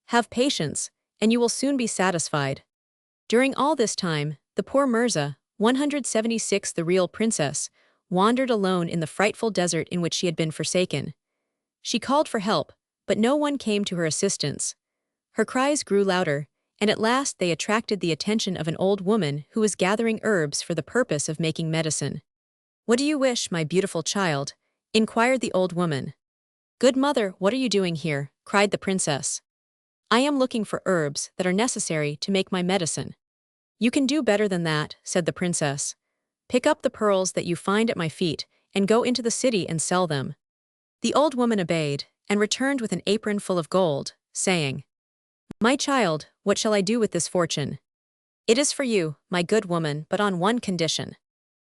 Have patience, and you will soon be satisfied." During all this time, the poor Mirza, 176 the real princess, wandered alone in the frightful desert in which she had been forsaken. She called for help, but no one came to her assistance. Her cries grew louder, and at last they attracted the attention of an old woman who was gathering herbs for the purpose of making medicine. "What do you wish, my beautiful child?" inquired the old woman. "Good mother, what are you doing here?" cried the princess. "I am looking for herbs that are necessary to make my medicine." "You can do better than that," said the princess. "Pick up the pearls that you find at my feet, and go into the city and sell them." The old woman obeyed, and returned with an apron full of gold, saying, "My child, what shall I do with this fortune?" "It is for you, my good woman, but on one condition."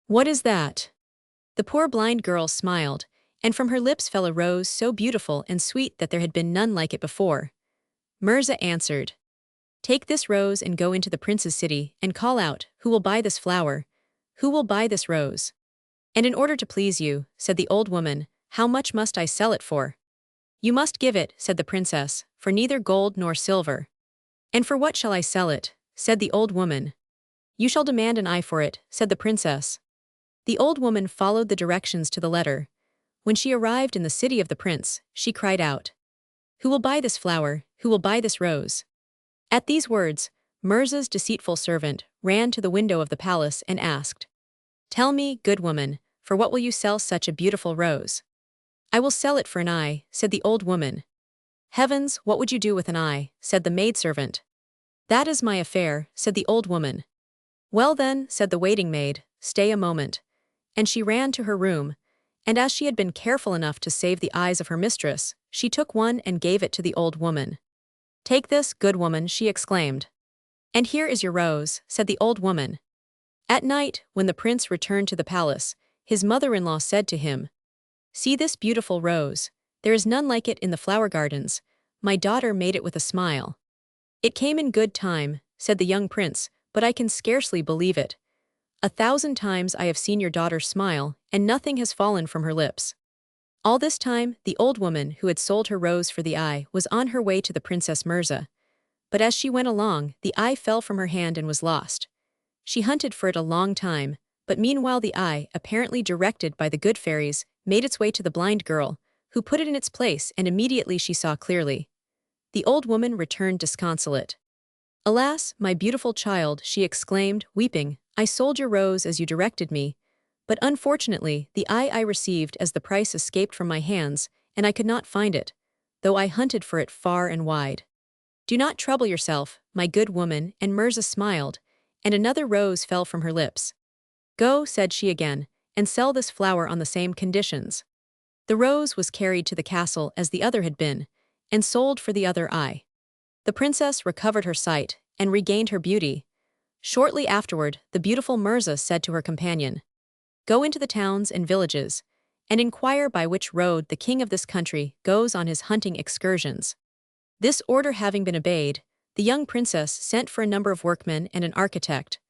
"What is that?" The poor blind girl smiled, and from her lips fell a rose so beautiful and sweet that there had been none like it before. Mirza answered, "Take this rose and go into the prince's city and call out, 'Who will buy this flower? Who will buy this rose?' And in order to please you," said the old woman, "how much must I sell it for?" "You must give it," said the princess, "for neither gold nor silver." "And for what shall I sell it?" said the old woman. "You shall demand an eye for it," said the princess. The old woman followed the directions to the letter. When she arrived in the city of the prince, she cried out, "Who will buy this flower? Who will buy this rose?" At these words, Mirza's deceitful servant ran to the window of the palace and asked, "Tell me, good woman, for what will you sell such a beautiful rose?" "I will sell it for an eye," said the old woman. "Heavens, what would you do with an eye?" said the maidservant. "That is my affair," said the old woman. "Well then," said the waiting maid, "stay a moment." And she ran to her room, and as she had been careful enough to save the eyes of her mistress, she took one and gave it to the old woman. "Take this, good woman," she exclaimed. "And here is your rose," said the old woman. At night, when the prince returned to the palace, his mother-in-law said to him, "See this beautiful rose. There is none like it in the flower gardens. My daughter made it with a smile." "It came in good time," said the young prince, "but I can scarcely believe it. 1,000 times I have seen your daughter smile, and nothing has fallen from her lips." All this time, the old woman who had sold her rose for the eye was on her way to the Princess Mirza. But as she went along, the eye fell from her hand and was lost. She hunted for it a long time, but meanwhile the eye, apparently directed by the good fairies, made its way to the blind girl, who put it in its place, and immediately she saw clearly. The old woman returned disconsolate. "Alas, my beautiful child," she exclaimed, weeping, "I sold your rose as you directed me, but unfortunately the eye I received as the price escaped from my hands, and I could not find it, though I hunted for it far and wide." "Do not trouble yourself, my good woman," and Mirza smiled, and another rose fell from her lips. "Go," said she again, "and sell this flower on the same conditions." The rose was carried to the castle as the other had been, and sold for the other eye. The princess recovered her sight and regained her beauty. Shortly afterward, the beautiful Mirza said to her companion, "Go into the towns and villages, and inquire by which road the king of this country goes on his hunting excursions." This order having been obeyed, the young princess sent for a number of workmen and an architect.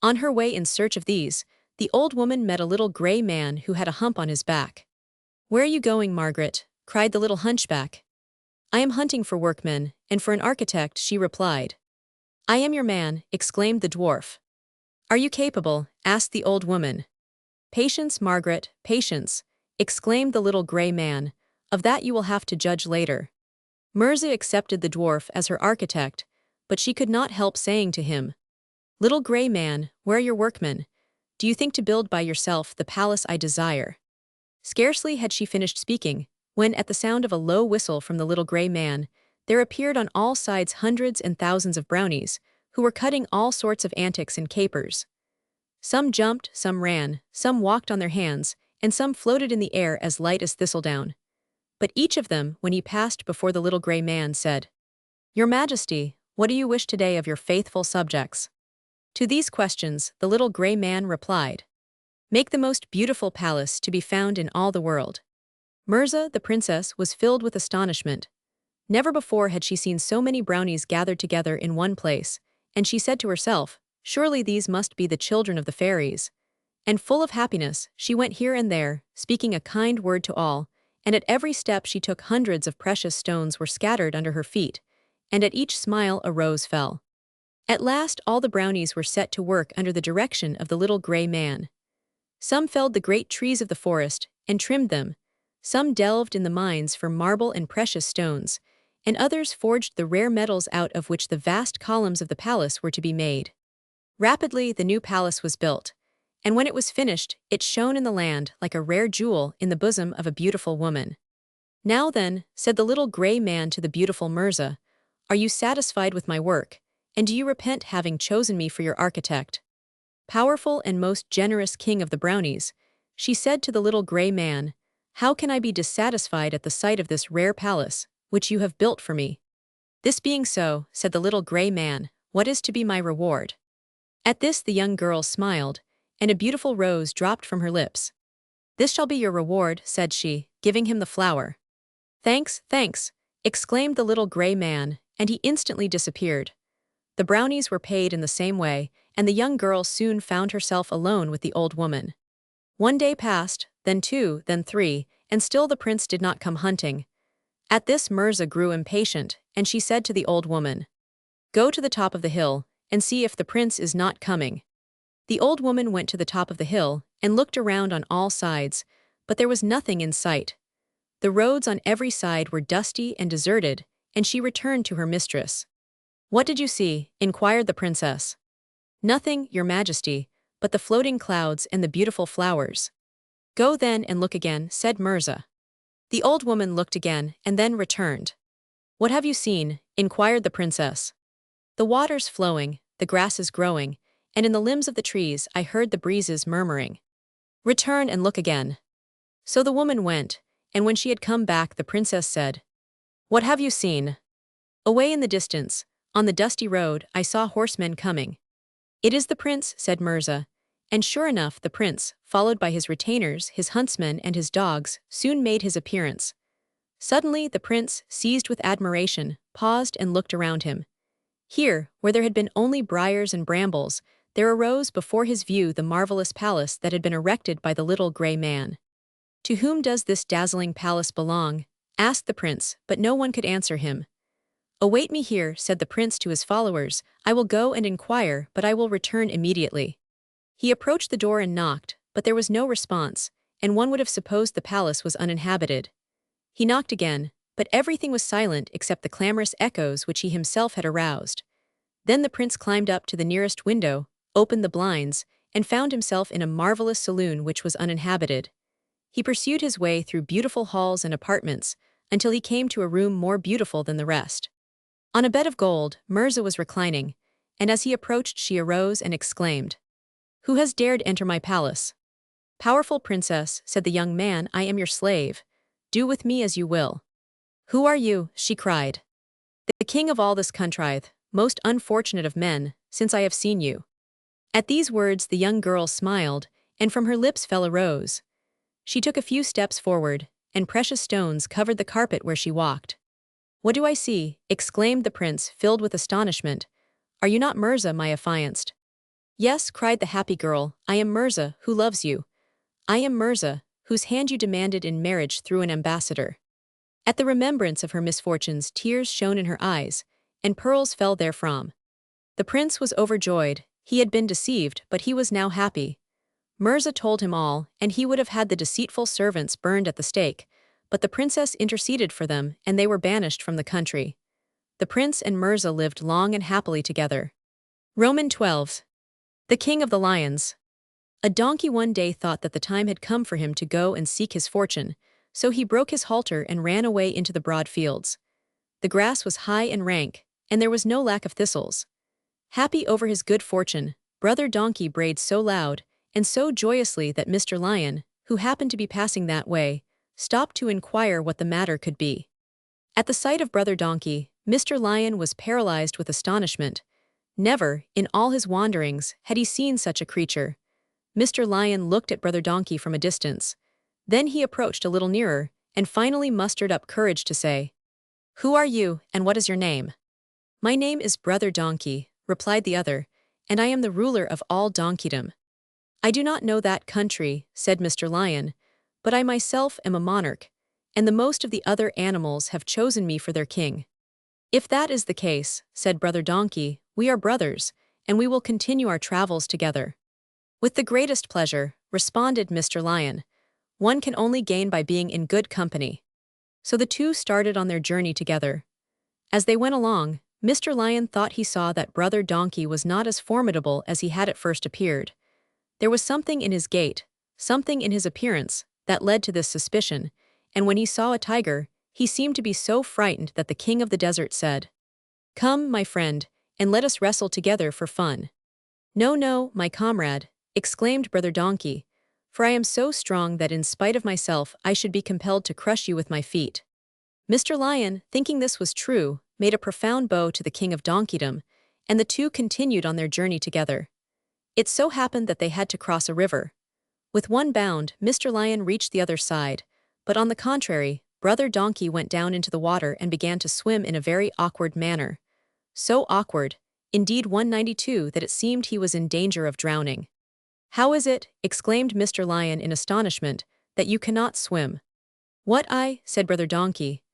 On her way in search of these, the old woman met a little gray man who had a hump on his back. "Where are you going, Margaret?" cried the little hunchback. "I am hunting for workmen, and for an architect," she replied. "I am your man," exclaimed the dwarf. "Are you capable?" asked the old woman. "Patience, Margaret, patience," exclaimed the little gray man. "Of that you will have to judge later." Mirza accepted the dwarf as her architect, but she could not help saying to him, "Little gray man, where are your workmen? Do you think to build by yourself the palace I desire?" Scarcely had she finished speaking, when at the sound of a low whistle from the little gray man, there appeared on all sides hundreds and thousands of brownies, who were cutting all sorts of antics and capers. Some jumped, some ran, some walked on their hands, and some floated in the air as light as thistledown. But each of them, when he passed before the little gray man, said, "Your Majesty, what do you wish today of your faithful subjects?" To these questions, the little gray man replied, "Make the most beautiful palace to be found in all the world." Mirza, the princess, was filled with astonishment. Never before had she seen so many brownies gathered together in one place, and she said to herself, "Surely these must be the children of the fairies." And full of happiness, she went here and there, speaking a kind word to all, and at every step she took hundreds of precious stones were scattered under her feet, and at each smile a rose fell. At last all the brownies were set to work under the direction of the little gray man. Some felled the great trees of the forest and trimmed them, some delved in the mines for marble and precious stones, and others forged the rare metals out of which the vast columns of the palace were to be made. Rapidly the new palace was built, and when it was finished, it shone in the land like a rare jewel in the bosom of a beautiful woman. "Now then," said the little gray man to the beautiful Mirza, "are you satisfied with my work, and do you repent having chosen me for your architect?" "Powerful and most generous king of the brownies," she said to the little gray man, "how can I be dissatisfied at the sight of this rare palace, which you have built for me?" "This being so," said the little gray man, "what is to be my reward?" At this the young girl smiled, and a beautiful rose dropped from her lips. "This shall be your reward," said she, giving him the flower. "Thanks, thanks," exclaimed the little gray man, and he instantly disappeared. The brownies were paid in the same way, and the young girl soon found herself alone with the old woman. One day passed, then two, then three, and still the prince did not come hunting. At this Mirza grew impatient, and she said to the old woman, "Go to the top of the hill, and see if the prince is not coming." The old woman went to the top of the hill, and looked around on all sides, but there was nothing in sight. The roads on every side were dusty and deserted, and she returned to her mistress. "What did you see?" inquired the princess. "Nothing, your Majesty, but the floating clouds and the beautiful flowers." "Go then and look again," said Mirza. The old woman looked again and then returned. "What have you seen?" inquired the princess. "The waters flowing, the grasses growing, and in the limbs of the trees I heard the breezes murmuring." "Return and look again." So the woman went, and when she had come back the princess said, "What have you seen?" "Away in the distance, on the dusty road, I saw horsemen coming." "It is the prince," said Mirza, and sure enough the prince, followed by his retainers, his huntsmen and his dogs, soon made his appearance. Suddenly the prince, seized with admiration, paused and looked around him. Here, where there had been only briars and brambles, there arose before his view the marvelous palace that had been erected by the little gray man. "To whom does this dazzling palace belong?" asked the prince, but no one could answer him. "Await me here," said the prince to his followers. "I will go and inquire, but I will return immediately." He approached the door and knocked, but there was no response, and one would have supposed the palace was uninhabited. He knocked again, but everything was silent except the clamorous echoes which he himself had aroused. Then the prince climbed up to the nearest window, opened the blinds, and found himself in a marvelous saloon which was uninhabited. He pursued his way through beautiful halls and apartments, until he came to a room more beautiful than the rest. On a bed of gold, Mirza was reclining, and as he approached she arose and exclaimed, "Who has dared enter my palace?" "Powerful princess," said the young man, "I am your slave. Do with me as you will." "Who are you?" she cried. "The king of all this country, most unfortunate of men, since I have seen you." At these words the young girl smiled, and from her lips fell a rose. She took a few steps forward, and precious stones covered the carpet where she walked. "What do I see?" exclaimed the prince, filled with astonishment. "Are you not Mirza, my affianced?" "Yes," cried the happy girl, "I am Mirza, who loves you. I am Mirza, whose hand you demanded in marriage through an ambassador." At the remembrance of her misfortunes tears shone in her eyes, and pearls fell therefrom. The prince was overjoyed. He had been deceived, but he was now happy. Mirza told him all, and he would have had the deceitful servants burned at the stake, but the princess interceded for them, and they were banished from the country. The prince and Mirza lived long and happily together. Roman 12. The King of the Lions. A donkey one day thought that the time had come for him to go and seek his fortune, so he broke his halter and ran away into the broad fields. The grass was high and rank, and there was no lack of thistles. Happy over his good fortune, Brother Donkey brayed so loud and so joyously that Mr. Lion, who happened to be passing that way, stopped to inquire what the matter could be. At the sight of Brother Donkey, Mr. Lion was paralyzed with astonishment. Never, in all his wanderings, had he seen such a creature. Mr. Lion looked at Brother Donkey from a distance. Then he approached a little nearer, and finally mustered up courage to say, "Who are you, and what is your name?" "My name is Brother Donkey," replied the other, "and I am the ruler of all donkeydom." "I do not know that country," said Mr. Lion, "but I myself am a monarch, and the most of the other animals have chosen me for their king." "If that is the case," said Brother Donkey, "we are brothers, and we will continue our travels together." "With the greatest pleasure," responded Mr. Lion. "One can only gain by being in good company." So the two started on their journey together. As they went along, Mr. Lion thought he saw that Brother Donkey was not as formidable as he had at first appeared. There was something in his gait, something in his appearance, that led to this suspicion, and when he saw a tiger, he seemed to be so frightened that the king of the desert said, "Come, my friend, and let us wrestle together for fun." "No, no, my comrade," exclaimed Brother Donkey, "for I am so strong that in spite of myself I should be compelled to crush you with my feet." Mr. Lion, thinking this was true, made a profound bow to the king of donkeydom, and the two continued on their journey together. It so happened that they had to cross a river. With one bound, Mr. Lion reached the other side, but on the contrary, Brother Donkey went down into the water and began to swim in a very awkward manner. So awkward, indeed 192, that it seemed he was in danger of drowning. "How is it," exclaimed Mr. Lion in astonishment, "that you cannot swim?" "What, said Brother Donkey.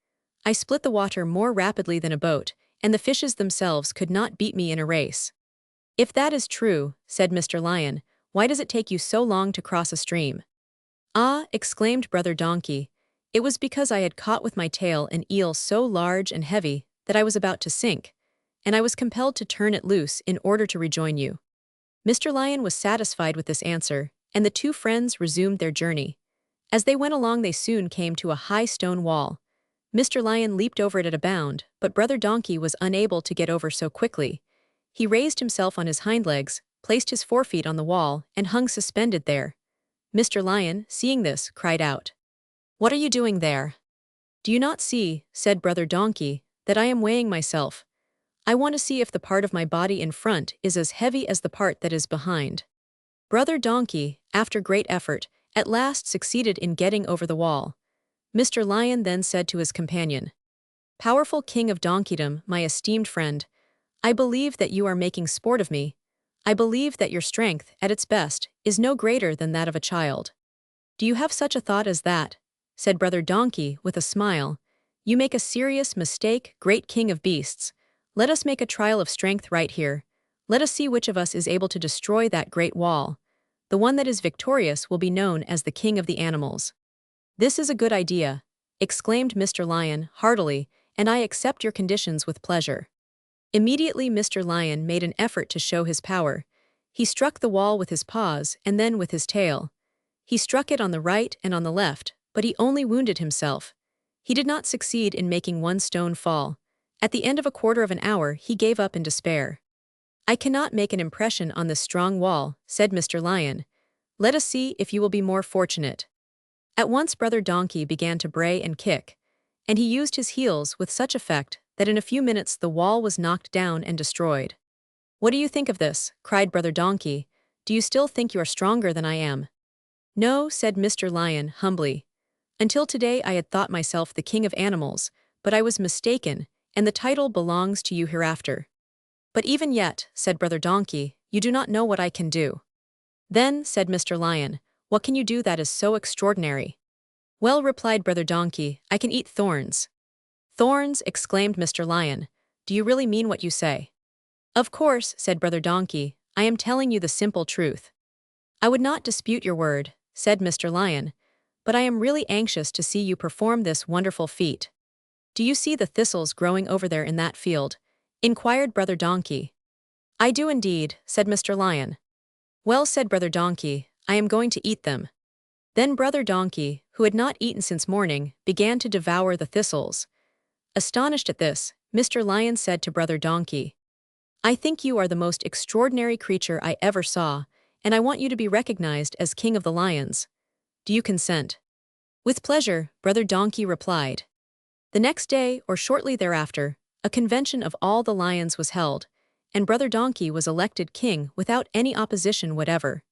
"I split the water more rapidly than a boat, and the fishes themselves could not beat me in a race." "If that is true," said Mr. Lion, "why does it take you so long to cross a stream?" "Ah," exclaimed Brother Donkey, "it was because I had caught with my tail an eel so large and heavy that I was about to sink, and I was compelled to turn it loose in order to rejoin you." Mr. Lion was satisfied with this answer, and the two friends resumed their journey. As they went along they soon came to a high stone wall. Mr. Lion leaped over it at a bound, but Brother Donkey was unable to get over so quickly. He raised himself on his hind legs, placed his forefeet on the wall, and hung suspended there. Mr. Lion, seeing this, cried out, "What are you doing there?" "Do you not see," said Brother Donkey, "that I am weighing myself? I want to see if the part of my body in front is as heavy as the part that is behind." Brother Donkey, after great effort, at last succeeded in getting over the wall. Mr. Lion then said to his companion, "Powerful king of donkeydom, my esteemed friend, I believe that you are making sport of me. I believe that your strength, at its best, is no greater than that of a child." "Do you have such a thought as that?" said Brother Donkey with a smile. "You make a serious mistake, great king of beasts. Let us make a trial of strength right here. Let us see which of us is able to destroy that great wall. The one that is victorious will be known as the king of the animals." "This is a good idea," exclaimed Mr. Lion heartily, "and I accept your conditions with pleasure." Immediately Mr. Lion made an effort to show his power. He struck the wall with his paws and then with his tail. He struck it on the right and on the left, but he only wounded himself. He did not succeed in making one stone fall. At the end of a quarter of an hour, he gave up in despair. "I cannot make an impression on this strong wall," said Mr. Lion. "Let us see if you will be more fortunate." At once Brother Donkey began to bray and kick, and he used his heels with such effect that in a few minutes the wall was knocked down and destroyed. "What do you think of this?" cried Brother Donkey. "Do you still think you are stronger than I am?" "No," said Mr. Lion humbly. "Until today I had thought myself the king of animals, but I was mistaken, and the title belongs to you hereafter." "But even yet," said Brother Donkey, "you do not know what I can do." "Then," said Mr. Lion, "what can you do that is so extraordinary?" "Well," replied Brother Donkey, "I can eat thorns." "Thorns!" exclaimed Mr. Lion. "Do you really mean what you say?" "Of course," said Brother Donkey, "I am telling you the simple truth." "I would not dispute your word," said Mr. Lion, "but I am really anxious to see you perform this wonderful feat." "Do you see the thistles growing over there in that field?" inquired Brother Donkey. "I do indeed," said Mr. Lion. "Well," said Brother Donkey, "I am going to eat them." Then Brother Donkey, who had not eaten since morning, began to devour the thistles. Astonished at this, Mr. Lion said to Brother Donkey, "I think you are the most extraordinary creature I ever saw, and I want you to be recognized as King of the Lions. Do you consent?" "With pleasure," Brother Donkey replied. The next day, or shortly thereafter, a convention of all the lions was held, and Brother Donkey was elected king without any opposition whatever.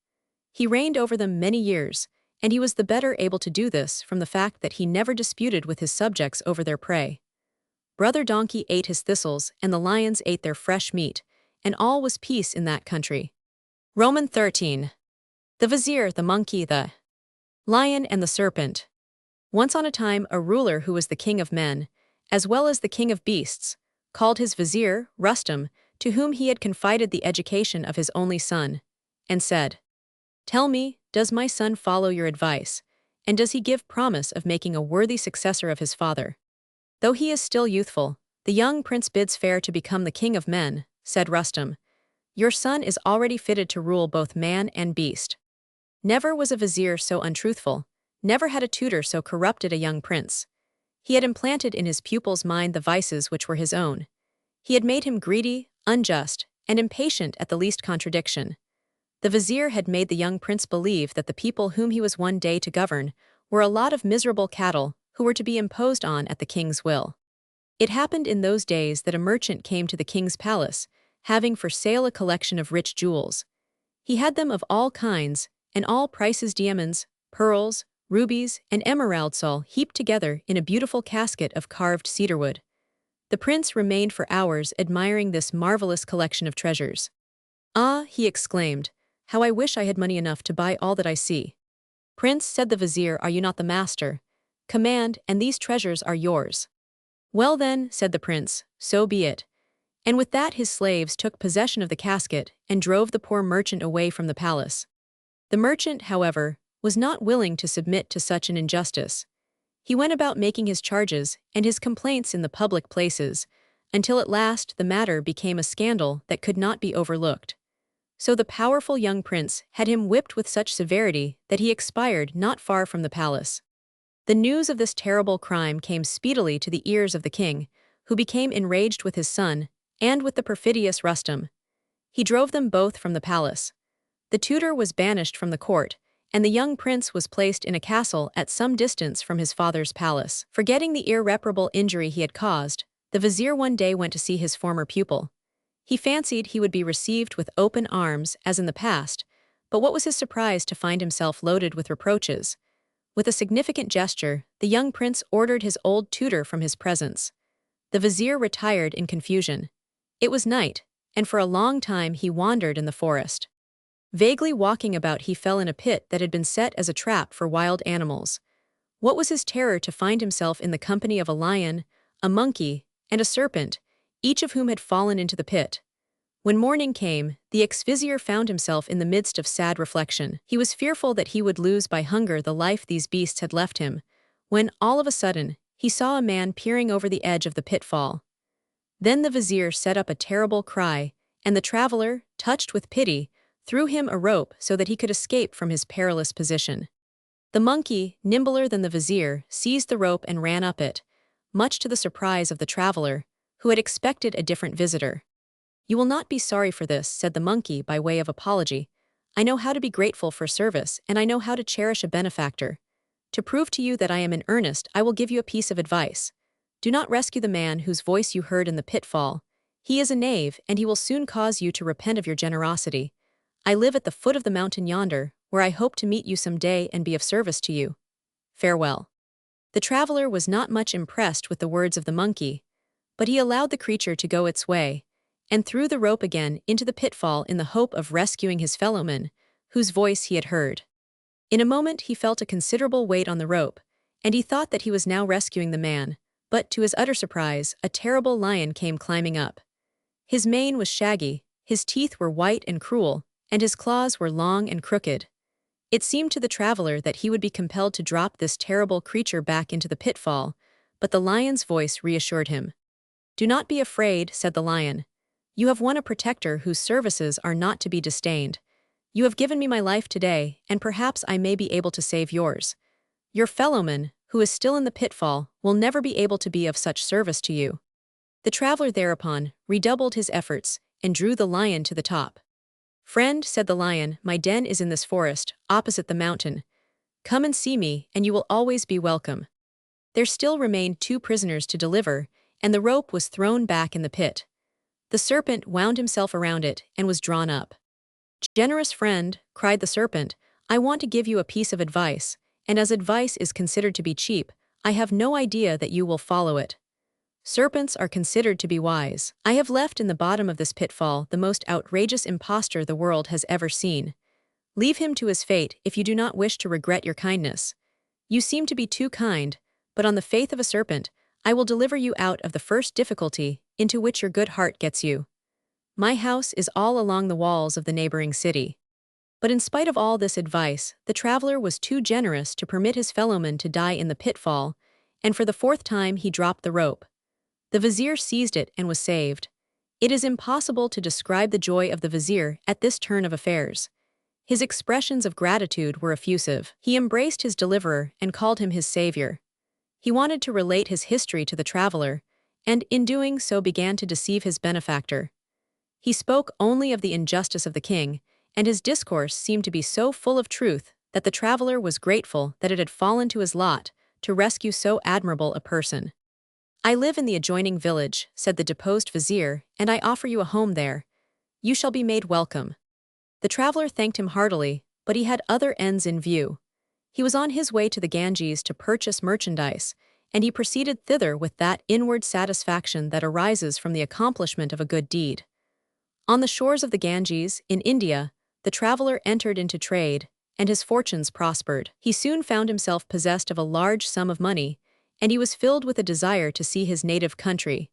He reigned over them many years, and he was the better able to do this from the fact that he never disputed with his subjects over their prey. Brother Donkey ate his thistles, and the lions ate their fresh meat, and all was peace in that country. Roman 13. The Vizier, the Monkey, the Lion, and the Serpent. Once on a time a ruler who was the king of men, as well as the king of beasts, called his vizier, Rustum, to whom he had confided the education of his only son, and said, "Tell me, does my son follow your advice, and does he give promise of making a worthy successor of his father?" "Though he is still youthful, the young prince bids fair to become the king of men," said Rustum. "Your son is already fitted to rule both man and beast." Never was a vizier so untruthful, never had a tutor so corrupted a young prince. He had implanted in his pupil's mind the vices which were his own. He had made him greedy, unjust, and impatient at the least contradiction. The vizier had made the young prince believe that the people whom he was one day to govern were a lot of miserable cattle who were to be imposed on at the king's will. It happened in those days that a merchant came to the king's palace, having for sale a collection of rich jewels. He had them of all kinds, and all prices diamonds, pearls, rubies, and emeralds all heaped together in a beautiful casket of carved cedarwood. The prince remained for hours admiring this marvelous collection of treasures. "Ah," he exclaimed, "how I wish I had money enough to buy all that I see." "Prince," said the vizier, "are you not the master? Command, and these treasures are yours." "Well then," said the prince, "so be it." And with that his slaves took possession of the casket and drove the poor merchant away from the palace. The merchant, however, was not willing to submit to such an injustice. He went about making his charges and his complaints in the public places, until at last the matter became a scandal that could not be overlooked. So the powerful young prince had him whipped with such severity that he expired not far from the palace. The news of this terrible crime came speedily to the ears of the king, who became enraged with his son and with the perfidious Rustum. He drove them both from the palace. The tutor was banished from the court, and the young prince was placed in a castle at some distance from his father's palace. Forgetting the irreparable injury he had caused, the vizier one day went to see his former pupil. He fancied he would be received with open arms as in the past, but what was his surprise to find himself loaded with reproaches. With a significant gesture, the young prince ordered his old tutor from his presence. The vizier retired in confusion. It was night, and for a long time he wandered in the forest. Vaguely walking about, he fell in a pit that had been set as a trap for wild animals. What was his terror to find himself in the company of a lion, a monkey, and a serpent, each of whom had fallen into the pit. When morning came, the ex-vizier found himself in the midst of sad reflection. He was fearful that he would lose by hunger the life these beasts had left him, when, all of a sudden, he saw a man peering over the edge of the pitfall. Then the vizier set up a terrible cry, and the traveler, touched with pity, threw him a rope so that he could escape from his perilous position. The monkey, nimbler than the vizier, seized the rope and ran up it, much to the surprise of the traveler, who had expected a different visitor. "You will not be sorry for this," said the monkey by way of apology. "I know how to be grateful for service, and I know how to cherish a benefactor. To prove to you that I am in earnest, I will give you a piece of advice. Do not rescue the man whose voice you heard in the pitfall. He is a knave, and he will soon cause you to repent of your generosity. I live at the foot of the mountain yonder, where I hope to meet you some day and be of service to you. Farewell." The traveler was not much impressed with the words of the monkey, but he allowed the creature to go its way, and threw the rope again into the pitfall in the hope of rescuing his fellowman, whose voice he had heard. In a moment he felt a considerable weight on the rope, and he thought that he was now rescuing the man, but to his utter surprise, a terrible lion came climbing up. His mane was shaggy, his teeth were white and cruel, and his claws were long and crooked. It seemed to the traveler that he would be compelled to drop this terrible creature back into the pitfall, but the lion's voice reassured him. "Do not be afraid," said the lion. "You have won a protector whose services are not to be disdained. You have given me my life today, and perhaps I may be able to save yours. Your fellowman, who is still in the pitfall, will never be able to be of such service to you." The traveler thereupon redoubled his efforts and drew the lion to the top. "Friend," said the lion, "my den is in this forest, opposite the mountain. Come and see me, and you will always be welcome." There still remained 2 prisoners to deliver, and the rope was thrown back in the pit. The serpent wound himself around it and was drawn up. "Generous friend," cried the serpent, "I want to give you a piece of advice, and as advice is considered to be cheap, I have no idea that you will follow it. Serpents are considered to be wise. I have left in the bottom of this pitfall the most outrageous impostor the world has ever seen. Leave him to his fate if you do not wish to regret your kindness. You seem to be too kind, but on the faith of a serpent, I will deliver you out of the first difficulty into which your good heart gets you. My house is all along the walls of the neighboring city." But in spite of all this advice, the traveler was too generous to permit his fellowman to die in the pitfall, and for the 4th time he dropped the rope. The vizier seized it and was saved. It is impossible to describe the joy of the vizier at this turn of affairs. His expressions of gratitude were effusive. He embraced his deliverer and called him his savior. He wanted to relate his history to the traveler, and in doing so began to deceive his benefactor. He spoke only of the injustice of the king, and his discourse seemed to be so full of truth that the traveler was grateful that it had fallen to his lot to rescue so admirable a person. "I live in the adjoining village," said the deposed vizier, "and I offer you a home there. You shall be made welcome." The traveler thanked him heartily, but he had other ends in view. He was on his way to the Ganges to purchase merchandise, and he proceeded thither with that inward satisfaction that arises from the accomplishment of a good deed. On the shores of the Ganges, in India, the traveler entered into trade, and his fortunes prospered. He soon found himself possessed of a large sum of money, and he was filled with a desire to see his native country.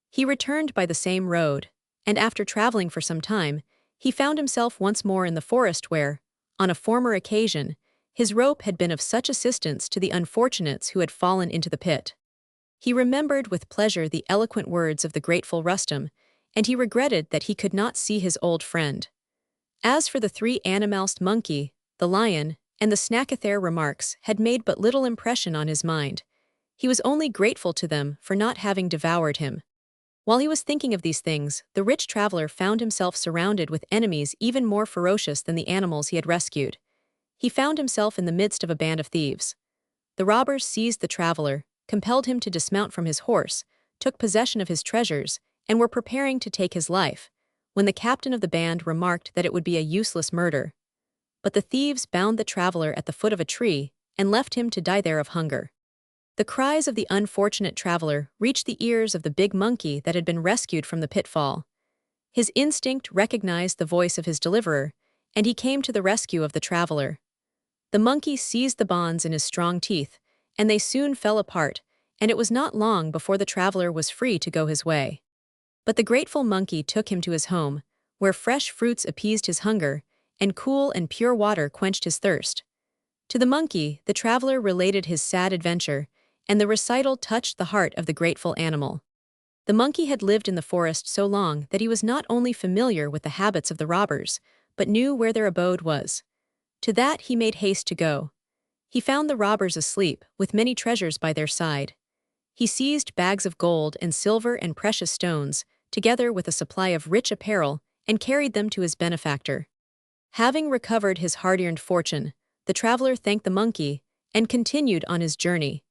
He returned by the same road, and after traveling for some time, he found himself once more in the forest where, on a former occasion, his rope had been of such assistance to the unfortunates who had fallen into the pit. He remembered with pleasure the eloquent words of the grateful Rustum, and he regretted that he could not see his old friend. As for the 3 animals, monkey, the lion, and the snackathere, remarks had made but little impression on his mind. He was only grateful to them for not having devoured him. While he was thinking of these things, the rich traveler found himself surrounded with enemies even more ferocious than the animals he had rescued. He found himself in the midst of a band of thieves. The robbers seized the traveler, compelled him to dismount from his horse, took possession of his treasures, and were preparing to take his life, when the captain of the band remarked that it would be a useless murder. But the thieves bound the traveler at the foot of a tree and left him to die there of hunger. The cries of the unfortunate traveler reached the ears of the big monkey that had been rescued from the pitfall. His instinct recognized the voice of his deliverer, and he came to the rescue of the traveler. The monkey seized the bonds in his strong teeth, and they soon fell apart, and it was not long before the traveler was free to go his way. But the grateful monkey took him to his home, where fresh fruits appeased his hunger, and cool and pure water quenched his thirst. To the monkey, the traveler related his sad adventure, and the recital touched the heart of the grateful animal. The monkey had lived in the forest so long that he was not only familiar with the habits of the robbers, but knew where their abode was. To that he made haste to go. He found the robbers asleep, with many treasures by their side. He seized bags of gold and silver and precious stones, together with a supply of rich apparel, and carried them to his benefactor. Having recovered his hard-earned fortune, the traveler thanked the monkey and continued on his journey.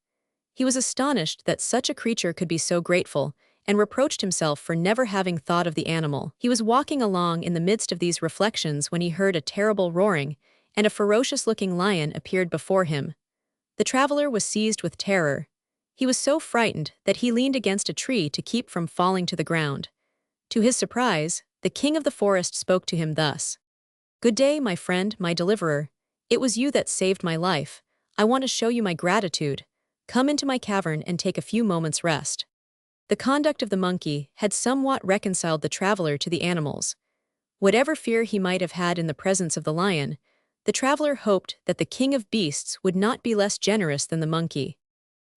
He was astonished that such a creature could be so grateful, and reproached himself for never having thought of the animal. He was walking along in the midst of these reflections when he heard a terrible roaring, and a ferocious-looking lion appeared before him. The traveler was seized with terror. He was so frightened that he leaned against a tree to keep from falling to the ground. To his surprise, the king of the forest spoke to him thus: "Good day, my friend, my deliverer. It was you that saved my life. I want to show you my gratitude. Come into my cavern and take a few moments' rest." The conduct of the monkey had somewhat reconciled the traveler to the animals. Whatever fear he might have had in the presence of the lion, the traveler hoped that the king of beasts would not be less generous than the monkey.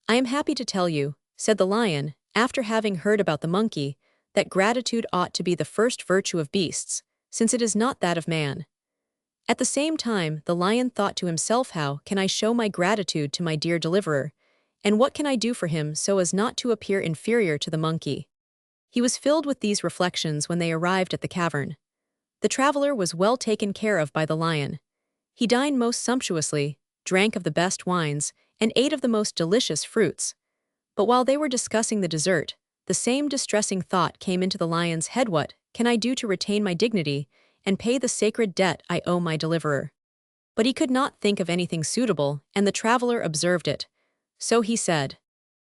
"I am happy to tell you," said the lion, after having heard about the monkey, "that gratitude ought to be the first virtue of beasts, since it is not that of man." At the same time, the lion thought to himself, "How can I show my gratitude to my dear deliverer, and what can I do for him so as not to appear inferior to the monkey?" He was filled with these reflections when they arrived at the cavern. The traveler was well taken care of by the lion. He dined most sumptuously, drank of the best wines, and ate of the most delicious fruits. But while they were discussing the dessert, the same distressing thought came into the lion's head: "What can I do to retain my dignity and pay the sacred debt I owe my deliverer?" But he could not think of anything suitable, and the traveler observed it. So he said,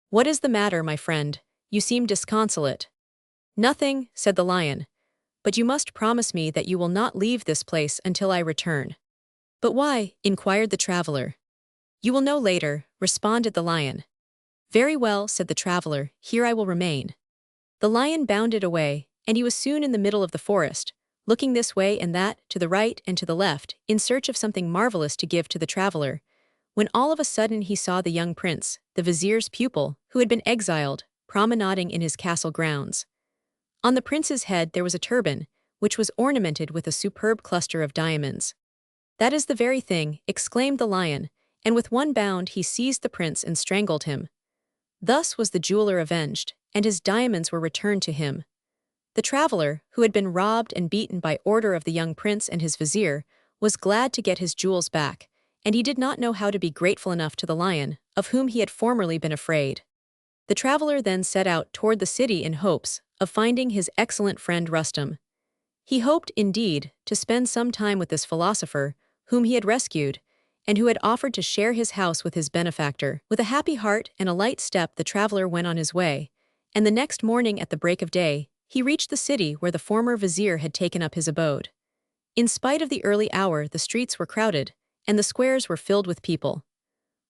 "What is the matter, my friend? You seem disconsolate." "Nothing," said the lion, "but you must promise me that you will not leave this place until I return." "But why?" inquired the traveler. "You will know later," responded the lion. "Very well," said the traveler, "here I will remain." The lion bounded away, and he was soon in the middle of the forest, looking this way and that, to the right and to the left, in search of something marvelous to give to the traveler, when all of a sudden he saw the young prince, the vizier's pupil, who had been exiled, promenading in his castle grounds. On the prince's head there was a turban, which was ornamented with a superb cluster of diamonds. "That is the very thing," exclaimed the lion, and with one bound he seized the prince and strangled him. Thus was the jeweler avenged, and his diamonds were returned to him. The traveler, who had been robbed and beaten by order of the young prince and his vizier, was glad to get his jewels back, and he did not know how to be grateful enough to the lion, of whom he had formerly been afraid. The traveler then set out toward the city in hopes of finding his excellent friend Rustum. He hoped, indeed, to spend some time with this philosopher, whom he had rescued, and who had offered to share his house with his benefactor. With a happy heart and a light step the traveler went on his way, and the next morning at the break of day, he reached the city where the former vizier had taken up his abode. In spite of the early hour, the streets were crowded, and the squares were filled with people.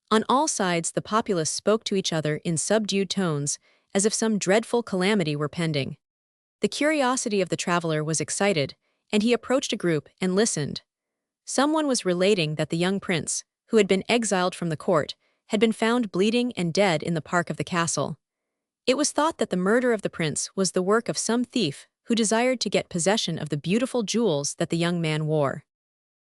On all sides the populace spoke to each other in subdued tones, as if some dreadful calamity were pending. The curiosity of the traveler was excited, and he approached a group and listened. Someone was relating that the young prince, who had been exiled from the court, had been found bleeding and dead in the park of the castle. It was thought that the murder of the prince was the work of some thief who desired to get possession of the beautiful jewels that the young man wore.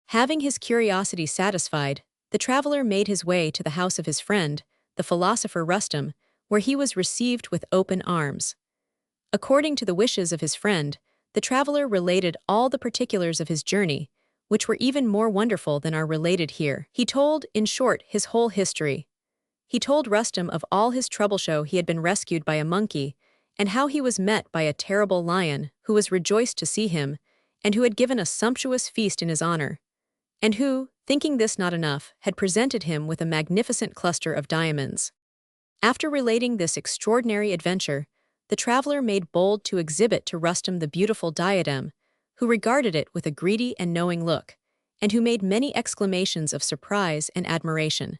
Having his curiosity satisfied, the traveler made his way to the house of his friend, the philosopher Rustum, where he was received with open arms. According to the wishes of his friend, the traveler related all the particulars of his journey, which were even more wonderful than are related here. He told, in short, his whole history. He told Rustum of all his trouble, how he had been rescued by a monkey, and how he was met by a terrible lion who was rejoiced to see him, and who had given a sumptuous feast in his honor, and who, thinking this not enough, had presented him with a magnificent cluster of diamonds. After relating this extraordinary adventure, the traveler made bold to exhibit to Rustum the beautiful diadem, who regarded it with a greedy and knowing look, and who made many exclamations of surprise and admiration.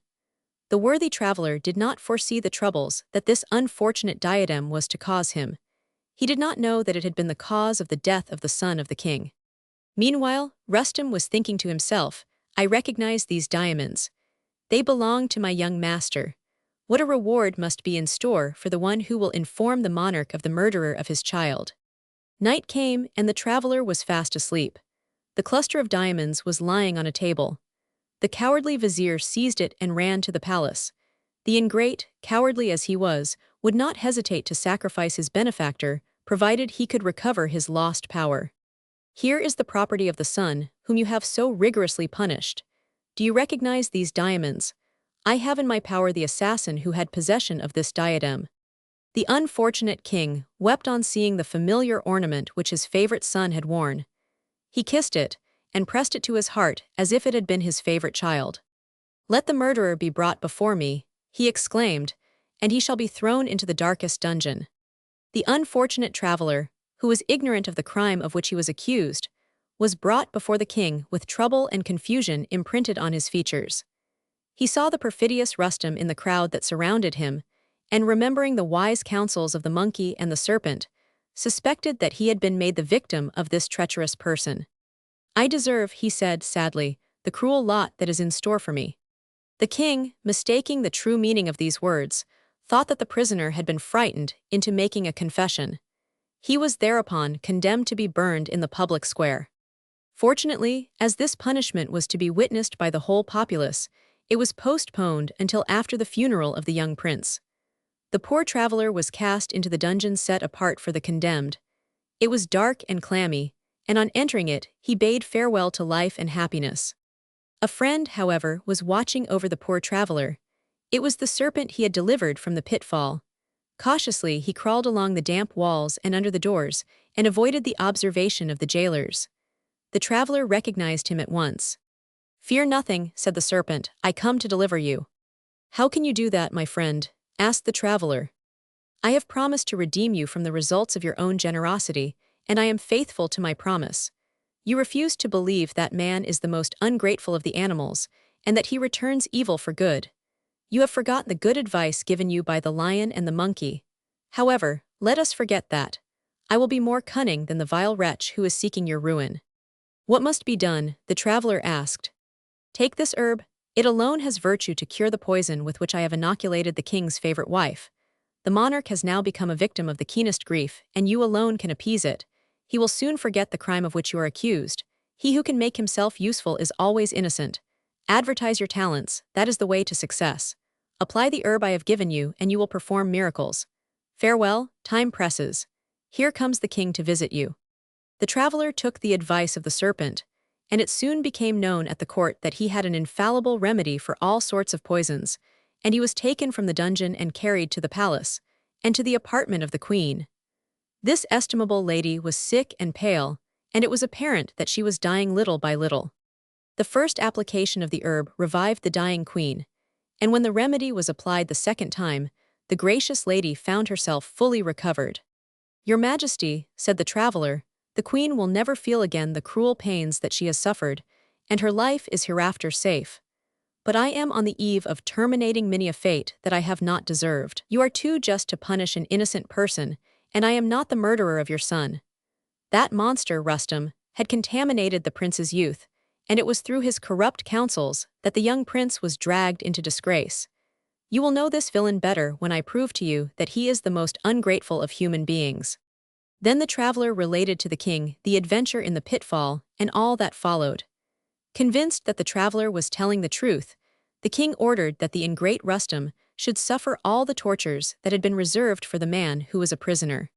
The worthy traveler did not foresee the troubles that this unfortunate diadem was to cause him. He did not know that it had been the cause of the death of the son of the king. Meanwhile, Rustum was thinking to himself, "I recognize these diamonds. They belong to my young master. What a reward must be in store for the one who will inform the monarch of the murderer of his child. Night came, and the traveler was fast asleep. The cluster of diamonds was lying on a table. The cowardly vizier seized it and ran to the palace. The ingrate, cowardly as he was, would not hesitate to sacrifice his benefactor, provided he could recover his lost power. Here is the property of the son, whom you have so rigorously punished. Do you recognize these diamonds? I have in my power the assassin who had possession of this diadem. The unfortunate king wept on seeing the familiar ornament which his favorite son had worn. He kissed it, and pressed it to his heart as if it had been his favorite child. "Let the murderer be brought before me," he exclaimed, "and he shall be thrown into the darkest dungeon." The unfortunate traveler, who was ignorant of the crime of which he was accused, was brought before the king with trouble and confusion imprinted on his features. He saw the perfidious Rustum in the crowd that surrounded him, and remembering the wise counsels of the monkey and the serpent, suspected that he had been made the victim of this treacherous person. "I deserve," he said sadly, "the cruel lot that is in store for me." The king, mistaking the true meaning of these words, thought that the prisoner had been frightened into making a confession. He was thereupon condemned to be burned in the public square. Fortunately, as this punishment was to be witnessed by the whole populace, it was postponed until after the funeral of the young prince. The poor traveler was cast into the dungeon set apart for the condemned. It was dark and clammy, and on entering it, he bade farewell to life and happiness. A friend, however, was watching over the poor traveler. It was the serpent he had delivered from the pitfall. Cautiously, he crawled along the damp walls and under the doors, and avoided the observation of the jailers. The traveler recognized him at once. "Fear nothing," said the serpent, "I come to deliver you." "How can you do that, my friend?" asked the traveler. "I have promised to redeem you from the results of your own generosity, and I am faithful to my promise. You refuse to believe that man is the most ungrateful of the animals, and that he returns evil for good. You have forgotten the good advice given you by the lion and the monkey. However, let us forget that. I will be more cunning than the vile wretch who is seeking your ruin." "What must be done?" the traveler asked. "Take this herb. It alone has virtue to cure the poison with which I have inoculated the king's favorite wife. The monarch has now become a victim of the keenest grief, and you alone can appease it. He will soon forget the crime of which you are accused. He who can make himself useful is always innocent. Advertise your talents, that is the way to success. Apply the herb I have given you, and you will perform miracles. Farewell, time presses. Here comes the king to visit you." The traveler took the advice of the serpent, and it soon became known at the court that he had an infallible remedy for all sorts of poisons, and he was taken from the dungeon and carried to the palace, and to the apartment of the queen. This estimable lady was sick and pale, and it was apparent that she was dying little by little. The first application of the herb revived the dying queen, and when the remedy was applied the second time, the gracious lady found herself fully recovered. "Your Majesty," said the traveler, "the queen will never feel again the cruel pains that she has suffered, and her life is hereafter safe. But I am on the eve of terminating many a fate that I have not deserved. You are too just to punish an innocent person, and I am not the murderer of your son. That monster, Rustum, had contaminated the prince's youth, and it was through his corrupt counsels that the young prince was dragged into disgrace. You will know this villain better when I prove to you that he is the most ungrateful of human beings." Then the traveler related to the king the adventure in the pitfall and all that followed. Convinced that the traveler was telling the truth, the king ordered that the ingrate Rustum should suffer all the tortures that had been reserved for the man who was a prisoner.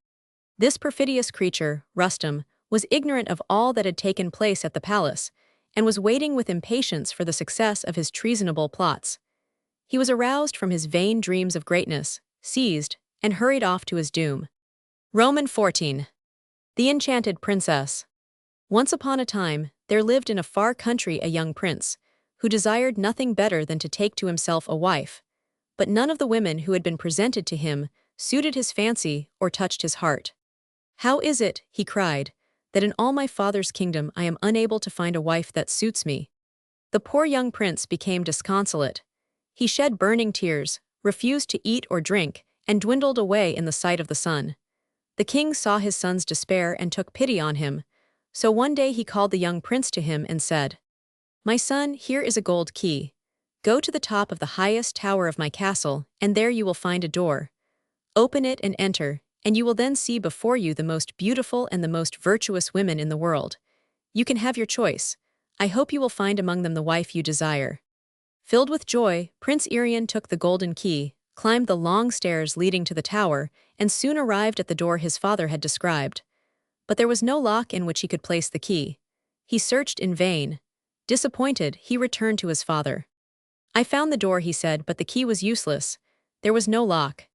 This perfidious creature, Rustum, was ignorant of all that had taken place at the palace, and was waiting with impatience for the success of his treasonable plots. He was aroused from his vain dreams of greatness, seized, and hurried off to his doom. Roman 14. The Enchanted Princess. Once upon a time, there lived in a far country a young prince, who desired nothing better than to take to himself a wife. But none of the women who had been presented to him suited his fancy or touched his heart. "How is it," he cried, "that in all my father's kingdom I am unable to find a wife that suits me?" The poor young prince became disconsolate. He shed burning tears, refused to eat or drink, and dwindled away in the sight of the sun. The king saw his son's despair and took pity on him, so one day he called the young prince to him and said, "My son, here is a gold key. Go to the top of the highest tower of my castle, and there you will find a door. Open it and enter, and you will then see before you the most beautiful and the most virtuous women in the world. You can have your choice. I hope you will find among them the wife you desire." Filled with joy, Prince Irian took the golden key, climbed the long stairs leading to the tower, and soon arrived at the door his father had described. But there was no lock in which he could place the key. He searched in vain. Disappointed, he returned to his father. "I found the door," he said, "but the key was useless. There was no lock."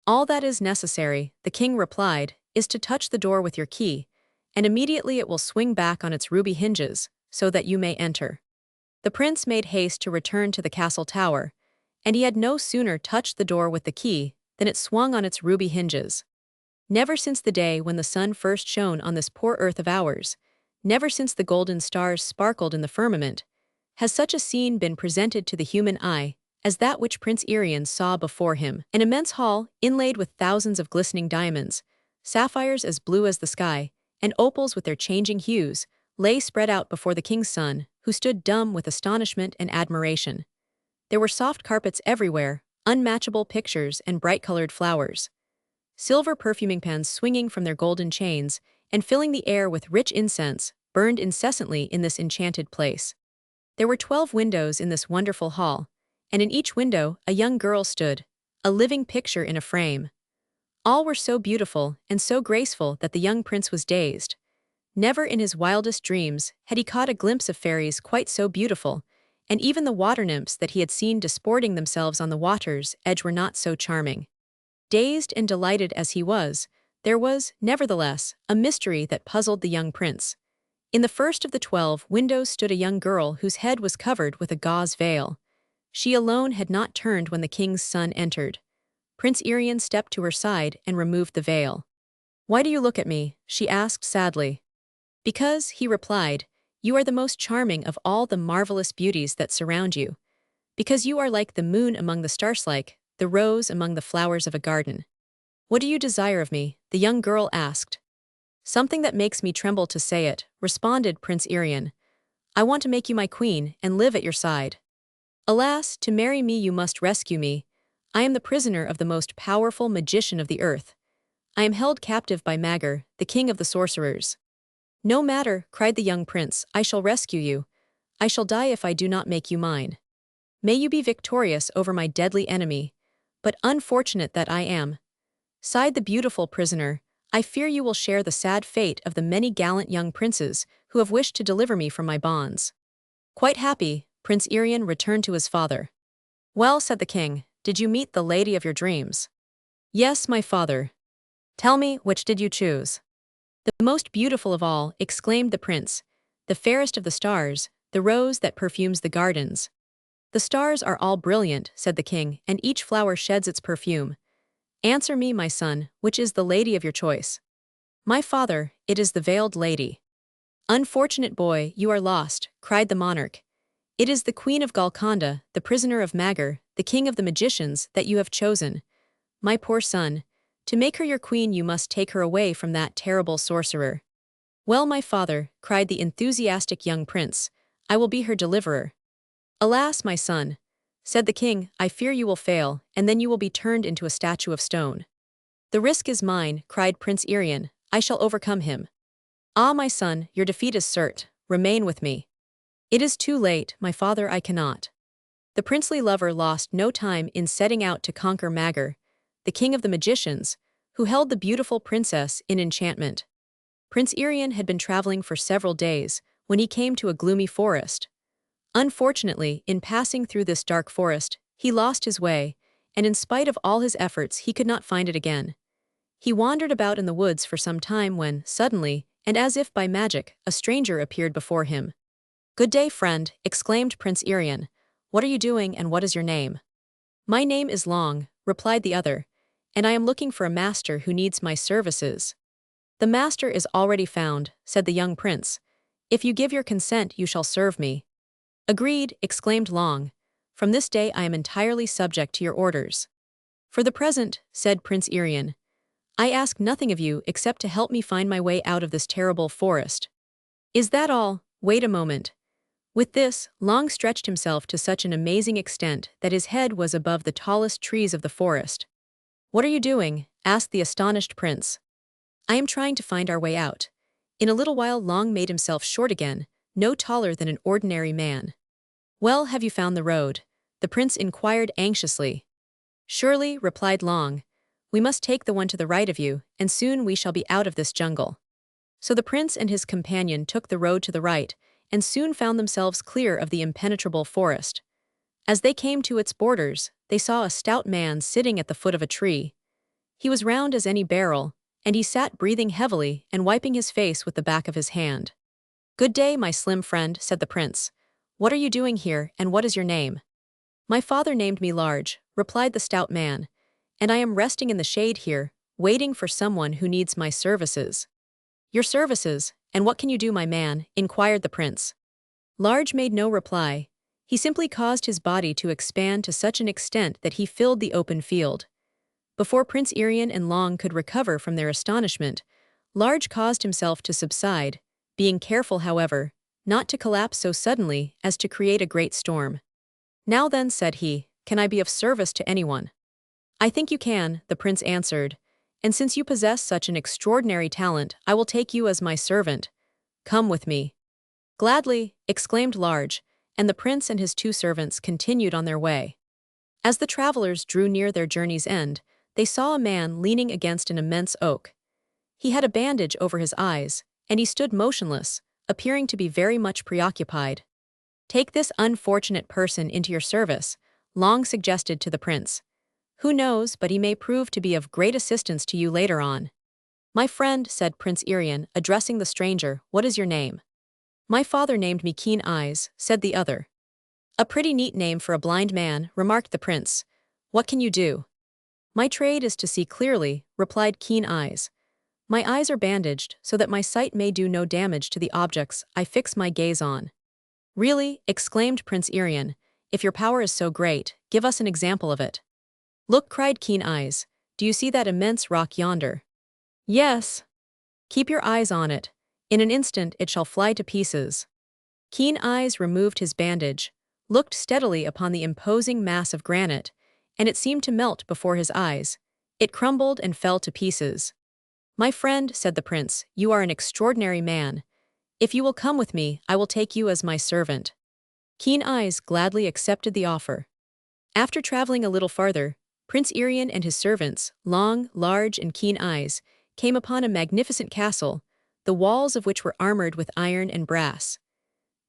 "All that is necessary," the king replied, "is to touch the door with your key, and immediately it will swing back on its ruby hinges, so that you may enter." The prince made haste to return to the castle tower, and he had no sooner touched the door with the key than it swung on its ruby hinges. Never since the day when the sun first shone on this poor earth of ours, never since the golden stars sparkled in the firmament, has such a scene been presented to the human eye as that which Prince Irian saw before him. An immense hall, inlaid with thousands of glistening diamonds, sapphires as blue as the sky, and opals with their changing hues, lay spread out before the king's son, who stood dumb with astonishment and admiration. There were soft carpets everywhere, unmatchable pictures and bright-colored flowers. Silver perfuming pans swinging from their golden chains and filling the air with rich incense burned incessantly in this enchanted place. There were 12 windows in this wonderful hall, and in each window a young girl stood, a living picture in a frame. All were so beautiful and so graceful that the young prince was dazed. Never in his wildest dreams had he caught a glimpse of fairies quite so beautiful, and even the water nymphs that he had seen disporting themselves on the water's edge were not so charming. Dazed and delighted as he was, there was, nevertheless, a mystery that puzzled the young prince. In the first of the 12 windows stood a young girl whose head was covered with a gauze veil. She alone had not turned when the king's son entered. Prince Irian stepped to her side and removed the veil. "Why do you look at me?" she asked sadly. "Because," he replied, "you are the most charming of all the marvelous beauties that surround you. Because you are like the moon among the stars, like the rose among the flowers of a garden." "What do you desire of me?" the young girl asked. "Something that makes me tremble to say it," responded Prince Irian. "I want to make you my queen and live at your side. Alas, to marry me you must rescue me. I am the prisoner of the most powerful magician of the earth. I am held captive by Mager, the king of the sorcerers." "No matter," cried the young prince, "I shall rescue you. I shall die if I do not make you mine. May you be victorious over my deadly enemy. But unfortunate that I am," sighed the beautiful prisoner, "I fear you will share the sad fate of the many gallant young princes who have wished to deliver me from my bonds." Quite happy, Prince Irian returned to his father. "Well," said the king, "did you meet the lady of your dreams?" "Yes, my father." "Tell me, which did you choose?" "The most beautiful of all," exclaimed the prince, "the fairest of the stars, the rose that perfumes the gardens." "The stars are all brilliant," said the king, "and each flower sheds its perfume. Answer me, my son, which is the lady of your choice?" "My father, it is the veiled lady." "Unfortunate boy, you are lost," cried the monarch. "It is the queen of Golconda, the prisoner of Mager, the king of the magicians, that you have chosen. My poor son, to make her your queen you must take her away from that terrible sorcerer." "Well, my father," cried the enthusiastic young prince, "I will be her deliverer." "Alas, my son," said the king, "I fear you will fail, and then you will be turned into a statue of stone." "The risk is mine," cried Prince Irian, "I shall overcome him." "Ah, my son, your defeat is cert. Remain with me." "It is too late, my father, I cannot." The princely lover lost no time in setting out to conquer Mager, the king of the magicians, who held the beautiful princess in enchantment. Prince Irian had been traveling for several days when he came to a gloomy forest. Unfortunately, in passing through this dark forest, he lost his way, and in spite of all his efforts he could not find it again. He wandered about in the woods for some time when, suddenly, and as if by magic, a stranger appeared before him. "Good day, friend," exclaimed Prince Irian. "What are you doing and what is your name?" "My name is Long," replied the other, "and I am looking for a master who needs my services." "The master is already found," said the young prince. "If you give your consent you shall serve me." "Agreed," exclaimed Long. "From this day I am entirely subject to your orders." "For the present," said Prince Irian, "I ask nothing of you except to help me find my way out of this terrible forest." "Is that all? Wait a moment. With this, Long stretched himself to such an amazing extent that his head was above the tallest trees of the forest. "What are you doing?" asked the astonished prince. "I am trying to find our way out." In a little while Long made himself short again, no taller than an ordinary man. "Well, have you found the road?" the prince inquired anxiously. "Surely," replied Long. "We must take the one to the right of you, and soon we shall be out of this jungle." So the prince and his companion took the road to the right, and soon found themselves clear of the impenetrable forest. As they came to its borders, they saw a stout man sitting at the foot of a tree. He was round as any barrel, and he sat breathing heavily and wiping his face with the back of his hand. "Good day, my slim friend," said the prince. "What are you doing here, and what is your name?" "My father named me Large," replied the stout man, "and I am resting in the shade here, waiting for someone who needs my services." "Your services, and what can you do, my man?" inquired the prince. Large made no reply. He simply caused his body to expand to such an extent that he filled the open field. Before Prince Irian and Long could recover from their astonishment, Large caused himself to subside, being careful, however, not to collapse so suddenly as to create a great storm. "Now then," said he, "can I be of service to anyone?" "I think you can," the prince answered, "and since you possess such an extraordinary talent, I will take you as my servant. Come with me." "Gladly," exclaimed Large, and the prince and his two servants continued on their way. As the travelers drew near their journey's end, they saw a man leaning against an immense oak. He had a bandage over his eyes, and he stood motionless, appearing to be very much preoccupied. "Take this unfortunate person into your service," Long suggested to the prince. "Who knows but he may prove to be of great assistance to you later on." "My friend," said Prince Irian, addressing the stranger, "what is your name?" "My father named me Keen Eyes," said the other. "A pretty neat name for a blind man," remarked the prince. "What can you do?" "My trade is to see clearly," replied Keen Eyes. "My eyes are bandaged so that my sight may do no damage to the objects I fix my gaze on." "Really?" exclaimed Prince Irian. "If your power is so great, give us an example of it." "Look," cried Keen Eyes. "Do you see that immense rock yonder?" "Yes." "Keep your eyes on it. In an instant it shall fly to pieces." Keen Eyes removed his bandage, looked steadily upon the imposing mass of granite, and it seemed to melt before his eyes. It crumbled and fell to pieces. "My friend," said the prince, "you are an extraordinary man. If you will come with me, I will take you as my servant." Keen Eyes gladly accepted the offer. After traveling a little farther, Prince Irian and his servants, Long, Large, and Keen Eyes, came upon a magnificent castle, the walls of which were armored with iron and brass.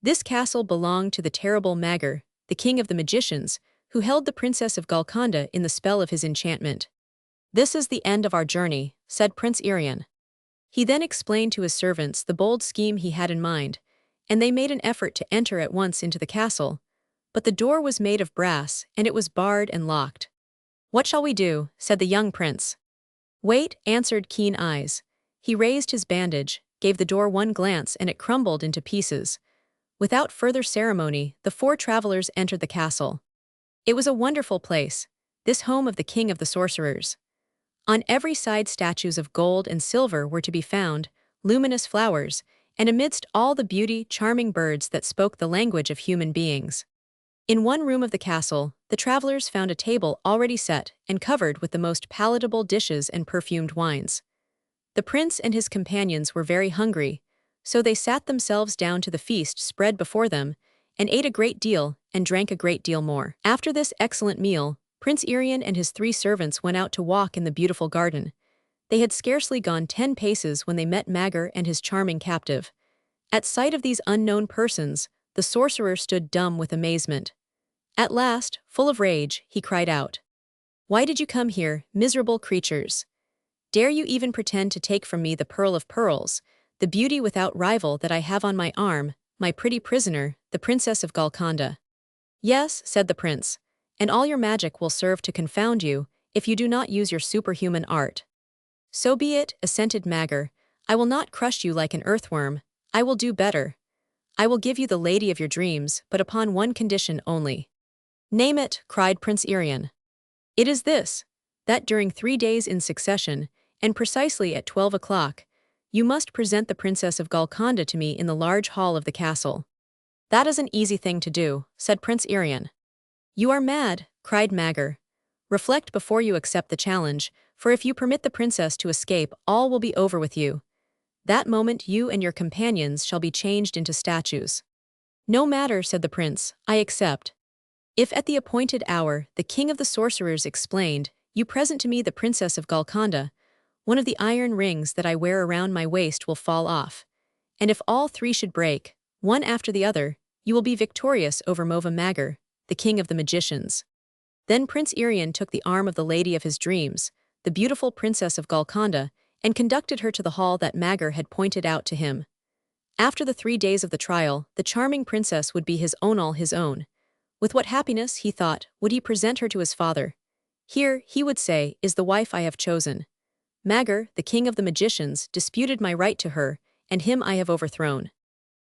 This castle belonged to the terrible Magar, the king of the magicians, who held the princess of Golconda in the spell of his enchantment. "This is the end of our journey," said Prince Irian. He then explained to his servants the bold scheme he had in mind, and they made an effort to enter at once into the castle, but the door was made of brass and it was barred and locked. "What shall we do?" said the young prince. "Wait," answered Keen Eyes. He raised his bandage, gave the door one glance, and it crumbled into pieces. Without further ceremony, the four travelers entered the castle. It was a wonderful place, this home of the king of the sorcerers. On every side statues of gold and silver were to be found, luminous flowers, and amidst all the beauty, charming birds that spoke the language of human beings. In one room of the castle, the travelers found a table already set and covered with the most palatable dishes and perfumed wines. The prince and his companions were very hungry, so they sat themselves down to the feast spread before them, and ate a great deal and drank a great deal more. After this excellent meal, Prince Irian and his three servants went out to walk in the beautiful garden. They had scarcely gone 10 paces when they met Magar and his charming captive. At sight of these unknown persons, the sorcerer stood dumb with amazement. At last, full of rage, he cried out, "Why did you come here, miserable creatures? Dare you even pretend to take from me the pearl of pearls, the beauty without rival that I have on my arm, my pretty prisoner, the princess of Golconda?" "Yes," said the prince, "and all your magic will serve to confound you, if you do not use your superhuman art." "So be it," assented Magar. "I will not crush you like an earthworm. I will do better. I will give you the lady of your dreams, but upon one condition only." "Name it," cried Prince Irian. "It is this, that during 3 days in succession, and precisely at 12 o'clock, you must present the princess of Golconda to me in the large hall of the castle." "That is an easy thing to do," said Prince Irian. "You are mad," cried Magar. "Reflect before you accept the challenge, for if you permit the princess to escape, all will be over with you. That moment you and your companions shall be changed into statues." "No matter," said the prince, "I accept. If at the appointed hour, the king of the sorcerers explained, you present to me the princess of Golconda, one of the iron rings that I wear around my waist will fall off. And if all three should break, one after the other, you will be victorious over Mova Magar, the king of the magicians." Then Prince Irian took the arm of the lady of his dreams, the beautiful princess of Golconda, and conducted her to the hall that Magar had pointed out to him. After the 3 days of the trial, the charming princess would be his own, all his own. With what happiness, he thought, would he present her to his father? "Here," he would say, "is the wife I have chosen. Magar, the king of the magicians, disputed my right to her, and him I have overthrown."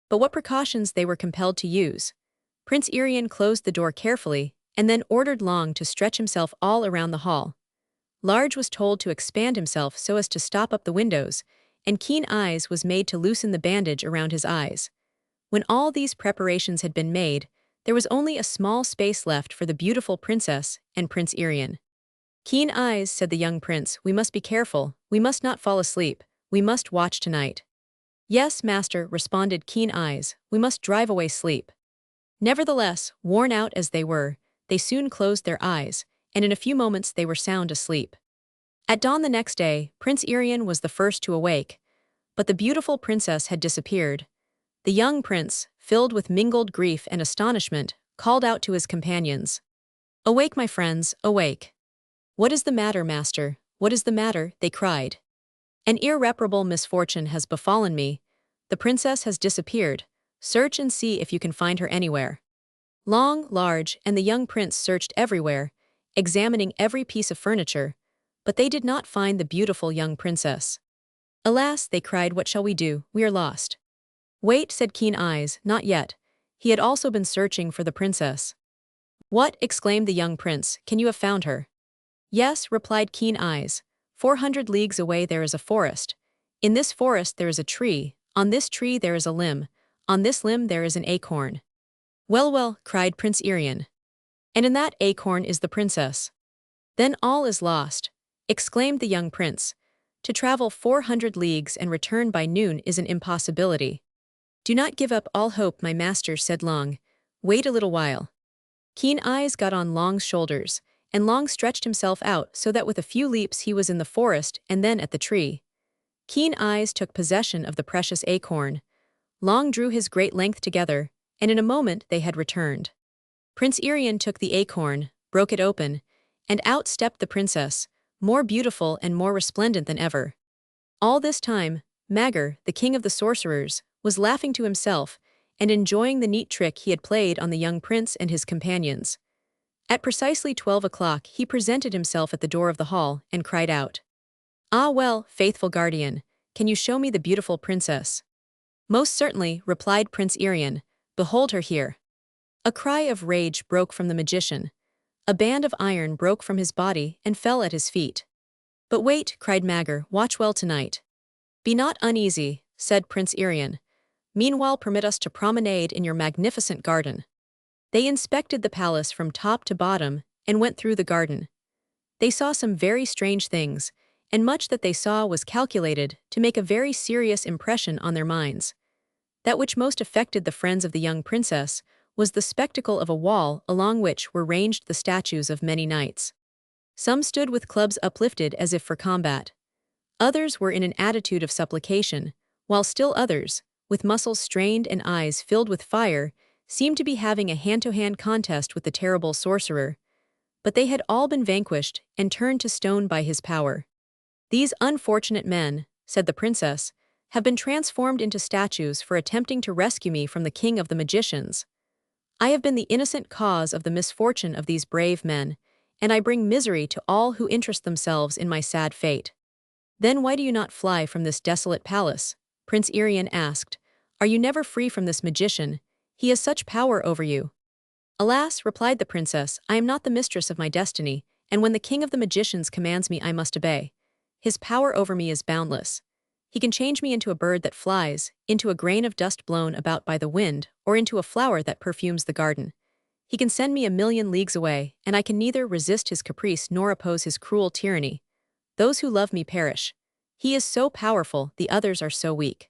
But what precautions they were compelled to use. Prince Irian closed the door carefully, and then ordered Long to stretch himself all around the hall. Large was told to expand himself so as to stop up the windows, and Keen Eyes was made to loosen the bandage around his eyes. When all these preparations had been made, there was only a small space left for the beautiful princess and Prince Irian. "Keen Eyes," said the young prince, "we must be careful, we must not fall asleep, we must watch tonight." "Yes, master," responded Keen Eyes, "we must drive away sleep." Nevertheless, worn out as they were, they soon closed their eyes, and in a few moments they were sound asleep. At dawn the next day, Prince Irian was the first to awake, but the beautiful princess had disappeared. The young prince, filled with mingled grief and astonishment, called out to his companions, "Awake, my friends, awake." "What is the matter, master? What is the matter?" they cried. "An irreparable misfortune has befallen me. The princess has disappeared. Search and see if you can find her anywhere." Long, Large, and the young prince searched everywhere, examining every piece of furniture, but they did not find the beautiful young princess. "Alas," they cried, "what shall we do? We are lost." "Wait," said Keen Eyes, "not yet." He had also been searching for the princess. "What?" exclaimed the young prince, "can you have found her?" "Yes," replied Keen Eyes. 400 leagues away there is a forest. In this forest there is a tree, on this tree there is a limb, on this limb there is an acorn." "Well, well," cried Prince Irian. "And in that acorn is the princess." "Then all is lost," exclaimed the young prince. "To travel 400 leagues and return by noon is an impossibility." "Do not give up all hope, my master," said Long. "Wait a little while." Keen Eyes got on Long's shoulders, and Long stretched himself out so that with a few leaps he was in the forest and then at the tree. Keen Eyes took possession of the precious acorn. Long drew his great length together, and in a moment they had returned. Prince Irian took the acorn, broke it open, and out stepped the princess, more beautiful and more resplendent than ever. All this time, Magar, the king of the sorcerers, was laughing to himself and enjoying the neat trick he had played on the young prince and his companions. At precisely 12 o'clock he presented himself at the door of the hall and cried out, "Ah well, faithful guardian, can you show me the beautiful princess?" "Most certainly," replied Prince Irian. "Behold her here." A cry of rage broke from the magician. A band of iron broke from his body and fell at his feet. "But wait," cried Magar, "watch well tonight." "Be not uneasy," said Prince Irian. "Meanwhile permit us to promenade in your magnificent garden." They inspected the palace from top to bottom and went through the garden. They saw some very strange things, and much that they saw was calculated to make a very serious impression on their minds. That which most affected the friends of the young princess was the spectacle of a wall along which were ranged the statues of many knights. Some stood with clubs uplifted as if for combat. Others were in an attitude of supplication, while still others, with muscles strained and eyes filled with fire, seemed to be having a hand-to-hand contest with the terrible sorcerer. But they had all been vanquished and turned to stone by his power. "These unfortunate men," said the princess, "have been transformed into statues for attempting to rescue me from the king of the magicians. I have been the innocent cause of the misfortune of these brave men, and I bring misery to all who interest themselves in my sad fate." "Then why do you not fly from this desolate palace?" Prince Irian asked. "Are you never free from this magician? He has such power over you." "Alas," replied the princess, "I am not the mistress of my destiny, and when the king of the magicians commands me I must obey. His power over me is boundless. He can change me into a bird that flies, into a grain of dust blown about by the wind, or into a flower that perfumes the garden. He can send me 1,000,000 leagues away, and I can neither resist his caprice nor oppose his cruel tyranny. Those who love me perish. He is so powerful, the others are so weak.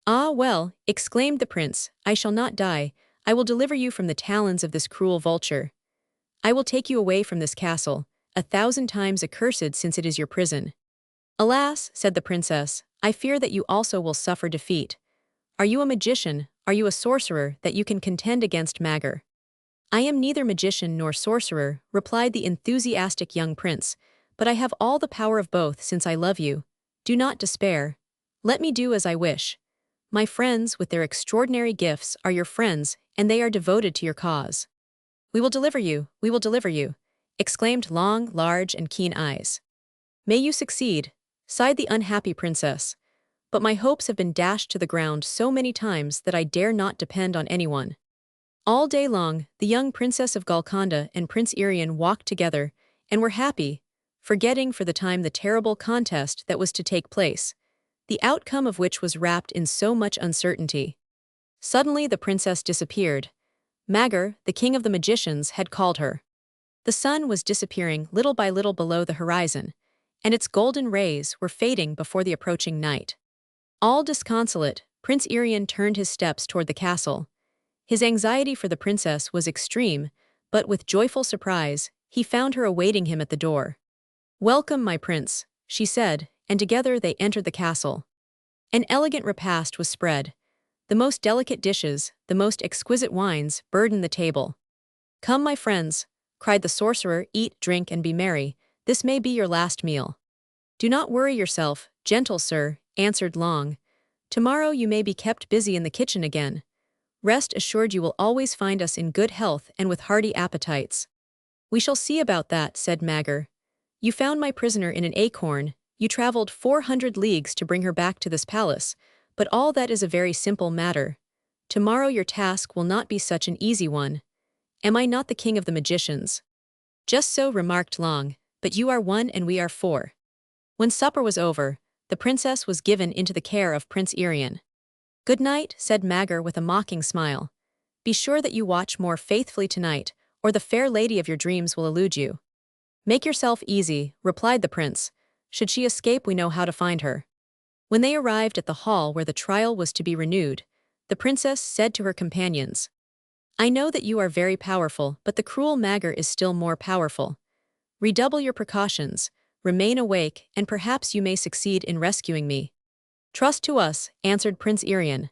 Ah, well, exclaimed the prince, I shall not die. I will deliver you from the talons of this cruel vulture. I will take you away from this castle, 1,000 times accursed since it is your prison. Alas, said the princess, I fear that you also will suffer defeat. Are you a magician, are you a sorcerer, that you can contend against Mager? I am neither magician nor sorcerer, replied the enthusiastic young prince, but I have all the power of both since I love you. Do not despair. Let me do as I wish. My friends, with their extraordinary gifts, are your friends, and they are devoted to your cause. We will deliver you, exclaimed long, large, and keen eyes. May you succeed, sighed the unhappy princess. But my hopes have been dashed to the ground so many times that I dare not depend on anyone. All day long, the young princess of Golconda and Prince Irian walked together, and were happy, forgetting for the time the terrible contest that was to take place, the outcome of which was wrapped in so much uncertainty. Suddenly the princess disappeared. Mager, the king of the magicians, had called her. The sun was disappearing little by little below the horizon, and its golden rays were fading before the approaching night. All disconsolate, Prince Irian turned his steps toward the castle. His anxiety for the princess was extreme, but with joyful surprise, he found her awaiting him at the door. Welcome, my prince, she said, and together they entered the castle. An elegant repast was spread. The most delicate dishes, the most exquisite wines, burdened the table. Come, my friends, cried the sorcerer, eat, drink, and be merry. This may be your last meal. Do not worry yourself, gentle sir, answered Long. Tomorrow you may be kept busy in the kitchen again. Rest assured you will always find us in good health and with hearty appetites. We shall see about that, said Mager. You found my prisoner in an acorn, you traveled 400 leagues to bring her back to this palace, but all that is a very simple matter. Tomorrow your task will not be such an easy one. Am I not the king of the magicians? Just so, remarked Long, but you are one and we are four. When supper was over, the princess was given into the care of Prince Irian. Good night, said Mager with a mocking smile. Be sure that you watch more faithfully tonight, or the fair lady of your dreams will elude you. Make yourself easy, replied the prince. Should she escape, we know how to find her. When they arrived at the hall where the trial was to be renewed, the princess said to her companions, I know that you are very powerful, but the cruel Mager is still more powerful. Redouble your precautions, remain awake, and perhaps you may succeed in rescuing me. Trust to us, answered Prince Irian.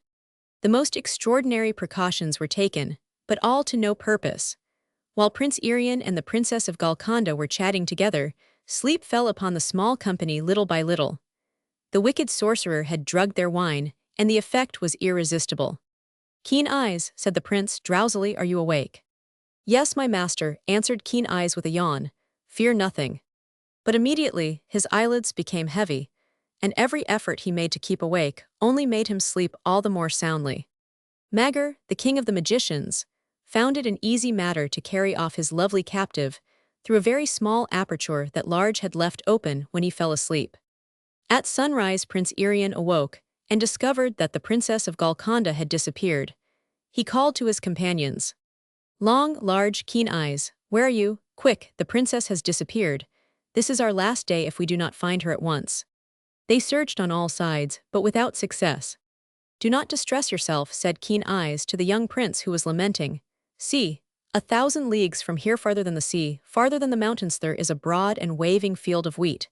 The most extraordinary precautions were taken, but all to no purpose. While Prince Irian and the Princess of Golconda were chatting together, sleep fell upon the small company little by little. The wicked sorcerer had drugged their wine, and the effect was irresistible. Keen Eyes, said the prince drowsily, are you awake? Yes, my master, answered Keen Eyes with a yawn. Fear nothing. But immediately, his eyelids became heavy, and every effort he made to keep awake only made him sleep all the more soundly. Mager, the king of the magicians, found it an easy matter to carry off his lovely captive through a very small aperture that Large had left open when he fell asleep. At sunrise Prince Irian awoke and discovered that the Princess of Golconda had disappeared. He called to his companions. Long, Large, Keen Eyes, where are you? Quick, the princess has disappeared. This is our last day if we do not find her at once. They searched on all sides, but without success. Do not distress yourself, said Keen Eyes to the young prince who was lamenting. See, 1,000 leagues from here, farther than the sea, farther than the mountains, there is a broad and waving field of wheat.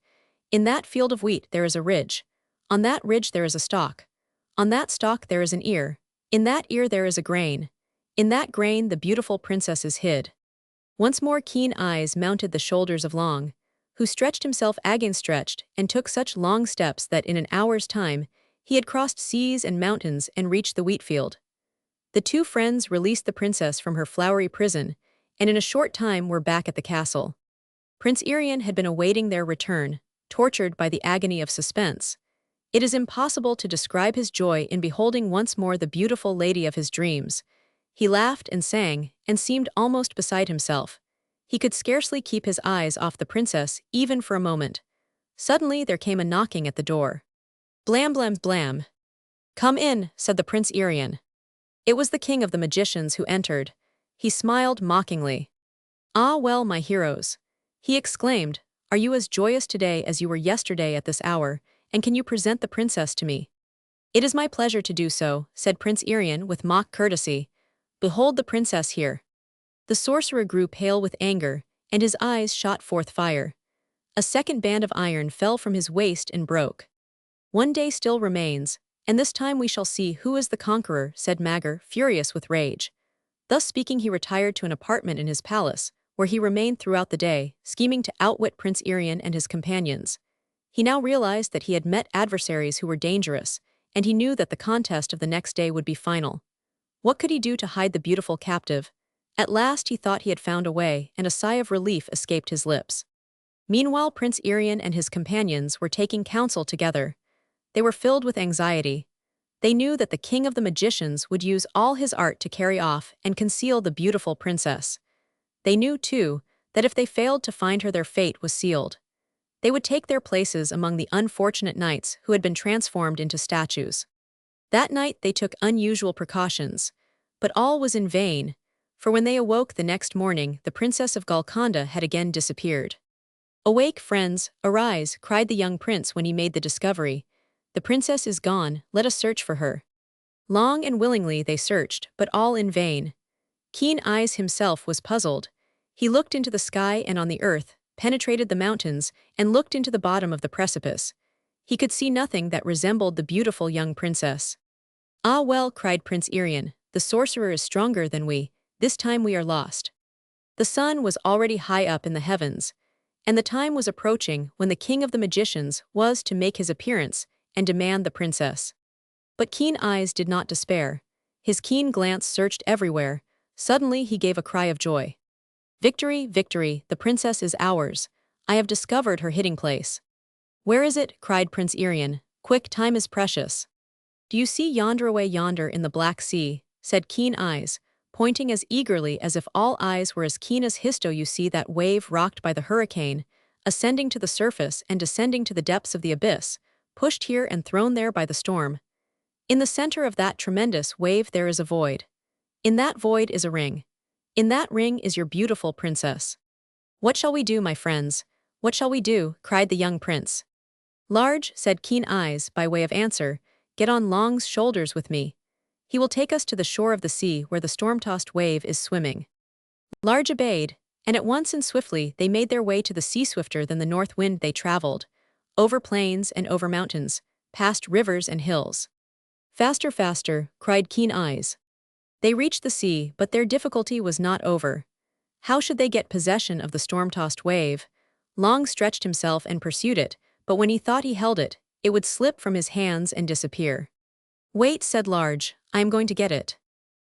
In that field of wheat there is a ridge. On that ridge there is a stalk. On that stalk there is an ear. In that ear there is a grain. In that grain the beautiful princess is hid. Once more Keen Eyes mounted the shoulders of Long, who stretched himself again stretched and took such long steps that in an hour's time he had crossed seas and mountains and reached the wheat field. The two friends released the princess from her flowery prison, and in a short time were back at the castle. Prince Irian had been awaiting their return, tortured by the agony of suspense. It is impossible to describe his joy in beholding once more the beautiful lady of his dreams. He laughed and sang, and seemed almost beside himself. He could scarcely keep his eyes off the princess even for a moment. Suddenly there came a knocking at the door. Blam blam blam. "Come in," said the Prince Irian. It was the king of the magicians who entered. He smiled mockingly. "Ah well, my heroes," he exclaimed, "are you as joyous today as you were yesterday at this hour, and can you present the princess to me?" "It is my pleasure to do so," said Prince Irian with mock courtesy. "Behold the princess here." The sorcerer grew pale with anger, and his eyes shot forth fire. A second band of iron fell from his waist and broke. "One day still remains, and this time we shall see who is the conqueror," said Magar, furious with rage. Thus speaking, he retired to an apartment in his palace, where he remained throughout the day, scheming to outwit Prince Irian and his companions. He now realized that he had met adversaries who were dangerous, and he knew that the contest of the next day would be final. What could he do to hide the beautiful captive? At last he thought he had found a way, and a sigh of relief escaped his lips. Meanwhile, Prince Irian and his companions were taking counsel together. They were filled with anxiety. They knew that the king of the magicians would use all his art to carry off and conceal the beautiful princess. They knew, too, that if they failed to find her, their fate was sealed. They would take their places among the unfortunate knights who had been transformed into statues. That night they took unusual precautions, but all was in vain, for when they awoke the next morning, the princess of Golconda had again disappeared. "Awake, friends, arise," cried the young prince when he made the discovery. "The princess is gone, let us search for her." Long and willingly they searched, but all in vain. Keen Eyes himself was puzzled. He looked into the sky and on the earth, penetrated the mountains, and looked into the bottom of the precipice. He could see nothing that resembled the beautiful young princess. "Ah well," cried Prince Irian, "the sorcerer is stronger than we, this time we are lost." The sun was already high up in the heavens, and the time was approaching when the king of the magicians was to make his appearance and demand the princess. But Keen Eyes did not despair. His keen glance searched everywhere. Suddenly he gave a cry of joy. "Victory, victory, the princess is ours. I have discovered her hiding place." "Where is it?" cried Prince Irian. "Quick, time is precious." "Do you see yonder, away yonder in the Black Sea?" said Keen Eyes, pointing as eagerly as if all eyes were as keen as his. "You see that wave rocked by the hurricane, ascending to the surface and descending to the depths of the abyss, pushed here and thrown there by the storm. In the center of that tremendous wave there is a void. In that void is a ring. In that ring is your beautiful princess." "What shall we do, my friends? What shall we do?" cried the young prince. "Large," said Keen Eyes by way of answer, "get on Long's shoulders with me. He will take us to the shore of the sea where the storm-tossed wave is swimming." Large obeyed, and at once and swiftly they made their way to the sea. Swifter than the north wind they traveled, over plains and over mountains, past rivers and hills. "Faster, faster," cried Keen Eyes. They reached the sea, but their difficulty was not over. How should they get possession of the storm-tossed wave? Long stretched himself and pursued it, but when he thought he held it, it would slip from his hands and disappear. "Wait," said Large, "I am going to get it."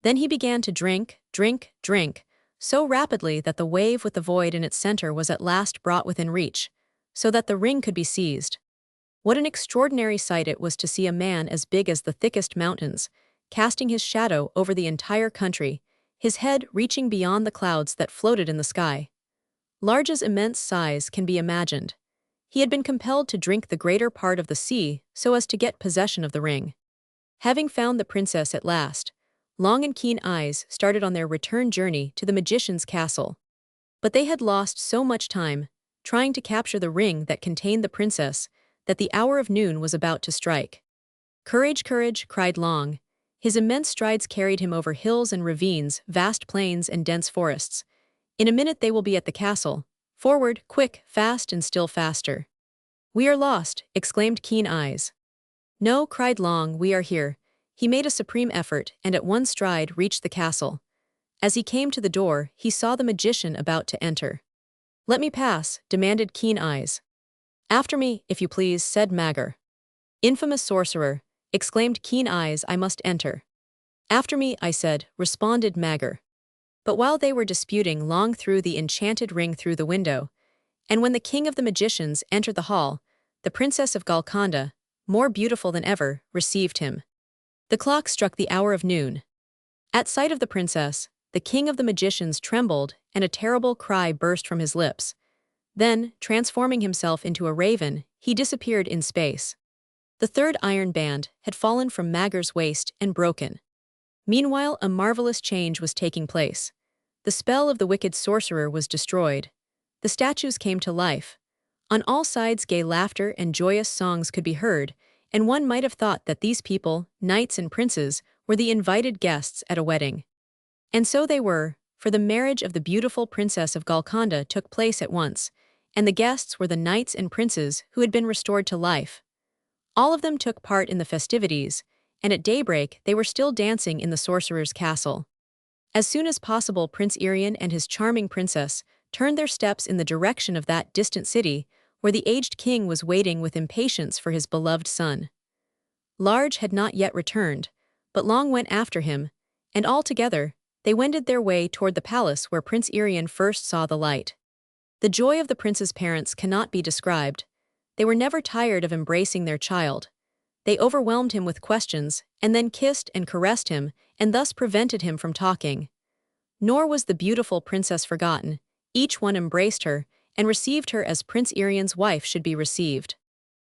Then he began to drink, drink, drink, so rapidly that the wave with the void in its center was at last brought within reach, so that the ring could be seized. What an extraordinary sight it was to see a man as big as the thickest mountains, casting his shadow over the entire country, his head reaching beyond the clouds that floated in the sky. Large's immense size can be imagined. He had been compelled to drink the greater part of the sea so as to get possession of the ring. Having found the princess at last, Long and Keen Eyes started on their return journey to the magician's castle. But they had lost so much time, trying to capture the ring that contained the princess, that the hour of noon was about to strike. "Courage, courage," cried Long. His immense strides carried him over hills and ravines, vast plains and dense forests. "In a minute they will be at the castle. Forward, quick, fast and still faster." "We are lost," exclaimed Keen Eyes. "No," cried Long, "we are here." He made a supreme effort and at one stride reached the castle. As he came to the door, he saw the magician about to enter. "Let me pass," demanded Keen Eyes. "After me, if you please," said Magar. "Infamous sorcerer," exclaimed Keen Eyes, "I must enter." "After me, I said," responded Magar. But while they were disputing, Long threw the enchanted ring through the window, and when the king of the magicians entered the hall, the princess of Golconda, more beautiful than ever, received him. The clock struck the hour of noon. At sight of the princess, the king of the magicians trembled and a terrible cry burst from his lips. Then, transforming himself into a raven, he disappeared in space. The third iron band had fallen from Mager's waist and broken. Meanwhile, a marvelous change was taking place. The spell of the wicked sorcerer was destroyed. The statues came to life. On all sides gay laughter and joyous songs could be heard, and one might have thought that these people, knights and princes, were the invited guests at a wedding. And so they were, for the marriage of the beautiful princess of Golconda took place at once, and the guests were the knights and princes who had been restored to life. All of them took part in the festivities, and at daybreak they were still dancing in the sorcerer's castle. As soon as possible, Prince Irian and his charming princess turned their steps in the direction of that distant city, where the aged king was waiting with impatience for his beloved son. Large had not yet returned, but Long went after him, and all together they wended their way toward the palace where Prince Irian first saw the light. The joy of the prince's parents cannot be described. They were never tired of embracing their child. They overwhelmed him with questions, and then kissed and caressed him, and thus prevented him from talking. Nor was the beautiful princess forgotten. Each one embraced her, and received her as Prince Irian's wife should be received.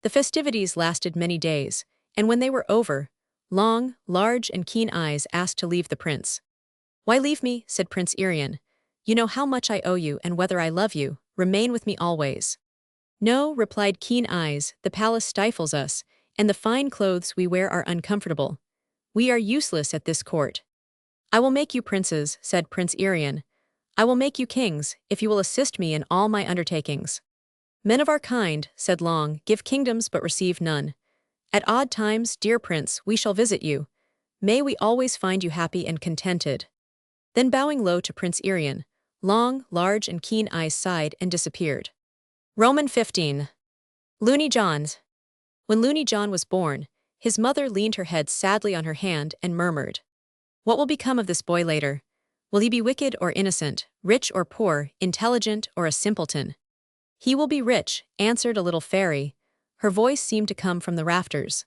The festivities lasted many days, and when they were over, Long, Large, and Keen Eyes asked to leave the prince. "Why leave me?" said Prince Irian. "You know how much I owe you and whether I love you. Remain with me always." "No," replied Keen Eyes, "the palace stifles us, and the fine clothes we wear are uncomfortable. We are useless at this court." "I will make you princes," said Prince Irian. "I will make you kings, if you will assist me in all my undertakings." "Men of our kind," said Long, "give kingdoms but receive none. At odd times, dear prince, we shall visit you. May we always find you happy and contented." Then bowing low to Prince Irian, Long, Large, and Keen Eyes sighed and disappeared. Roman 15. Loony John's. When Loony John was born, his mother leaned her head sadly on her hand and murmured, "What will become of this boy later? Will he be wicked or innocent, rich or poor, intelligent or a simpleton?" "He will be rich," answered a little fairy. Her voice seemed to come from the rafters.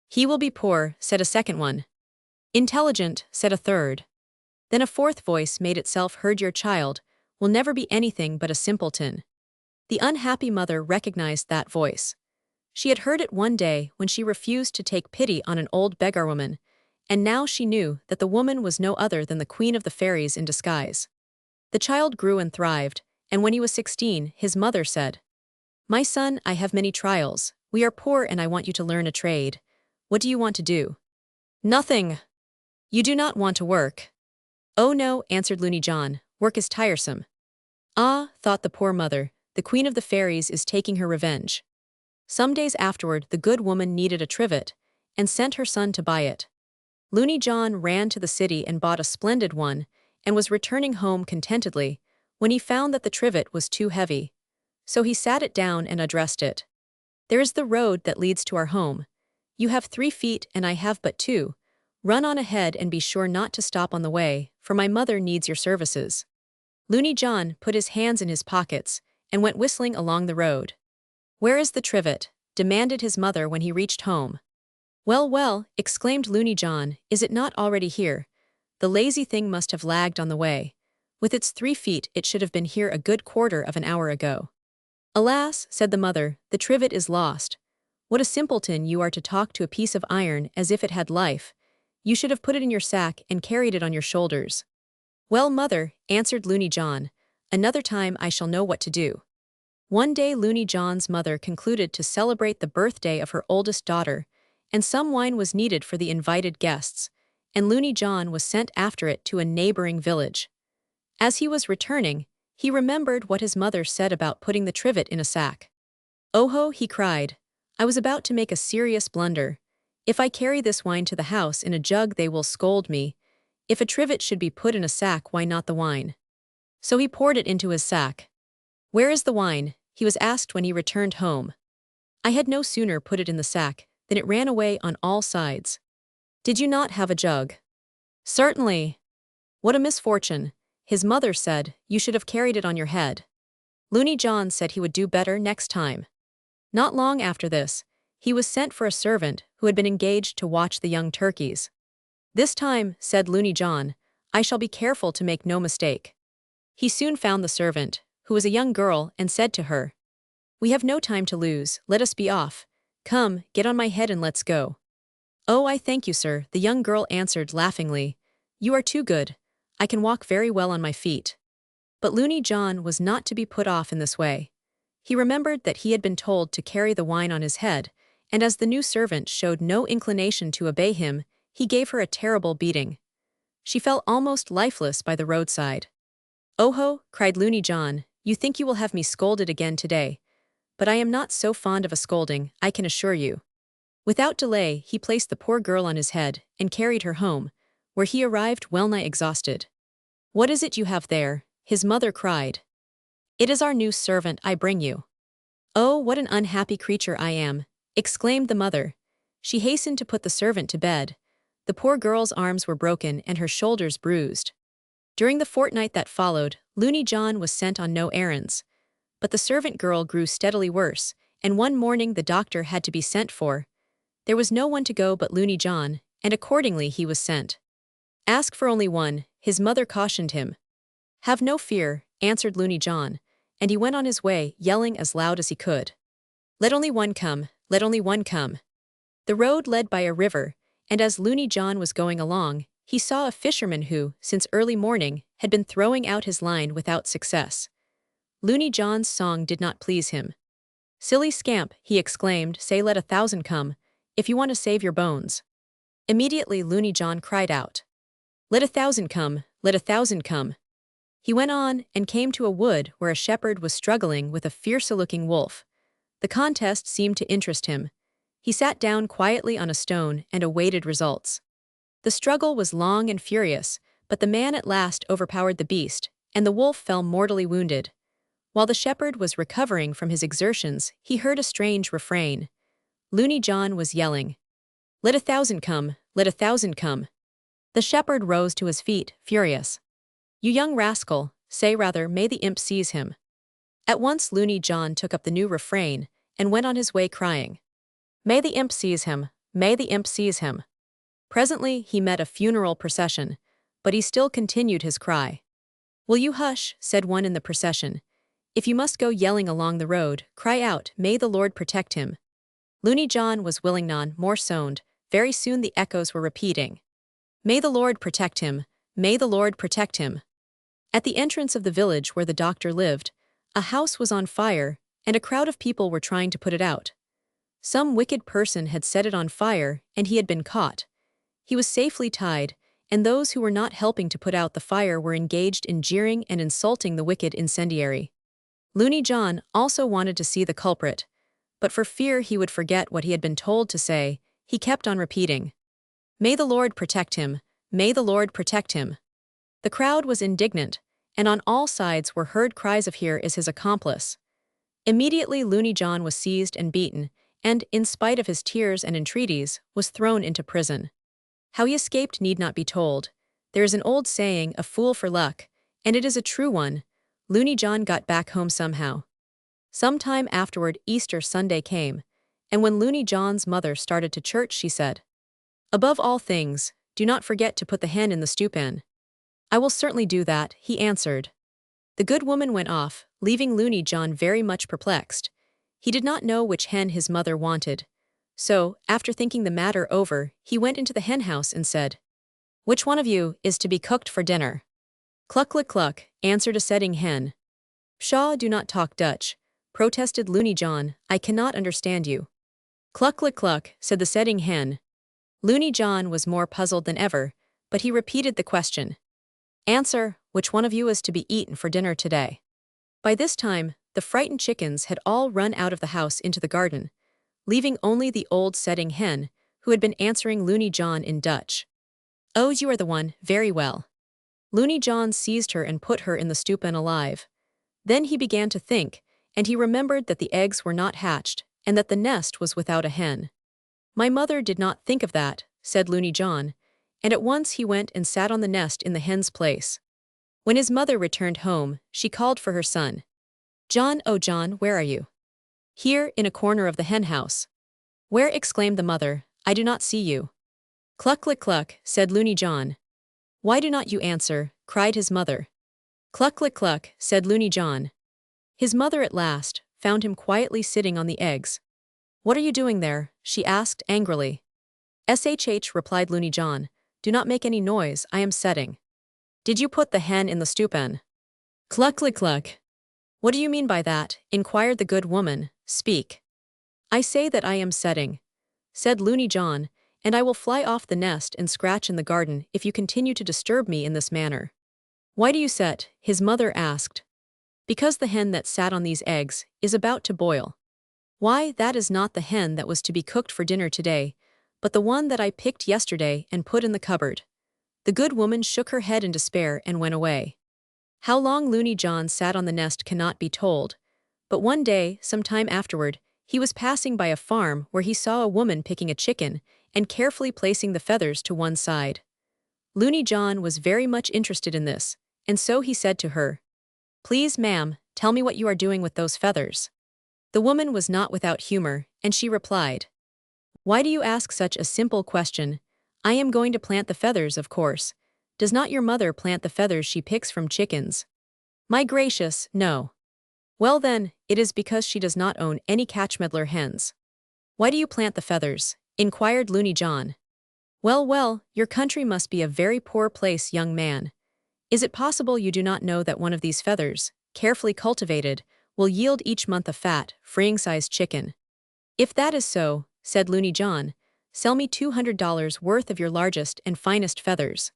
"He will be poor," said a second one. "Intelligent," said a third. Then a fourth voice made itself heard. "Your child will never be anything but a simpleton." The unhappy mother recognized that voice. She had heard it one day when she refused to take pity on an old beggar-woman, and now she knew that the woman was no other than the queen of the fairies in disguise. The child grew and thrived, and when he was 16, his mother said, "My son, I have many trials. We are poor and I want you to learn a trade. What do you want to do?" "Nothing." "You do not want to work?" "Oh no," answered Loony John, "work is tiresome." "Ah," thought the poor mother, "the queen of the fairies is taking her revenge." Some days afterward, the good woman needed a trivet, and sent her son to buy it. Loony John ran to the city and bought a splendid one, and was returning home contentedly, when he found that the trivet was too heavy. So he sat it down and addressed it. "There is the road that leads to our home. You have 3 feet and I have but 2. Run on ahead and be sure not to stop on the way, for my mother needs your services." Loony John put his hands in his pockets and went whistling along the road. "Where is the trivet?" demanded his mother when he reached home. "Well, well," exclaimed Loony John, "is it not already here? The lazy thing must have lagged on the way. With its 3 feet it should have been here a good quarter of an hour ago." "Alas," said the mother, "the trivet is lost. What a simpleton you are to talk to a piece of iron as if it had life. You should have put it in your sack and carried it on your shoulders." "Well, mother," answered Loony John, "another time I shall know what to do." One day Loony John's mother concluded to celebrate the birthday of her oldest daughter, and some wine was needed for the invited guests, and Loony John was sent after it to a neighboring village. As he was returning, he remembered what his mother said about putting the trivet in a sack. "Oh-ho," he cried, "I was about to make a serious blunder. If I carry this wine to the house in a jug they will scold me. If a trivet should be put in a sack, why not the wine?" So he poured it into his sack. "Where is the wine?" he was asked when he returned home. "I had no sooner put it in the sack than it ran away on all sides." "Did you not have a jug?" "Certainly." "What a misfortune." His mother said, "You should have carried it on your head." Loony John said he would do better next time. Not long after this, he was sent for a servant who had been engaged to watch the young turkeys. "This time," said Loony John, "I shall be careful to make no mistake." He soon found the servant, who was a young girl, and said to her, "We have no time to lose, let us be off. Come, get on my head and let's go. Oh, I thank you, sir, the young girl answered laughingly. You are too good. I can walk very well on my feet. But Loony John was not to be put off in this way. He remembered that he had been told to carry the wine on his head, and as the new servant showed no inclination to obey him, he gave her a terrible beating. She fell almost lifeless by the roadside. "Oh-ho," cried Loony John, "you think you will have me scolded again today. But I am not so fond of a scolding, I can assure you." Without delay, he placed the poor girl on his head and carried her home, where he arrived well-nigh exhausted. "What is it you have there?" his mother cried. "It is our new servant I bring you." "Oh, what an unhappy creature I am," exclaimed the mother. She hastened to put the servant to bed. The poor girl's arms were broken and her shoulders bruised. During the fortnight that followed, Loony John was sent on no errands. But the servant girl grew steadily worse, and one morning the doctor had to be sent for. There was no one to go but Loony John, and accordingly he was sent. "Ask for only one," his mother cautioned him. "Have no fear," answered Loony John, and he went on his way, yelling as loud as he could. "Let only one come, let only one come." The road led by a river, and as Loony John was going along, he saw a fisherman who, since early morning, had been throwing out his line without success. Loony John's song did not please him. "Silly scamp," he exclaimed, "say let 1,000 come, if you want to save your bones." Immediately Loony John cried out, "Let 1,000 come, let 1,000 come." He went on and came to a wood where a shepherd was struggling with a fierce-looking wolf. The contest seemed to interest him. He sat down quietly on a stone and awaited results. The struggle was long and furious, but the man at last overpowered the beast, and the wolf fell mortally wounded. While the shepherd was recovering from his exertions, he heard a strange refrain. Loony John was yelling, "Let 1,000 come, let 1,000 come." The shepherd rose to his feet, furious. "You young rascal, say rather, may the imp seize him." At once Loony John took up the new refrain and went on his way crying, "May the imp seize him, may the imp seize him." Presently he met a funeral procession, but he still continued his cry. "Will you hush?" said one in the procession. "If you must go yelling along the road, cry out, 'May the Lord protect him.'" Loony John was willing none more sound. Very soon the echoes were repeating, "May the Lord protect him, may the Lord protect him." At the entrance of the village where the doctor lived, a house was on fire, and a crowd of people were trying to put it out. Some wicked person had set it on fire, and he had been caught. He was safely tied, and those who were not helping to put out the fire were engaged in jeering and insulting the wicked incendiary. Loony John also wanted to see the culprit, but for fear he would forget what he had been told to say, he kept on repeating, "May the Lord protect him, may the Lord protect him." The crowd was indignant, and on all sides were heard cries of "Here is his accomplice." Immediately Loony John was seized and beaten, and, in spite of his tears and entreaties, was thrown into prison. How he escaped need not be told. There is an old saying, "A fool for luck," and it is a true one. Loony John got back home somehow. Some time afterward Easter Sunday came, and when Loony John's mother started to church she said, "Above all things, do not forget to put the hen in the stewpan." "I will certainly do that," he answered. The good woman went off, leaving Loony John very much perplexed. He did not know which hen his mother wanted. So, after thinking the matter over, he went into the henhouse and said, "Which one of you is to be cooked for dinner?" "Cluck-cluck-cluck," answered a setting hen. "Pshaw, do not talk Dutch," protested Loony John, "I cannot understand you." "Cluck-cluck-cluck," said the setting hen. Loony John was more puzzled than ever, but he repeated the question. "Answer, which one of you is to be eaten for dinner today?" By this time, the frightened chickens had all run out of the house into the garden, leaving only the old setting hen, who had been answering Loony John in Dutch. "Oh, you are the one, very well." Loony John seized her and put her in the stewpan alive. Then he began to think, and he remembered that the eggs were not hatched, and that the nest was without a hen. "My mother did not think of that," said Loony John, and at once he went and sat on the nest in the hen's place. When his mother returned home, she called for her son. "John, oh John, where are you?" "Here, in a corner of the henhouse." "Where?" exclaimed the mother, "I do not see you." "Cluck-cluck-cluck," said Loony John. "Why do not you answer?" cried his mother. "Cluck-cluck-cluck," said Loony John. His mother at last found him quietly sitting on the eggs. "What are you doing there?" she asked angrily. "Shh," replied Loony John. "Do not make any noise, I am setting." "Did you put the hen in the stewpan?" "Cluck cluck cluck." "What do you mean by that?" inquired the good woman. "Speak." "I say that I am setting," said Loony John, "and I will fly off the nest and scratch in the garden if you continue to disturb me in this manner." "Why do you set?" his mother asked. "Because the hen that sat on these eggs is about to boil." "Why, that is not the hen that was to be cooked for dinner today, but the one that I picked yesterday and put in the cupboard." The good woman shook her head in despair and went away. How long Loony John sat on the nest cannot be told, but one day, some time afterward, he was passing by a farm where he saw a woman picking a chicken and carefully placing the feathers to one side. Loony John was very much interested in this, and so he said to her, "Please, ma'am, tell me what you are doing with those feathers." The woman was not without humor, and she replied, "Why do you ask such a simple question? I am going to plant the feathers, of course. Does not your mother plant the feathers she picks from chickens?" "My gracious, no." "Well then, it is because she does not own any Catchmedler hens." "Why do you plant the feathers?" inquired Loony John. "Well, well, your country must be a very poor place, young man. Is it possible you do not know that one of these feathers, carefully cultivated, will yield each month a fat, freeing-sized chicken?" "If that is so," said Loony John, "sell me $200 worth of your largest and finest feathers."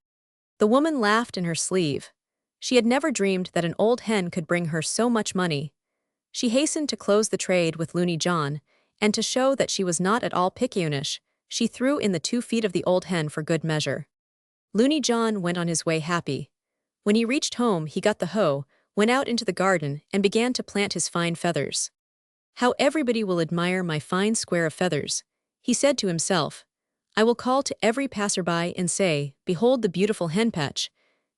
The woman laughed in her sleeve. She had never dreamed that an old hen could bring her so much money. She hastened to close the trade with Loony John, and to show that she was not at all picayunish, she threw in the 2 feet of the old hen for good measure. Loony John went on his way happy. When he reached home, he got the hoe, went out into the garden, and began to plant his fine feathers. "How everybody will admire my fine square of feathers," he said to himself. "I will call to every passerby and say, 'Behold the beautiful henpetch.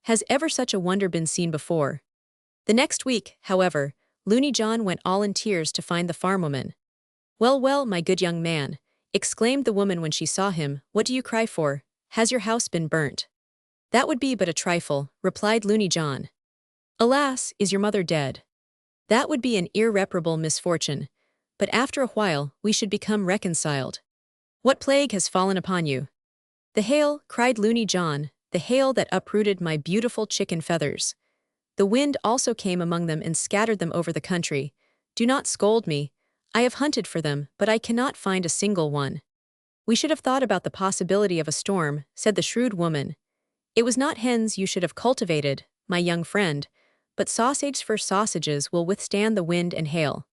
Has ever such a wonder been seen before?'" The next week, however, Loony John went all in tears to find the farm-woman. "Well, well, my good young man," exclaimed the woman when she saw him, "what do you cry for? Has your house been burnt?" "That would be but a trifle," replied Loony John. "Alas, is your mother dead?" "That would be an irreparable misfortune, but after a while we should become reconciled." "What plague has fallen upon you?" "The hail," cried Loony John, "the hail that uprooted my beautiful chicken feathers. The wind also came among them and scattered them over the country. Do not scold me. I have hunted for them, but I cannot find a single one." "We should have thought about the possibility of a storm," said the shrewd woman. "It was not hens you should have cultivated, my young friend, but sausages, for sausages will withstand the wind and hail."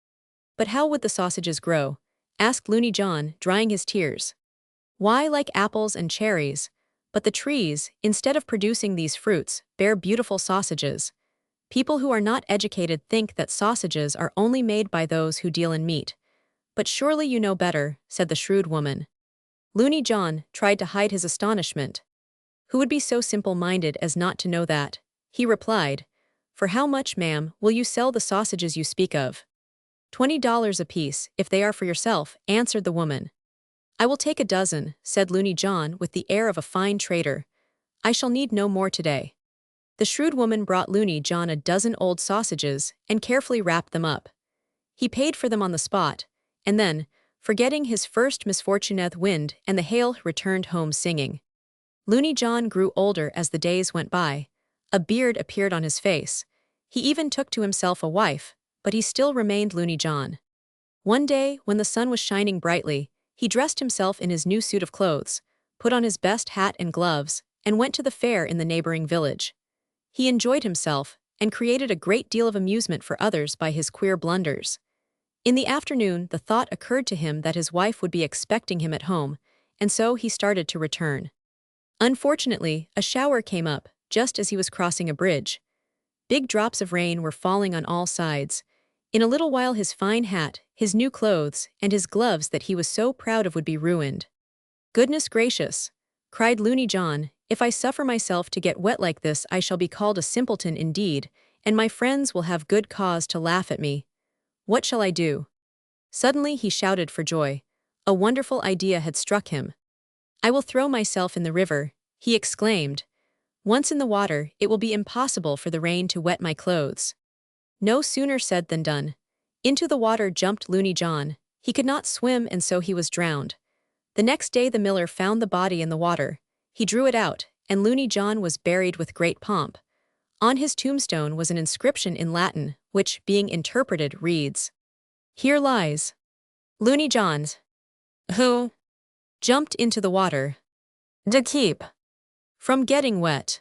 "But how would the sausages grow?" asked Loony John, drying his tears. "Why, like apples and cherries. But the trees, instead of producing these fruits, bear beautiful sausages. People who are not educated think that sausages are only made by those who deal in meat. But surely you know better," said the shrewd woman. Loony John tried to hide his astonishment. "Who would be so simple-minded as not to know that?" he replied. "For how much, ma'am, will you sell the sausages you speak of?" $20 apiece, if they are for yourself," answered the woman. "I will take a dozen," said Loony John with the air of a fine trader. "I shall need no more today." The shrewd woman brought Loony John a dozen old sausages and carefully wrapped them up. He paid for them on the spot, and then, forgetting his first misfortune, wind and the hail, returned home singing. Loony John grew older as the days went by. A beard appeared on his face. He even took to himself a wife, but he still remained Loony John. One day, when the sun was shining brightly, he dressed himself in his new suit of clothes, put on his best hat and gloves, and went to the fair in the neighboring village. He enjoyed himself, and created a great deal of amusement for others by his queer blunders. In the afternoon, the thought occurred to him that his wife would be expecting him at home, and so he started to return. Unfortunately, a shower came up, just as he was crossing a bridge. Big drops of rain were falling on all sides. In a little while his fine hat, his new clothes, and his gloves that he was so proud of would be ruined. "Goodness gracious!" cried Loony John, "if I suffer myself to get wet like this I shall be called a simpleton indeed, and my friends will have good cause to laugh at me. What shall I do?" Suddenly he shouted for joy. A wonderful idea had struck him. "I will throw myself in the river," he exclaimed. "Once in the water, it will be impossible for the rain to wet my clothes." No sooner said than done. Into the water jumped Loony John. He could not swim, and so he was drowned. The next day the miller found the body in the water. He drew it out, and Looney John was buried with great pomp. On his tombstone was an inscription in Latin, which, being interpreted, reads, "Here lies Looney Johns, who jumped into the water to keep from getting wet."